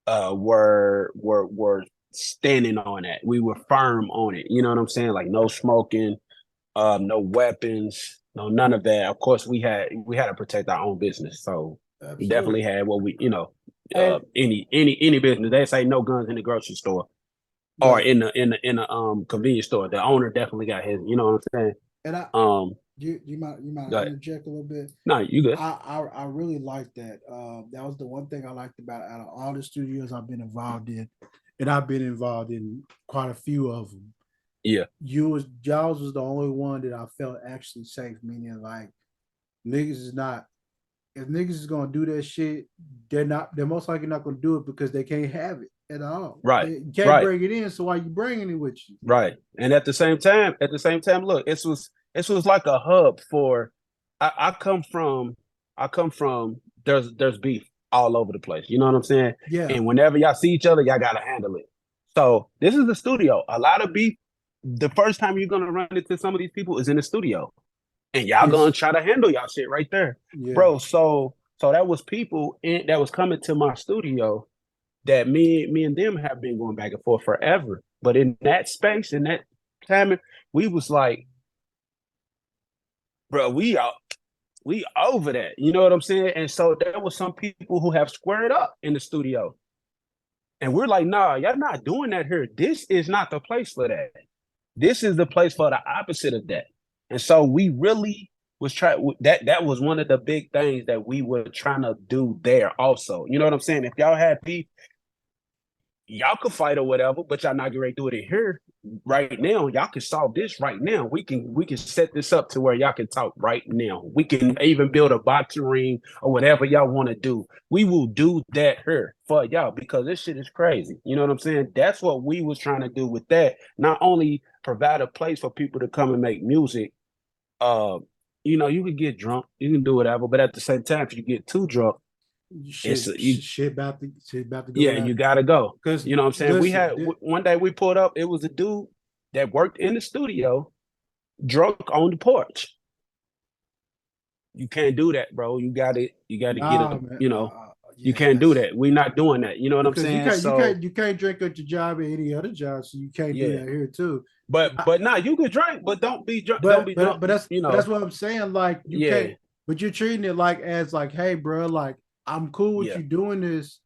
were standing on that. We were firm on it. You know what I'm saying? Like no smoking, no weapons, no none of that. Of course, we had to protect our own business. So we definitely had what we, you know, any business. They say no guns in the grocery store or in the convenience store. The owner definitely got his. You know what I'm saying? And you might interject a little bit. No, you good. I really like that. That was the one thing I liked about out of all the studios I've been involved in, and I've been involved in quite a few of them. Yeah, Jaws was the only one that I felt actually safe. Meaning like niggas is not. If niggas is gonna do that shit, they're most likely not gonna do it because they can't have it at all. Right. You can't bring it in, so why you bringing it with you? Right. And at the same time, look, this was like a hub for. I come from. There's beef all over the place. You know what I'm saying? Yeah. And whenever y'all see each other, y'all gotta handle it. So this is the studio. A lot of beef. The first time you're gonna run into some of these people is in the studio, and y'all gonna try to handle y'all shit right there, bro. So that was people that was coming to my studio that me and them have been going back and forth forever. But in that space, in that time, we was like, bro, we over that. You know what I'm saying? And so there was some people who have squared up in the studio. And we're like, nah, y'all not doing that here. This is not the place for that. This is the place for the opposite of that. And so we really was trying that was one of the big things that we were trying to do there also. You know what I'm saying? If y'all had beef, y'all could fight or whatever, but y'all not getting ready to do it in here right now. Y'all can solve this right now. We can set this up to where y'all can talk right now. We can even build a boxing ring or whatever y'all want to do. We will do that here for y'all because this shit is crazy. You know what I'm saying? That's what we was trying to do with that. Not only provide a place for people to come and make music. You know, you can get drunk, you can do whatever, but at the same time, if you get too drunk, shit about to go. Yeah, you gotta go. Because you know what I'm saying? Listen, one day we pulled up, it was a dude that worked in the studio, drunk on the porch. You can't do that, bro. You gotta get it, you know. You can't do that. We're not doing that. You know what I'm saying? You can't drink at your job or any other job, so you can't do that here too. But nah, you can drink, but don't be drunk. But that's that's what I'm saying. Like you can't, but you're treating it like as like, hey, bro, like I'm cool with you doing this.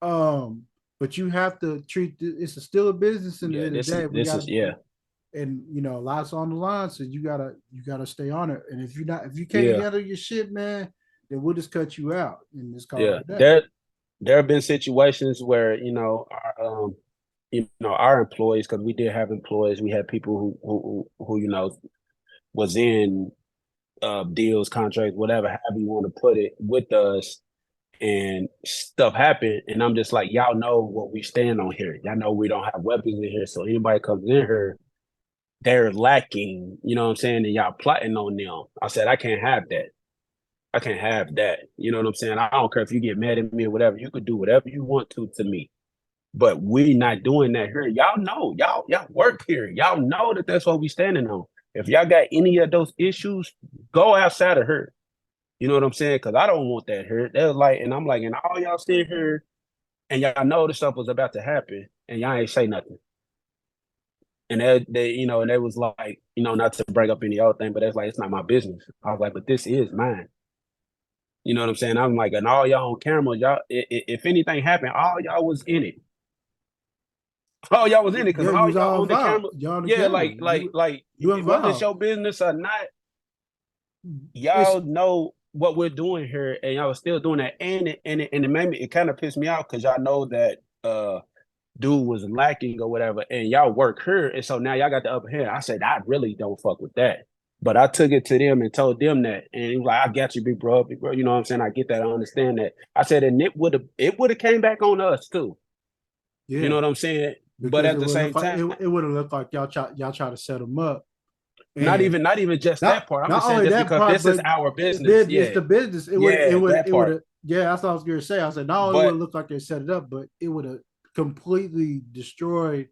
But you have to treat it's still a business in the end of the day. And you know, lots on the line, so you gotta stay on it. And if you can't handle your shit, man, then we'll just cut you out in this call. There have been situations where our employees, because we did have employees, we had people who you know was in deals, contracts, whatever, however you want to put it, with us, and stuff happened, and I'm just like, y'all know what we stand on here. Y'all know we don't have weapons in here, so anybody comes in here, they're lacking, you know what I'm saying, and y'all plotting on them. I said, I can't have that. I can't have that. You know what I'm saying? I don't care if you get mad at me or whatever. You could do whatever you want to me. But we not doing that here. Y'all know, y'all work here. Y'all know that that's what we standing on. If y'all got any of those issues, go outside of her. You know what I'm saying? Because I don't want that here. They're like, and I'm like, and all y'all sit here and y'all know this stuff was about to happen, and y'all ain't say nothing. And they, you know, and they was like, you know, not to bring up any other thing, but it's like, it's not my business. I was like, but this is mine. You know what I'm saying? I'm like, and all y'all on camera, y'all, if anything happened, all y'all was in it. All y'all was in it because Yeah, you all was y'all all on the involved. camera. Y'all on the Yeah, camera. like You whether it's involved. your business or not, It's- y'all know what we're doing here, and y'all are still doing that. And it made me, it kind of pissed me off because y'all know that dude was lacking or whatever, and y'all work here, and so now y'all got the upper hand. I said, I really don't fuck with that. But I took it to them and told them that, and he was like, I got you, big bro, big bro. You know what I'm saying? I get that, I understand that. I said, and it would have came back on us too. yeah. You know what I'm saying? Because but at the same like, time, it would have looked like y'all try to set them up. not even just that part. I'm just saying just because this is our business. It's the business. It would have. Yeah, that's what I was gonna say. I said not only would it look like they set it up, but it would have completely destroyed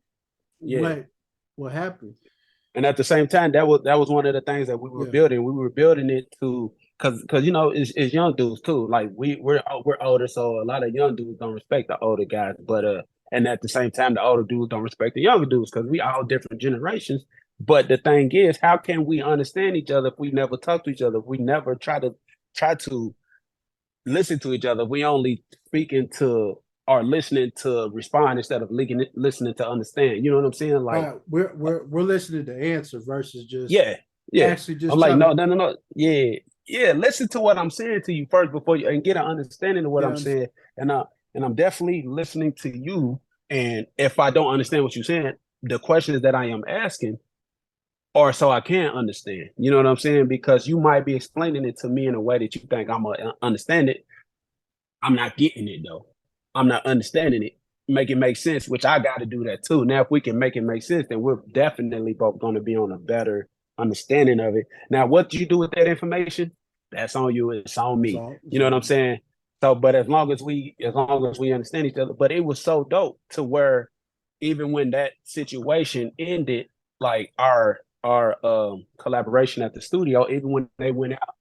what happened. And at the same time, that was one of the things that we were building. We were building it to because you know it's young dudes too. Like we're older, so a lot of young dudes don't respect the older guys. But and at the same time, the older dudes don't respect the younger dudes because we all different generations. But the thing is, how can we understand each other if we never talk to each other? If we never try to listen to each other? If we only speaking to or listening to respond instead of listening to understand. You know what I'm saying? Like we're listening to answer versus just actually just I'm like no. Yeah. Listen to what I'm saying to you first before you and get an understanding of what I'm saying. And I'm definitely listening to you. And if I don't understand what you're saying, the questions that I am asking are so I can understand. You know what I'm saying? Because you might be explaining it to me in a way that you think I'm gonna understand it. I'm not getting it though. I'm not understanding it. Make it make sense, which I got to do that too. Now, if we can make it make sense, then we're definitely both going to be on a better understanding of it. Now, what you do with that information, that's on you. It's on me. You know what I'm saying? So, but as long as we understand each other, but it was so dope to where even when that situation ended, like our collaboration at the studio, even when they went out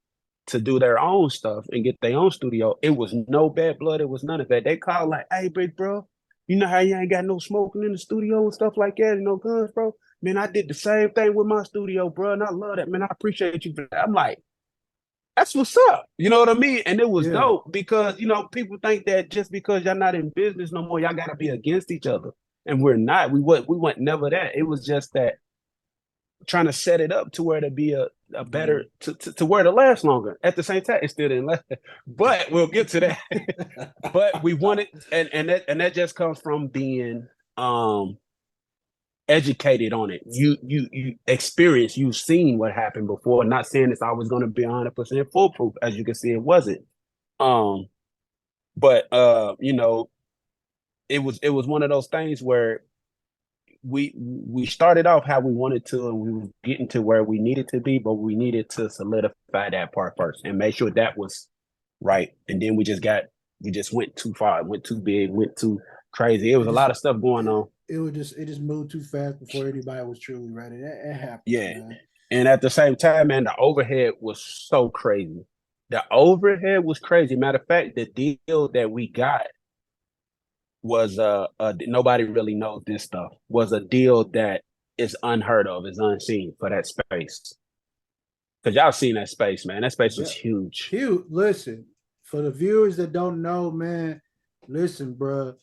to do their own stuff and get their own studio, it was no bad blood. It was none of that. They called like, hey, big bro, you know how you ain't got no smoking in the studio and stuff like that and no guns, bro? Man, I did the same thing with my studio, bro, and I love that. Man, I appreciate you for that. I'm like, that's what's up. You know what I mean? And it was dope because, you know, people think that just because y'all not in business no more, y'all got to be against each other. And we're not. We went never that. It was just that trying to set it up to where to be a better to where to last longer. At the same time, it still didn't last, but we'll get to that. But we wanted, and that just comes from being educated on it. You experienced, you've seen what happened before. Not saying it's always going to be 100% foolproof, as you can see, it wasn't. But you know, it was one of those things where we started off how we wanted to, and we were getting to where we needed to be, but we needed to solidify that part first and make sure that was right. And then we just went too far, went too big, went too crazy. It was a lot of stuff going on. It just moved too fast before anybody was truly ready. That happened. Yeah. Man. And at the same time, man, the overhead was so crazy. The overhead was crazy. Matter of fact, the deal that we got was nobody really knows this stuff, was a deal that is unheard of, is unseen for that space. Because y'all seen that space, man. That space was huge. Huge. Listen, for the viewers that don't know, man, listen, bro.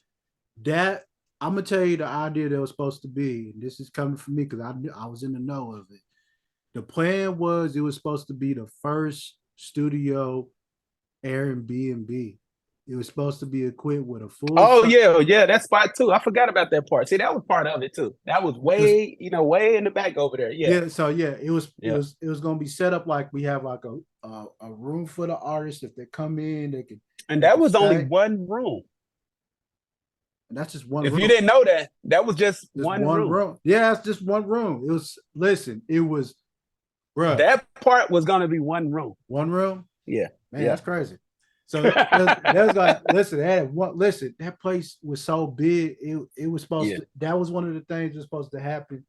That I'm gonna tell you the idea that was supposed to be. This is coming from me because I was in the know of it. The plan was it was supposed to be the first studio Airbnb. It was supposed to be equipped with a full. Oh yeah, that spot too. I forgot about that part. See, that was part of it too. That was way, way in the back over there. Yeah. Yeah. So yeah, it was Yeah. it was gonna be set up like we have like a room for the artists. If they come in, they can. And they that can was only stay. one room. And that's just one If room. you didn't know that, that was just one one room. room. Yeah, it's just one room. It was it was bruh. That part was gonna be one room. One room? Yeah. Man, Yeah. that's crazy. So that was like, listen, that place was so big. It was supposed to, that was one of the things that was supposed to happen.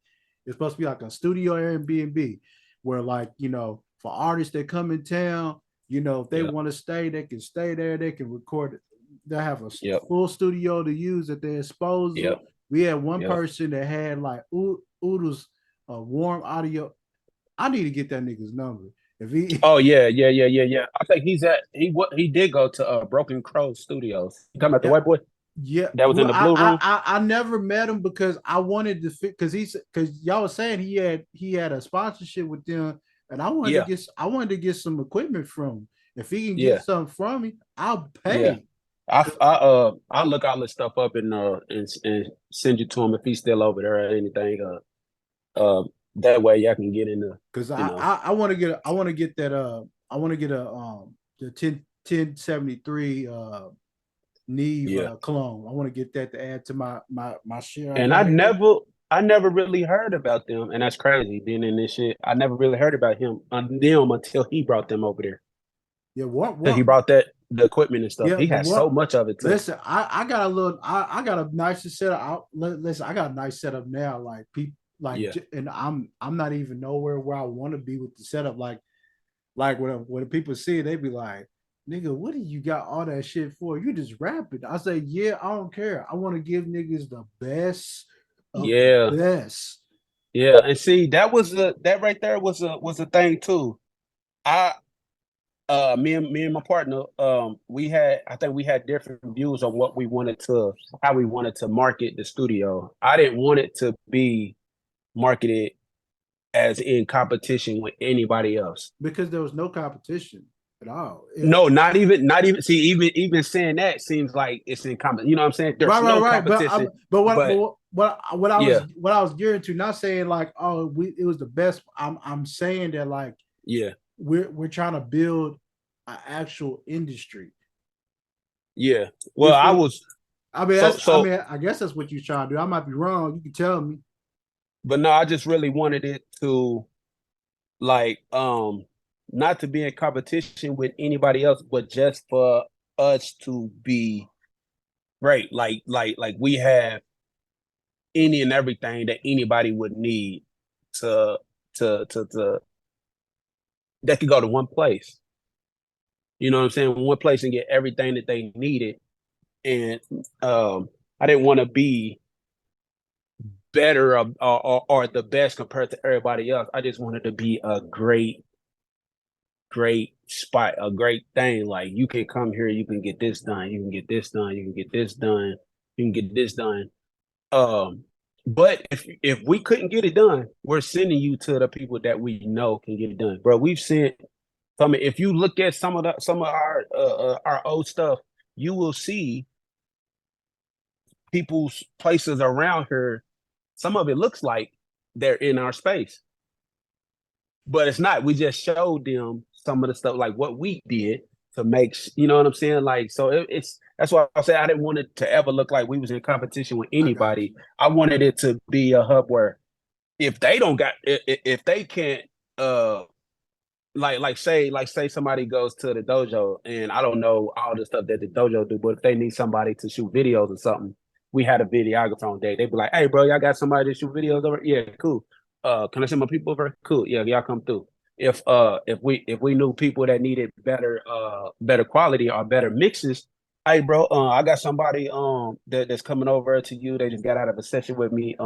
It's supposed to be like a studio Airbnb where, like, for artists that come in town, if they want to stay, they can stay there, they can record it. They have a full studio to use at their disposal. We had one person that had like Oodles warm audio. I need to get that nigga's number. If he yeah. I think he did go to Broken Crow Studios. You talking about the white boy? Yeah, that was in the blue room. I never met him because I wanted to fit because y'all was saying he had a sponsorship with them, and I wanted to get some equipment from him. If he can get something from me, I'll pay. I'll look all this stuff up and send you to him if he's still over there or anything. That way y'all can get in the because I want to get that I want to get a the 1073 Neve clone. I want to get that to add to my share. And I never really heard about them, and that's crazy. Being in this shit, I never really heard about them until he brought them over there. Yeah, what? He brought the equipment and stuff. Yeah, he has so much of it too. Listen, I got a nicer setup. Listen, I got a nice setup now. Like people, and I'm not even nowhere where I want to be with the setup. Like when people see it, they be like, "Nigga, what do you got all that shit for? You just rapping." I say, "Yeah, I don't care. I want to give niggas the best of the best." Yeah, and see, that right there was a thing too. Me and my partner, I think we had different views on how we wanted to market the studio. I didn't want it to be marketed as in competition with anybody else because there was no competition at all. No, not even. See, even saying that seems like it's in competition. You know what I'm saying? There's no competition. But what I was gearing to, not saying like, oh, it was the best. I'm saying that like, we're trying to build an actual industry. Yeah. Well, I guess that's what you're trying to do. I might be wrong. You can tell me. But no, I just really wanted it to, like, not to be in competition with anybody else, but just for us to be great. Like we have any and everything that anybody would need to that could go to one place. You know what I'm saying? One place and get everything that they needed. And I didn't want to be better or the best compared to everybody else. I just wanted to be a great spot, a great thing. Like, you can come here, you can get this done, you can get this done, you can get this done, you can get this done. But if we couldn't get it done, we're sending you to the people that we know can get it done. Bro, we've sent if you look at some of our old stuff, you will see people's places around here. Some of it looks like they're in our space, but it's not. We just showed them some of the stuff, like what we did to make, you know what I'm saying? Like, so that's why I say I didn't want it to ever look like we was in competition with anybody. I wanted it to be a hub where if they can't, like say somebody goes to the dojo, and I don't know all the stuff that the dojo do, but if they need somebody to shoot videos or something, we had a videographer on day. They'd be like, "Hey, bro, y'all got somebody to shoot videos over? Yeah, cool. Can I send my people over? Cool. Yeah, y'all come through." If we knew people that needed better quality or better mixes, hey, bro, I got somebody that's coming over to you. They just got out of a session with me.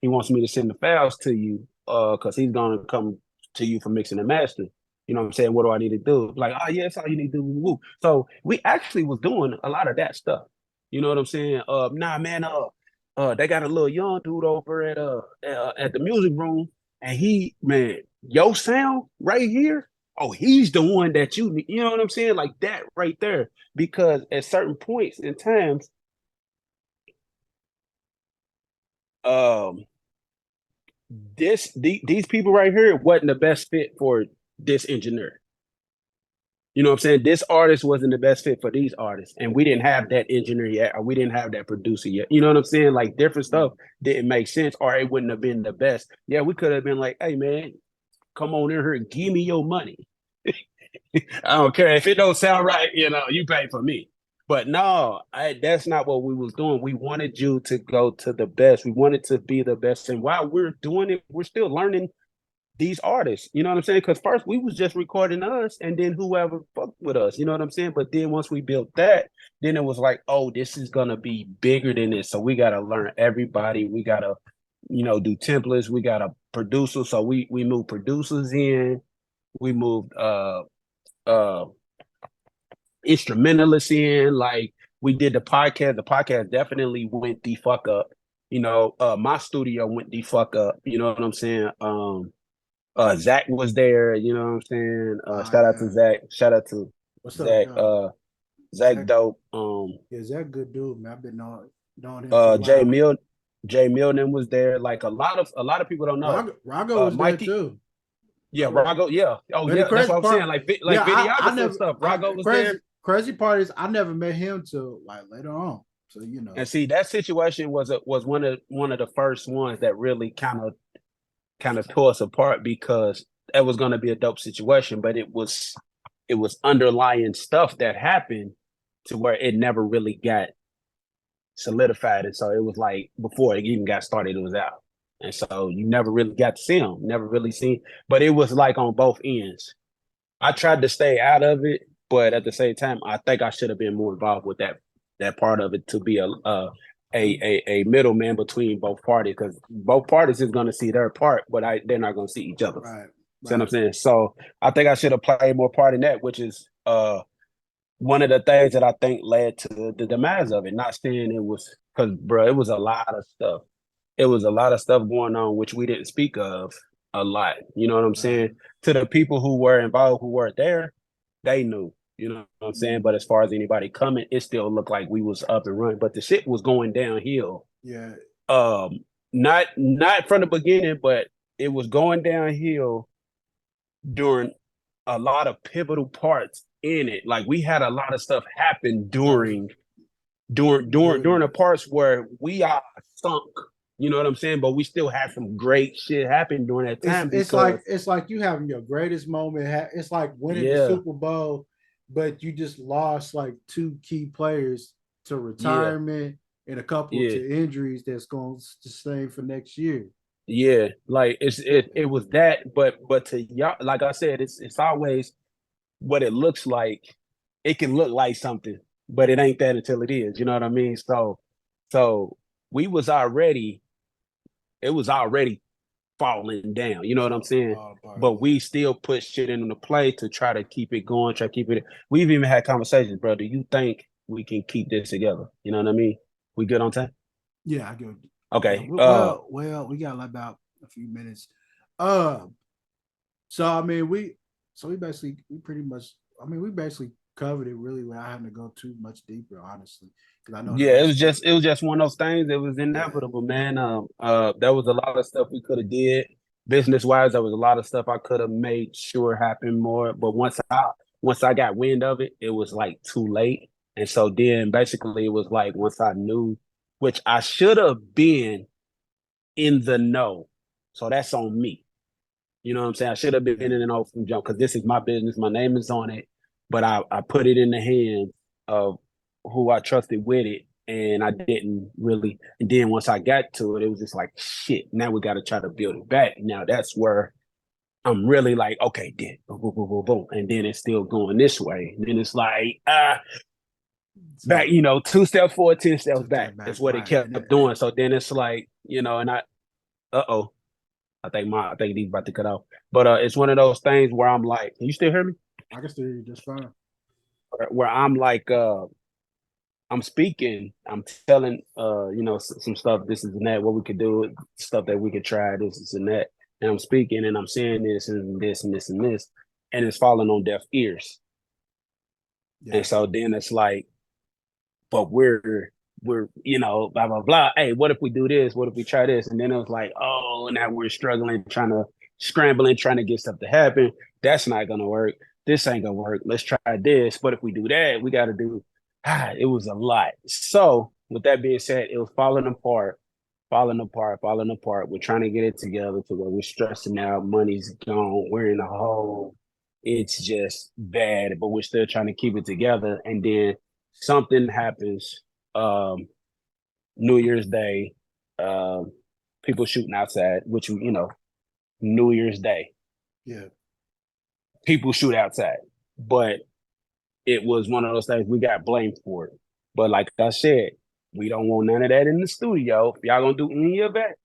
He wants me to send the files to you because he's gonna come to you for mixing and mastering. You know what I'm saying? What do I need to do? Like, oh yeah, that's all you need to do. Woo. So we actually was doing a lot of that stuff. You know what I'm saying? Nah, man. They got a little young dude over at the music room, and your sound right here. oh, he's the one that you know what I'm saying? Like that right there. Because at certain points in times, um, these people right here wasn't the best fit for this engineer. You know what I'm saying? This artist wasn't the best fit for these artists, and we didn't have that engineer yet, or we didn't have that producer yet. You know what I'm saying? Like different stuff didn't make sense, or it wouldn't have been the best. Yeah, we could have been like, "Hey, man, come on in here and give me your money. I don't care if it don't sound right. You know, you pay for me." But no, that's not what we was doing. We wanted you to go to the best. We wanted to be the best, and while we're doing it, we're still learning these artists. You know what I'm saying? Because first we was just recording us and then whoever fucked with us. You know what I'm saying? But then once we built that, then it was like, oh, this is gonna be bigger than this. So we gotta learn everybody. We gotta, do templates. We gotta producers. So we moved producers in. We moved uh instrumentalists in. Like we did the podcast. The podcast definitely went the fuck up. My studio went the fuck up. You know what I'm saying? Zach was there, you know what I'm saying? Shout out to Zach. Shout out to What's Zach. up, Zach dope. Yeah, Zach good dude, man. I've been knowing him for a Jay while. Milton was there. Like a lot of people don't know. Rago was Mikey, there too. yeah, Rago, yeah. Oh, yeah, that's what I'm saying. Like videographer and stuff. Rago was there. Crazy part is I never met him till like later on. So And see, that situation was one of the first ones that really kind of tore us apart because that was going to be a dope situation, but it was underlying stuff that happened to where it never really got solidified. And so it was like before it even got started, it was out. And so you never really got to see them, never really seen, but it was like on both ends. I tried to stay out of it, but at the same time, I think I should have been more involved with that part of it to be a middleman between both parties, because both parties is going to see their part, but they're not going to see each other. Right. See what I'm saying? So I think I should have played more part in that, which is one of the things that I think led to the demise of it. Not saying it was because, bro, it was a lot of stuff. It was a lot of stuff going on which we didn't speak of a lot. You know what I'm saying? To the people who were involved, who weren't there, they knew. You know what I'm saying? But as far as anybody coming, it still looked like we was up and running. But the shit was going downhill. Yeah. Not from the beginning, but it was going downhill during a lot of pivotal parts in it. Like we had a lot of stuff happen during the parts where we are sunk. You know what I'm saying? But we still had some great shit happen during that time. It's like you having your greatest moment. It's like winning the Super Bowl, but you just lost like two key players to retirement and a couple to injuries that's going to sustain for next year. Yeah, like it was that, but to y'all, like I said, it's always what it looks like. It can look like something, but it ain't that until it is. You know what I mean? So it was already falling down. You know what I'm saying? But we still put shit into play to try to keep it going, try to keep it. We've even had conversations, bro. Do you think we can keep this together? You know what I mean? We good on time? Yeah, I get it. Okay. Well, we got about a few minutes. So I mean, we basically covered it really without having to go too much deeper, honestly. Because I know. Yeah, it was just one of those things. It was inevitable, man. There was a lot of stuff we could have did business wise. There was a lot of stuff I could have made sure happened more. But once I got wind of it, it was like too late. And so then basically it was like once I knew, which I should have been in the know. So that's on me. You know what I'm saying? I should have been in the know from jump because this is my business. My name is on it. But I put it in the hands of who I trusted with it. And I didn't really. And then once I got to it, it was just like, shit, now we got to try to build it back. Now that's where I'm really like, okay, then boom, boom, boom, boom, boom. And then it's still going this way. And then it's like, back, 2 steps forward, 10 steps back. That's what it kept doing. So then it's like, and I, I think these about to cut off. But it's one of those things where I'm like, can you still hear me? I can still hear you just fine. Where I'm like, I'm speaking, I'm telling, some stuff, this is and that, what we could do, stuff that we could try, this is and that. And I'm speaking and I'm saying this and this and this and this. and it's falling on deaf ears. Yeah. And so then it's like, but we're blah blah blah. Hey, what if we do this? What if we try this? And then it was like, oh, now we're struggling, scrambling, trying to get stuff to happen. That's not gonna work. This ain't gonna work. Let's try this. But if we do that, we got to do. It was a lot. So with that being said, it was falling apart. We're trying to get it together to where we're stressing out. Money's gone. We're in a hole. It's just bad, but we're still trying to keep it together. And then something happens. New Year's Day, people shooting outside, which New Year's Day. Yeah. People shoot outside, but it was one of those things we got blamed for it. But like I said, we don't want none of that in the studio. If y'all gonna do any of that,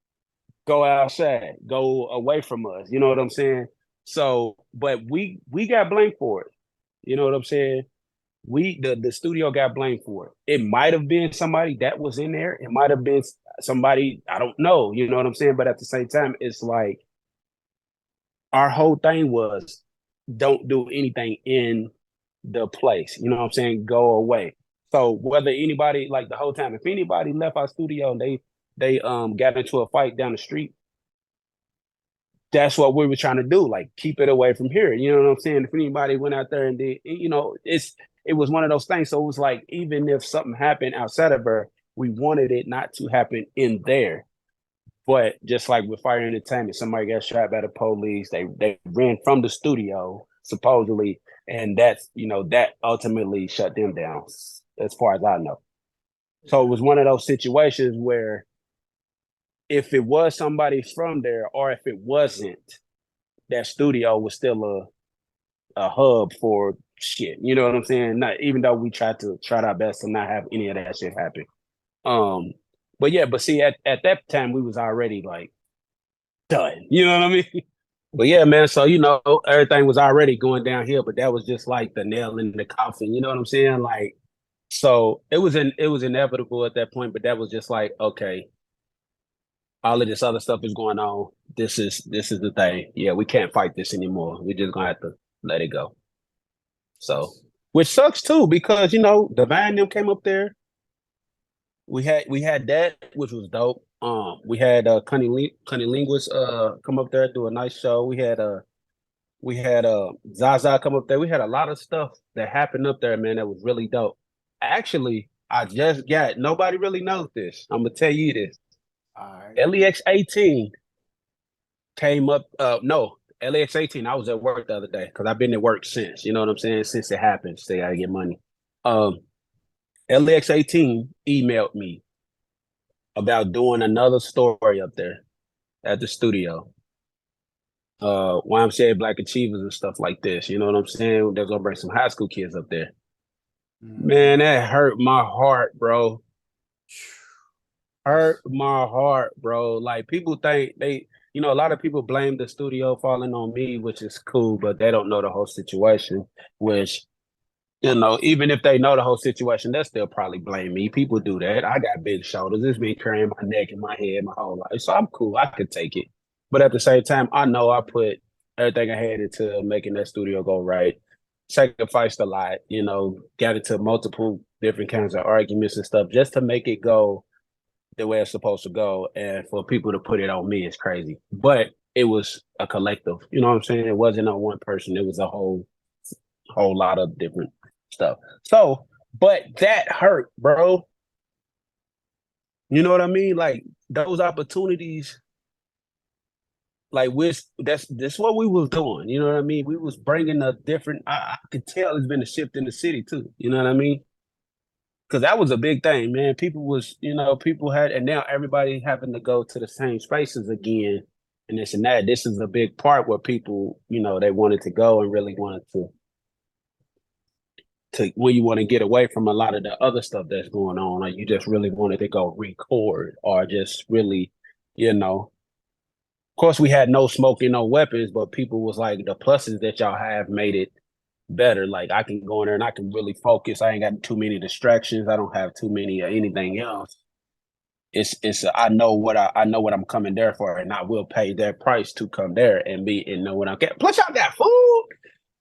go outside, go away from us. You know what I'm saying? So, but we got blamed for it. You know what I'm saying? The studio got blamed for it. It might have been somebody that was in there. It might have been somebody, I don't know. You know what I'm saying? But at the same time, it's like our whole thing was don't do anything in the place. You know what I'm saying? Go away. So whether anybody, like the whole time, if anybody left our studio and they got into a fight down the street, that's what we were trying to do, like keep it away from here. You know what I'm saying? If anybody went out there and did, it was one of those things. So it was like, even if something happened outside of her, we wanted it not to happen in there. But just like with Fire Entertainment, somebody got shot by the police. They ran from the studio, supposedly, and that ultimately shut them down, as far as I know. So it was one of those situations where if it was somebody from there, or if it wasn't, that studio was still a hub for shit. You know what I'm saying? Not even though we tried our best to not have any of that shit happen. But see, at that time we was already like done. You know what I mean? But yeah, man. So everything was already going downhill, but that was just like the nail in the coffin. You know what I'm saying? Like, so it was inevitable at that point. But that was just like, okay, all of this other stuff is going on. This is the thing. Yeah, we can't fight this anymore. We're just gonna have to let it go. So, which sucks too, because the band them came up there. We had that, which was dope. We had Cunnilingus come up there, do a nice show. We had Zaza come up there. We had a lot of stuff that happened up there, man, that was really dope. Actually, I just got, nobody really knows this. I'm gonna tell you this. All right. LEX 18 came up. No, LEX 18. I was at work the other day because I've been at work since. You know what I'm saying? Since it happened, so they gotta get money. LEX 18 emailed me about doing another story up there at the studio. YMCA Black Achievers and stuff like this. You know what I'm saying? They're gonna bring some high school kids up there. Man, that hurt my heart, bro. Hurt my heart, bro. Like, people think a lot of people blame the studio falling on me, which is cool, but they don't know the whole situation, which, even if they know the whole situation, they'll still probably blame me. People do that. I got big shoulders. It's been carrying my neck and my head my whole life. So I'm cool. I could take it. But at the same time, I know I put everything I had into making that studio go right. Sacrificed a lot, got into multiple different kinds of arguments and stuff just to make it go the way it's supposed to go. And for people to put it on me is crazy. But it was a collective. You know what I'm saying? It wasn't on one person. It was a whole lot of different stuff. So, but that hurt, bro. You know what I mean? Like, those opportunities, like, that's what we was doing. You know what I mean? We was bringing a different, I could tell it's been a shift in the city too. You know what I mean? Because that was a big thing, man. People had, and now everybody having to go to the same spaces again, and this and that. This is a big part where people, they wanted to go and really wanted to when you want to get away from a lot of the other stuff that's going on, or you just really wanted to go record, or just really, of course we had no smoking, no weapons, but people was like, the pluses that y'all have made it better. Like, I can go in there and I can really focus. I ain't got too many distractions. I don't have too many anything else. I know what I'm coming there for, and I will pay their price to come there and know what I'm getting. Plus, y'all got food.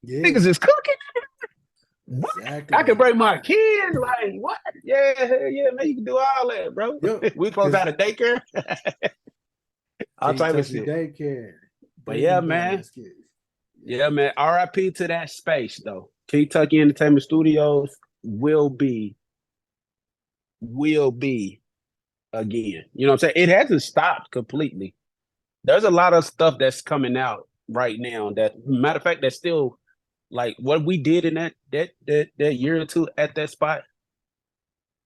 Yeah, Niggas is cooking. What? exactly. I can bring my kids. Like what? Yeah, hell yeah, man. You can do all that, bro. Yep. We close out of daycare. All type of Kentucky shit. daycare. But yeah, Baby man. basket. Yeah, man. RIP to that space though. Kentucky Entertainment Studios will be again. You know what I'm saying? It hasn't stopped completely. There's a lot of stuff that's coming out right now that, matter of fact, that's still like what we did in that year or two at that spot.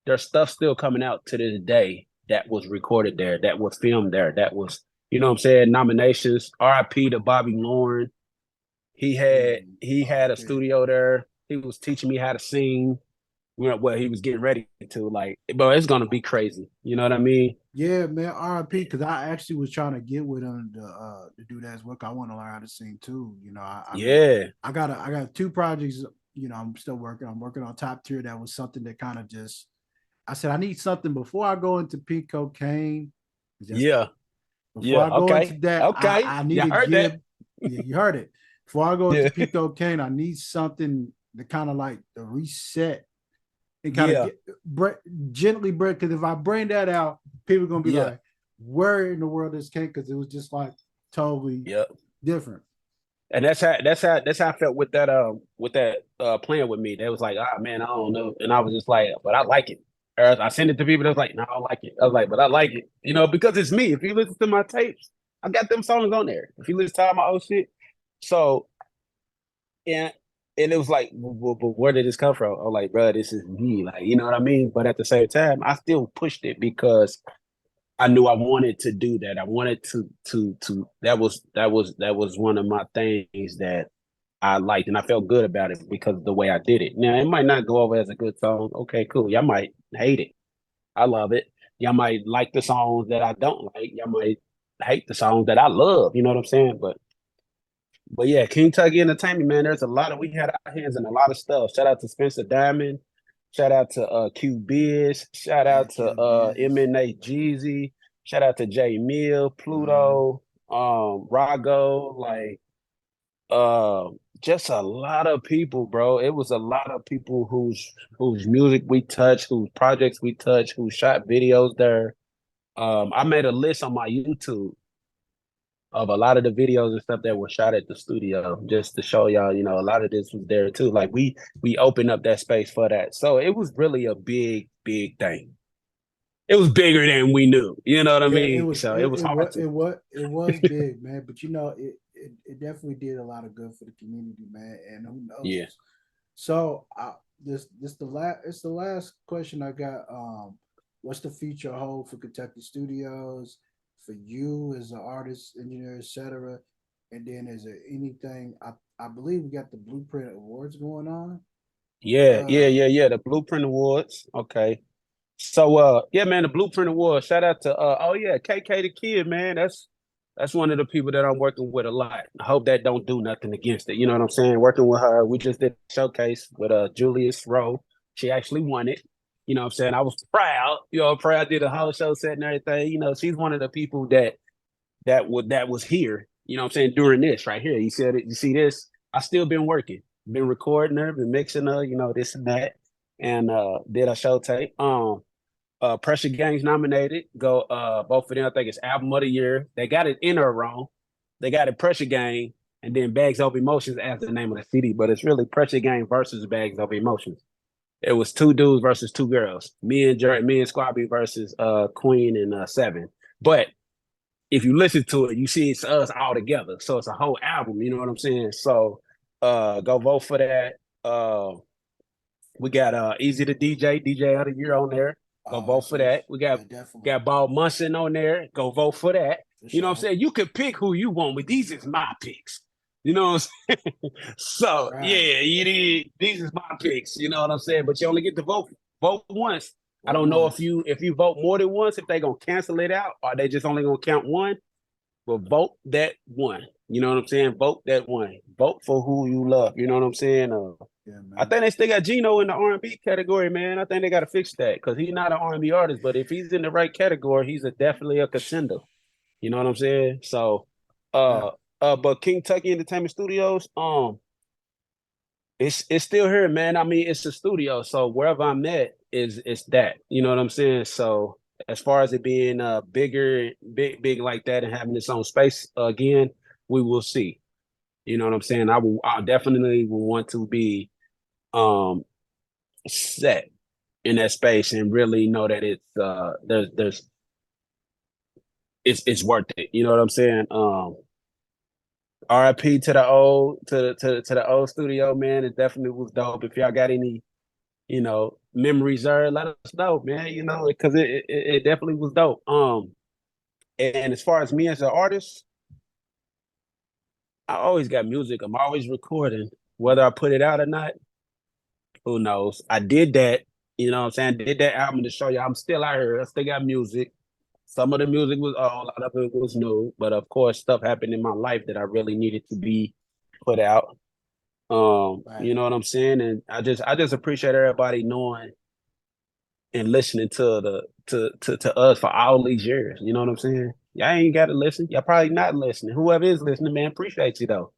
There's stuff still coming out to this day that was recorded there, that was filmed there, that was, you know what I'm saying, nominations. RIP to Bobby Lauren. He had a studio there. He was teaching me how to sing. Well, he was getting ready to, like, bro, it's gonna be crazy. You know what I mean? Yeah, man. RIP. Because I actually was trying to get with him to do that as well. I want to learn how to sing too. You know, Yeah. I got two projects. You know, I'm still working. I'm working on Top Tier. That was something that kind of just. I said I need something before I go into pink cocaine. Yeah. Before Yeah. I go into Okay. that, Okay. I need You to heard give. that. Yeah, you heard it. Before I go Yeah. into pink cocaine, I need something to kind of like the reset and kind of Yeah. get gently break. Because if I bring that out, people are gonna be Yeah. like, "Where in the world is cake?" Because it was just like totally Yep. different. And that's how I felt with that playing with me. They was like, ah man, I don't know. And I was just like, but I like it. Or I send it to people that was like, no, I don't like it. I was like, but I like it. You know, because it's me. If you listen to my tapes, I got them songs on there. If you listen to all my old shit. So and it was like, well, but where did this come from? I'm like, bro, this is me. Like, you know what I mean? But at the same time, I still pushed it because I knew I wanted to do that. I wanted to that was one of my things that I liked, and I felt good about it because of the way I did it. Now, it might not go over as a good song. Okay, cool. Y'all might hate it. I love it. Y'all might like the songs that I don't like. Y'all might hate the songs that I love. You know what I'm saying? But yeah, Kentucky Entertainment, man. There's a lot of we had our hands in a lot of stuff. Shout out to Spencer Diamond. Shout out to Q Biz. Shout Yeah, out to Q Biz. MNA Jeezy. Shout out to J Mill, Pluto, Rago, like uh just a lot of people, bro. It was a lot of people whose music we touched, whose projects we touched, who shot videos there. I made a list on my YouTube of a lot of the videos and stuff that were shot at the studio, just to show y'all, a lot of this was there too. Like we opened up that space for that. So it was really a big, big thing. It was bigger than we knew. You know what I Yeah, it mean? was So it was hard to. it was big, man. But it definitely did a lot of good for the community, man. And who knows? Yeah. So this the last it's the last question I got. What's the future hold for Kentucky Studios for you as an artist, engineer, etc. And then is there anything? I believe we got the Blueprint Awards going on. Yeah. The Blueprint Awards. Okay. So yeah, man, the Blueprint Awards. Shout out to oh yeah, KK the Kid, man. That's one of the people that I'm working with a lot. I hope that don't do nothing against it. You know what I'm saying? Working with her. We just did a showcase with Julius Rowe. She actually won it. You know what I'm saying? I was proud. Proud did a whole show set and everything. She's one of the people that was here, you know what I'm saying, during this right here. You said it, you see this? I still been working, been recording her, been mixing her, this and that. And did a show tape. Pressure Gang's nominated. Go both of them, I think it's album of the year. They got it in her wrong. They got it Pressure Gang and then Bags of Emotions as the name of the CD, but it's really Pressure Gang versus Bags of Emotions. It was two dudes versus two girls. Me and Squabby versus Queen and Seven. But if you listen to it, you see it's us all together. So it's a whole album, you know what I'm saying? So go vote for that. We got Easy to DJ of the Year on there. Go vote for that. We got Ball Munson on there. Go vote for that. You know what I'm saying? You can pick who you want, but these is my picks. You know what I'm saying? So yeah, these is my picks. You know what I'm saying? But you only get to vote once. I don't know if you vote more than once, if they gonna cancel it out, or they just only gonna count one. But vote that one. You know what I'm saying? Vote that one. Vote for who you love. You know what I'm saying? Yeah, man. I think they still got Gino in the R&B category, man. I think they got to fix that because he's not an R&B artist. But if he's in the right category, he's definitely a contender. You know what I'm saying? So, but Kentucky Entertainment Studios, it's still here, man. I mean, it's a studio, so wherever I'm at is it's that. You know what I'm saying? So as far as it being bigger, big like that, and having its own space again, we will see. You know what I'm saying? I definitely will want to be um set in that space and really know that it's there's it's worth it. You know what I'm saying? RIP to the old to the old studio, man. It definitely was dope. If y'all got any, memories there, let us know, man. Because it definitely was dope. And as far as me as an artist, I always got music. I'm always recording, whether I put it out or not. Who knows? I did that. You know what I'm saying? Did that album to show you I'm still out here. I still got music. Some of the music was old, a lot of it was new, but of course, stuff happened in my life that I really needed to be put out. Right. You know what I'm saying? And I just appreciate everybody knowing and listening to to us for all these years. You know what I'm saying? Y'all ain't got to listen. Y'all probably not listening. Whoever is listening, man, appreciate you though.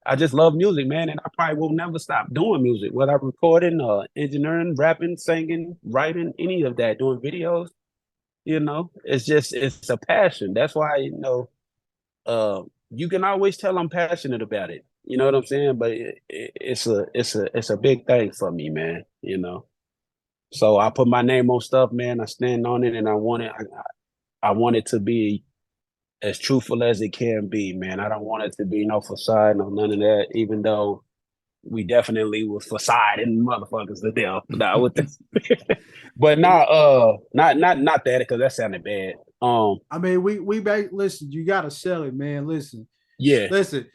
I just love music, man, and I probably will never stop doing music, whether I'm recording, engineering, rapping, singing, writing, any of that, doing videos. It's a passion. That's why, you can always tell I'm passionate about it. You know what I'm saying? But it's a big thing for me, man. So I put my name on stuff, man. I stand on it, and I want it to be as truthful as it can be, man. I don't want it to be no facade, no none of that. Even though we definitely was facade and motherfuckers to death. Nah, with this. But not that, because that sounded bad. I mean, listen, you gotta sell it, man. Listen. Yeah. Listen,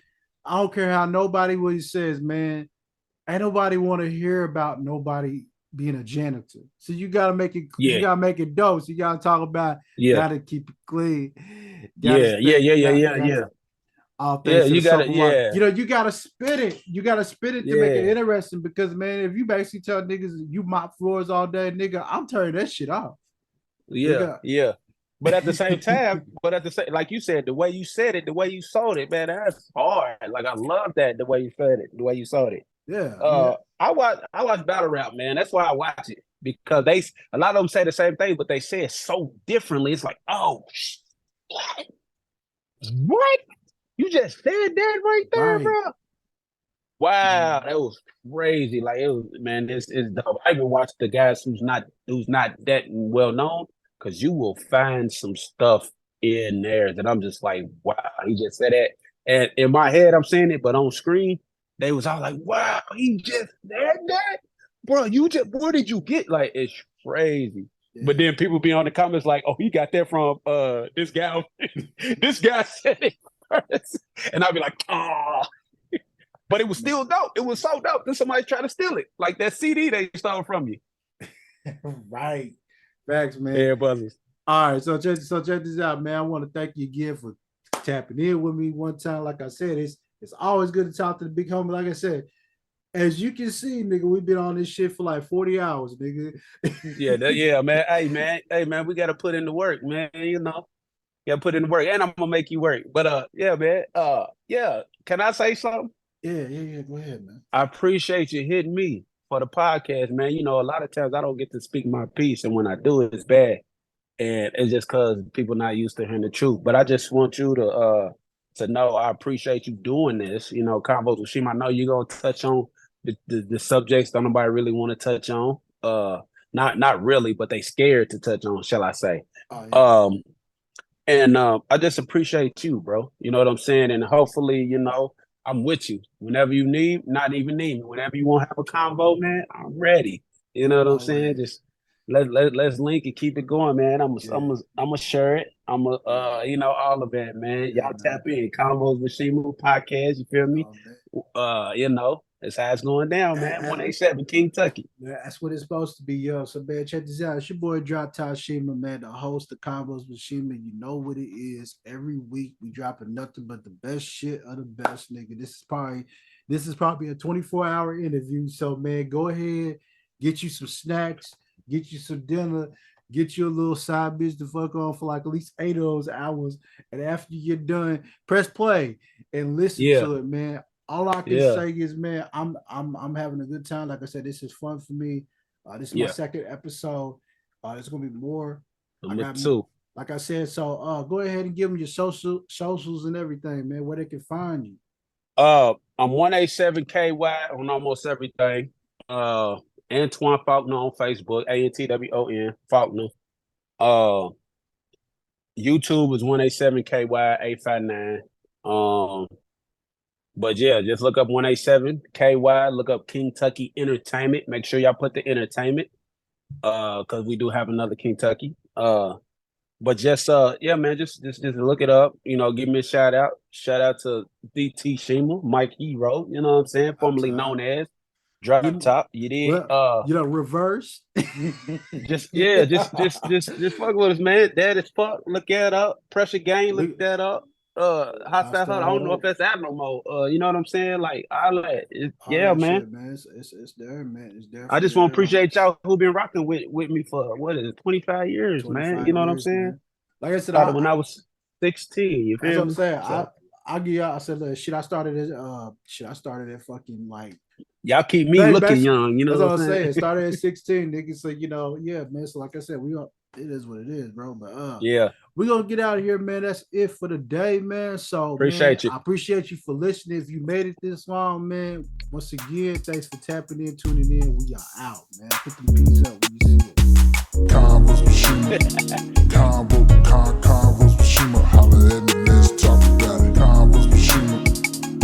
I don't care how nobody what he says, man. Ain't nobody want to hear about nobody being a janitor. So you gotta make it Yeah. you gotta make it dope. So you gotta talk about gotta keep it clean. Yeah. All Yeah, things to you the got it. sober water. Yeah. You gotta spit it. You gotta spit it to make it interesting, because man, if you basically tell niggas you mop floors all day, nigga, I'm turning that shit off. Yeah. But at the same time, like you said, the way you said it, the way you sold it, man, that's hard. Like I love that, the way you said it, the way you sold it. Yeah. I watch battle rap, man. That's why I watch it, because a lot of them say the same thing, but they say it so differently. It's like, oh, what? You just said that right there, bro. Wow, that was crazy. Like it was, man. It's dope. I even watched the guys who's not that well known, because you will find some stuff in there that I'm just like, wow, he just said that. And in my head, I'm saying it, but on screen, they was all like, wow, he just said that, bro. Where did you get? Like, it's crazy. Yeah. But then people be on the comments like, oh, he got that from this guy. This guy said it first, and I'll be like, oh. But it was still dope. It was so dope that somebody's trying to steal it. Like that CD they stole from you. Right. Facts, man. Yeah, buzzers. All right. So check this out, man. I want to thank you again for tapping in with me one time. Like I said, it's always good to talk to the big homie. Like I said, as you can see, nigga, we've been on this shit for like 40 hours, nigga. Yeah, man. Hey, man, we got to put in the work, man. Gotta put in the work, and I'm gonna make you work. But yeah, man. Yeah. Can I say something? Yeah. Go ahead, man. I appreciate you hitting me for the podcast, man. A lot of times I don't get to speak my piece, and when I do, it's bad, and it's just because people not used to hearing the truth. But I just want you to know I appreciate you doing this. Convos with Shima. I know you're gonna touch on the subjects that nobody really want to touch on. Not really, but they scared to touch on, shall I say? Oh, yeah. And I just appreciate you, bro. You know what I'm saying? And hopefully, I'm with you whenever you need, not even need me. Whenever you want to have a convo, man, I'm ready. You know what I'm saying? Just let's link and keep it going, man. I'm a share it. I'm a all of that, man. Y'all tap in. Convos with Shima podcast. You feel me? That's how it's going down, man. 187 Kingtucky. Yeah, that's what it's supposed to be, yo. So, man, check this out. It's your boy Drop Top Shima, man, the host of Convos with Shima. You know what it is. Every week we dropping nothing but the best shit of the best, nigga. This is probably a 24-hour interview. So, man, go ahead, get you some snacks, get you some dinner, get you a little side bitch to fuck on for like at least 8 of those hours. And after you get done, press play and listen to it, man. all I can Yeah. say is, man, I'm having a good time. Like I said, this is fun for me. This is my Yeah. second episode. There's gonna be more. Number 2. Like I said, so go ahead and give them your socials and everything, man, where they can find you. I'm 187KY on almost everything. Antoine Faulkner on Facebook, ANTWON Faulkner. YouTube is 187KY859. But yeah, just look up 187KY, look up Kingtucky Entertainment. Make sure y'all put the entertainment. Because we do have another Kingtucky. But just yeah, man, just look it up. You know, give me a shout out. Shout out to DT Shima, Mike Hero, you know what I'm saying? Formerly known as Drop Top. You did reverse. just fuck with us, man. That is fuck. Look that up. Pressure Game, look that up. Hostile Huddle. I don't know if that's out no more. You know what I'm saying? Like, yeah, man. Shit, man. It's there, man. It's there. I just want to appreciate y'all who been rocking with me for 25 years, 25 man. You know what I'm saying? Man. Like I said, when I was 16. You feel me? That's what I'm saying. So, I give y'all. I said, look, I started at fucking like. Y'all keep me looking young. You know what I'm saying? Started at 16. Niggas say, yeah, man. So like I said, it is what it is, bro. But yeah, we're gonna get out of here, man. That's it for the day, man. So appreciate you. I appreciate you for listening. If you made it this long, man, once again, thanks for tapping in, tuning in. We are out, man. Put the beats up when you see it. ConvozWithSHIMA. ConvozWithSHIMA. Holla at me, let's talk about it. ConvozWithSHIMA.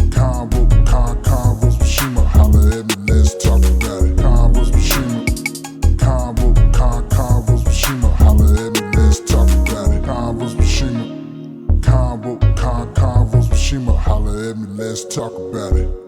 ConvozWithSHIMA. Holla at me, let's talk about it. ConvozWithSHIMA. ConvozWithSHIMA. Holla at me, let's talk about it. ConvozWithSHIMA. ConvozWithSHIMA. Holla at me, let's talk about it.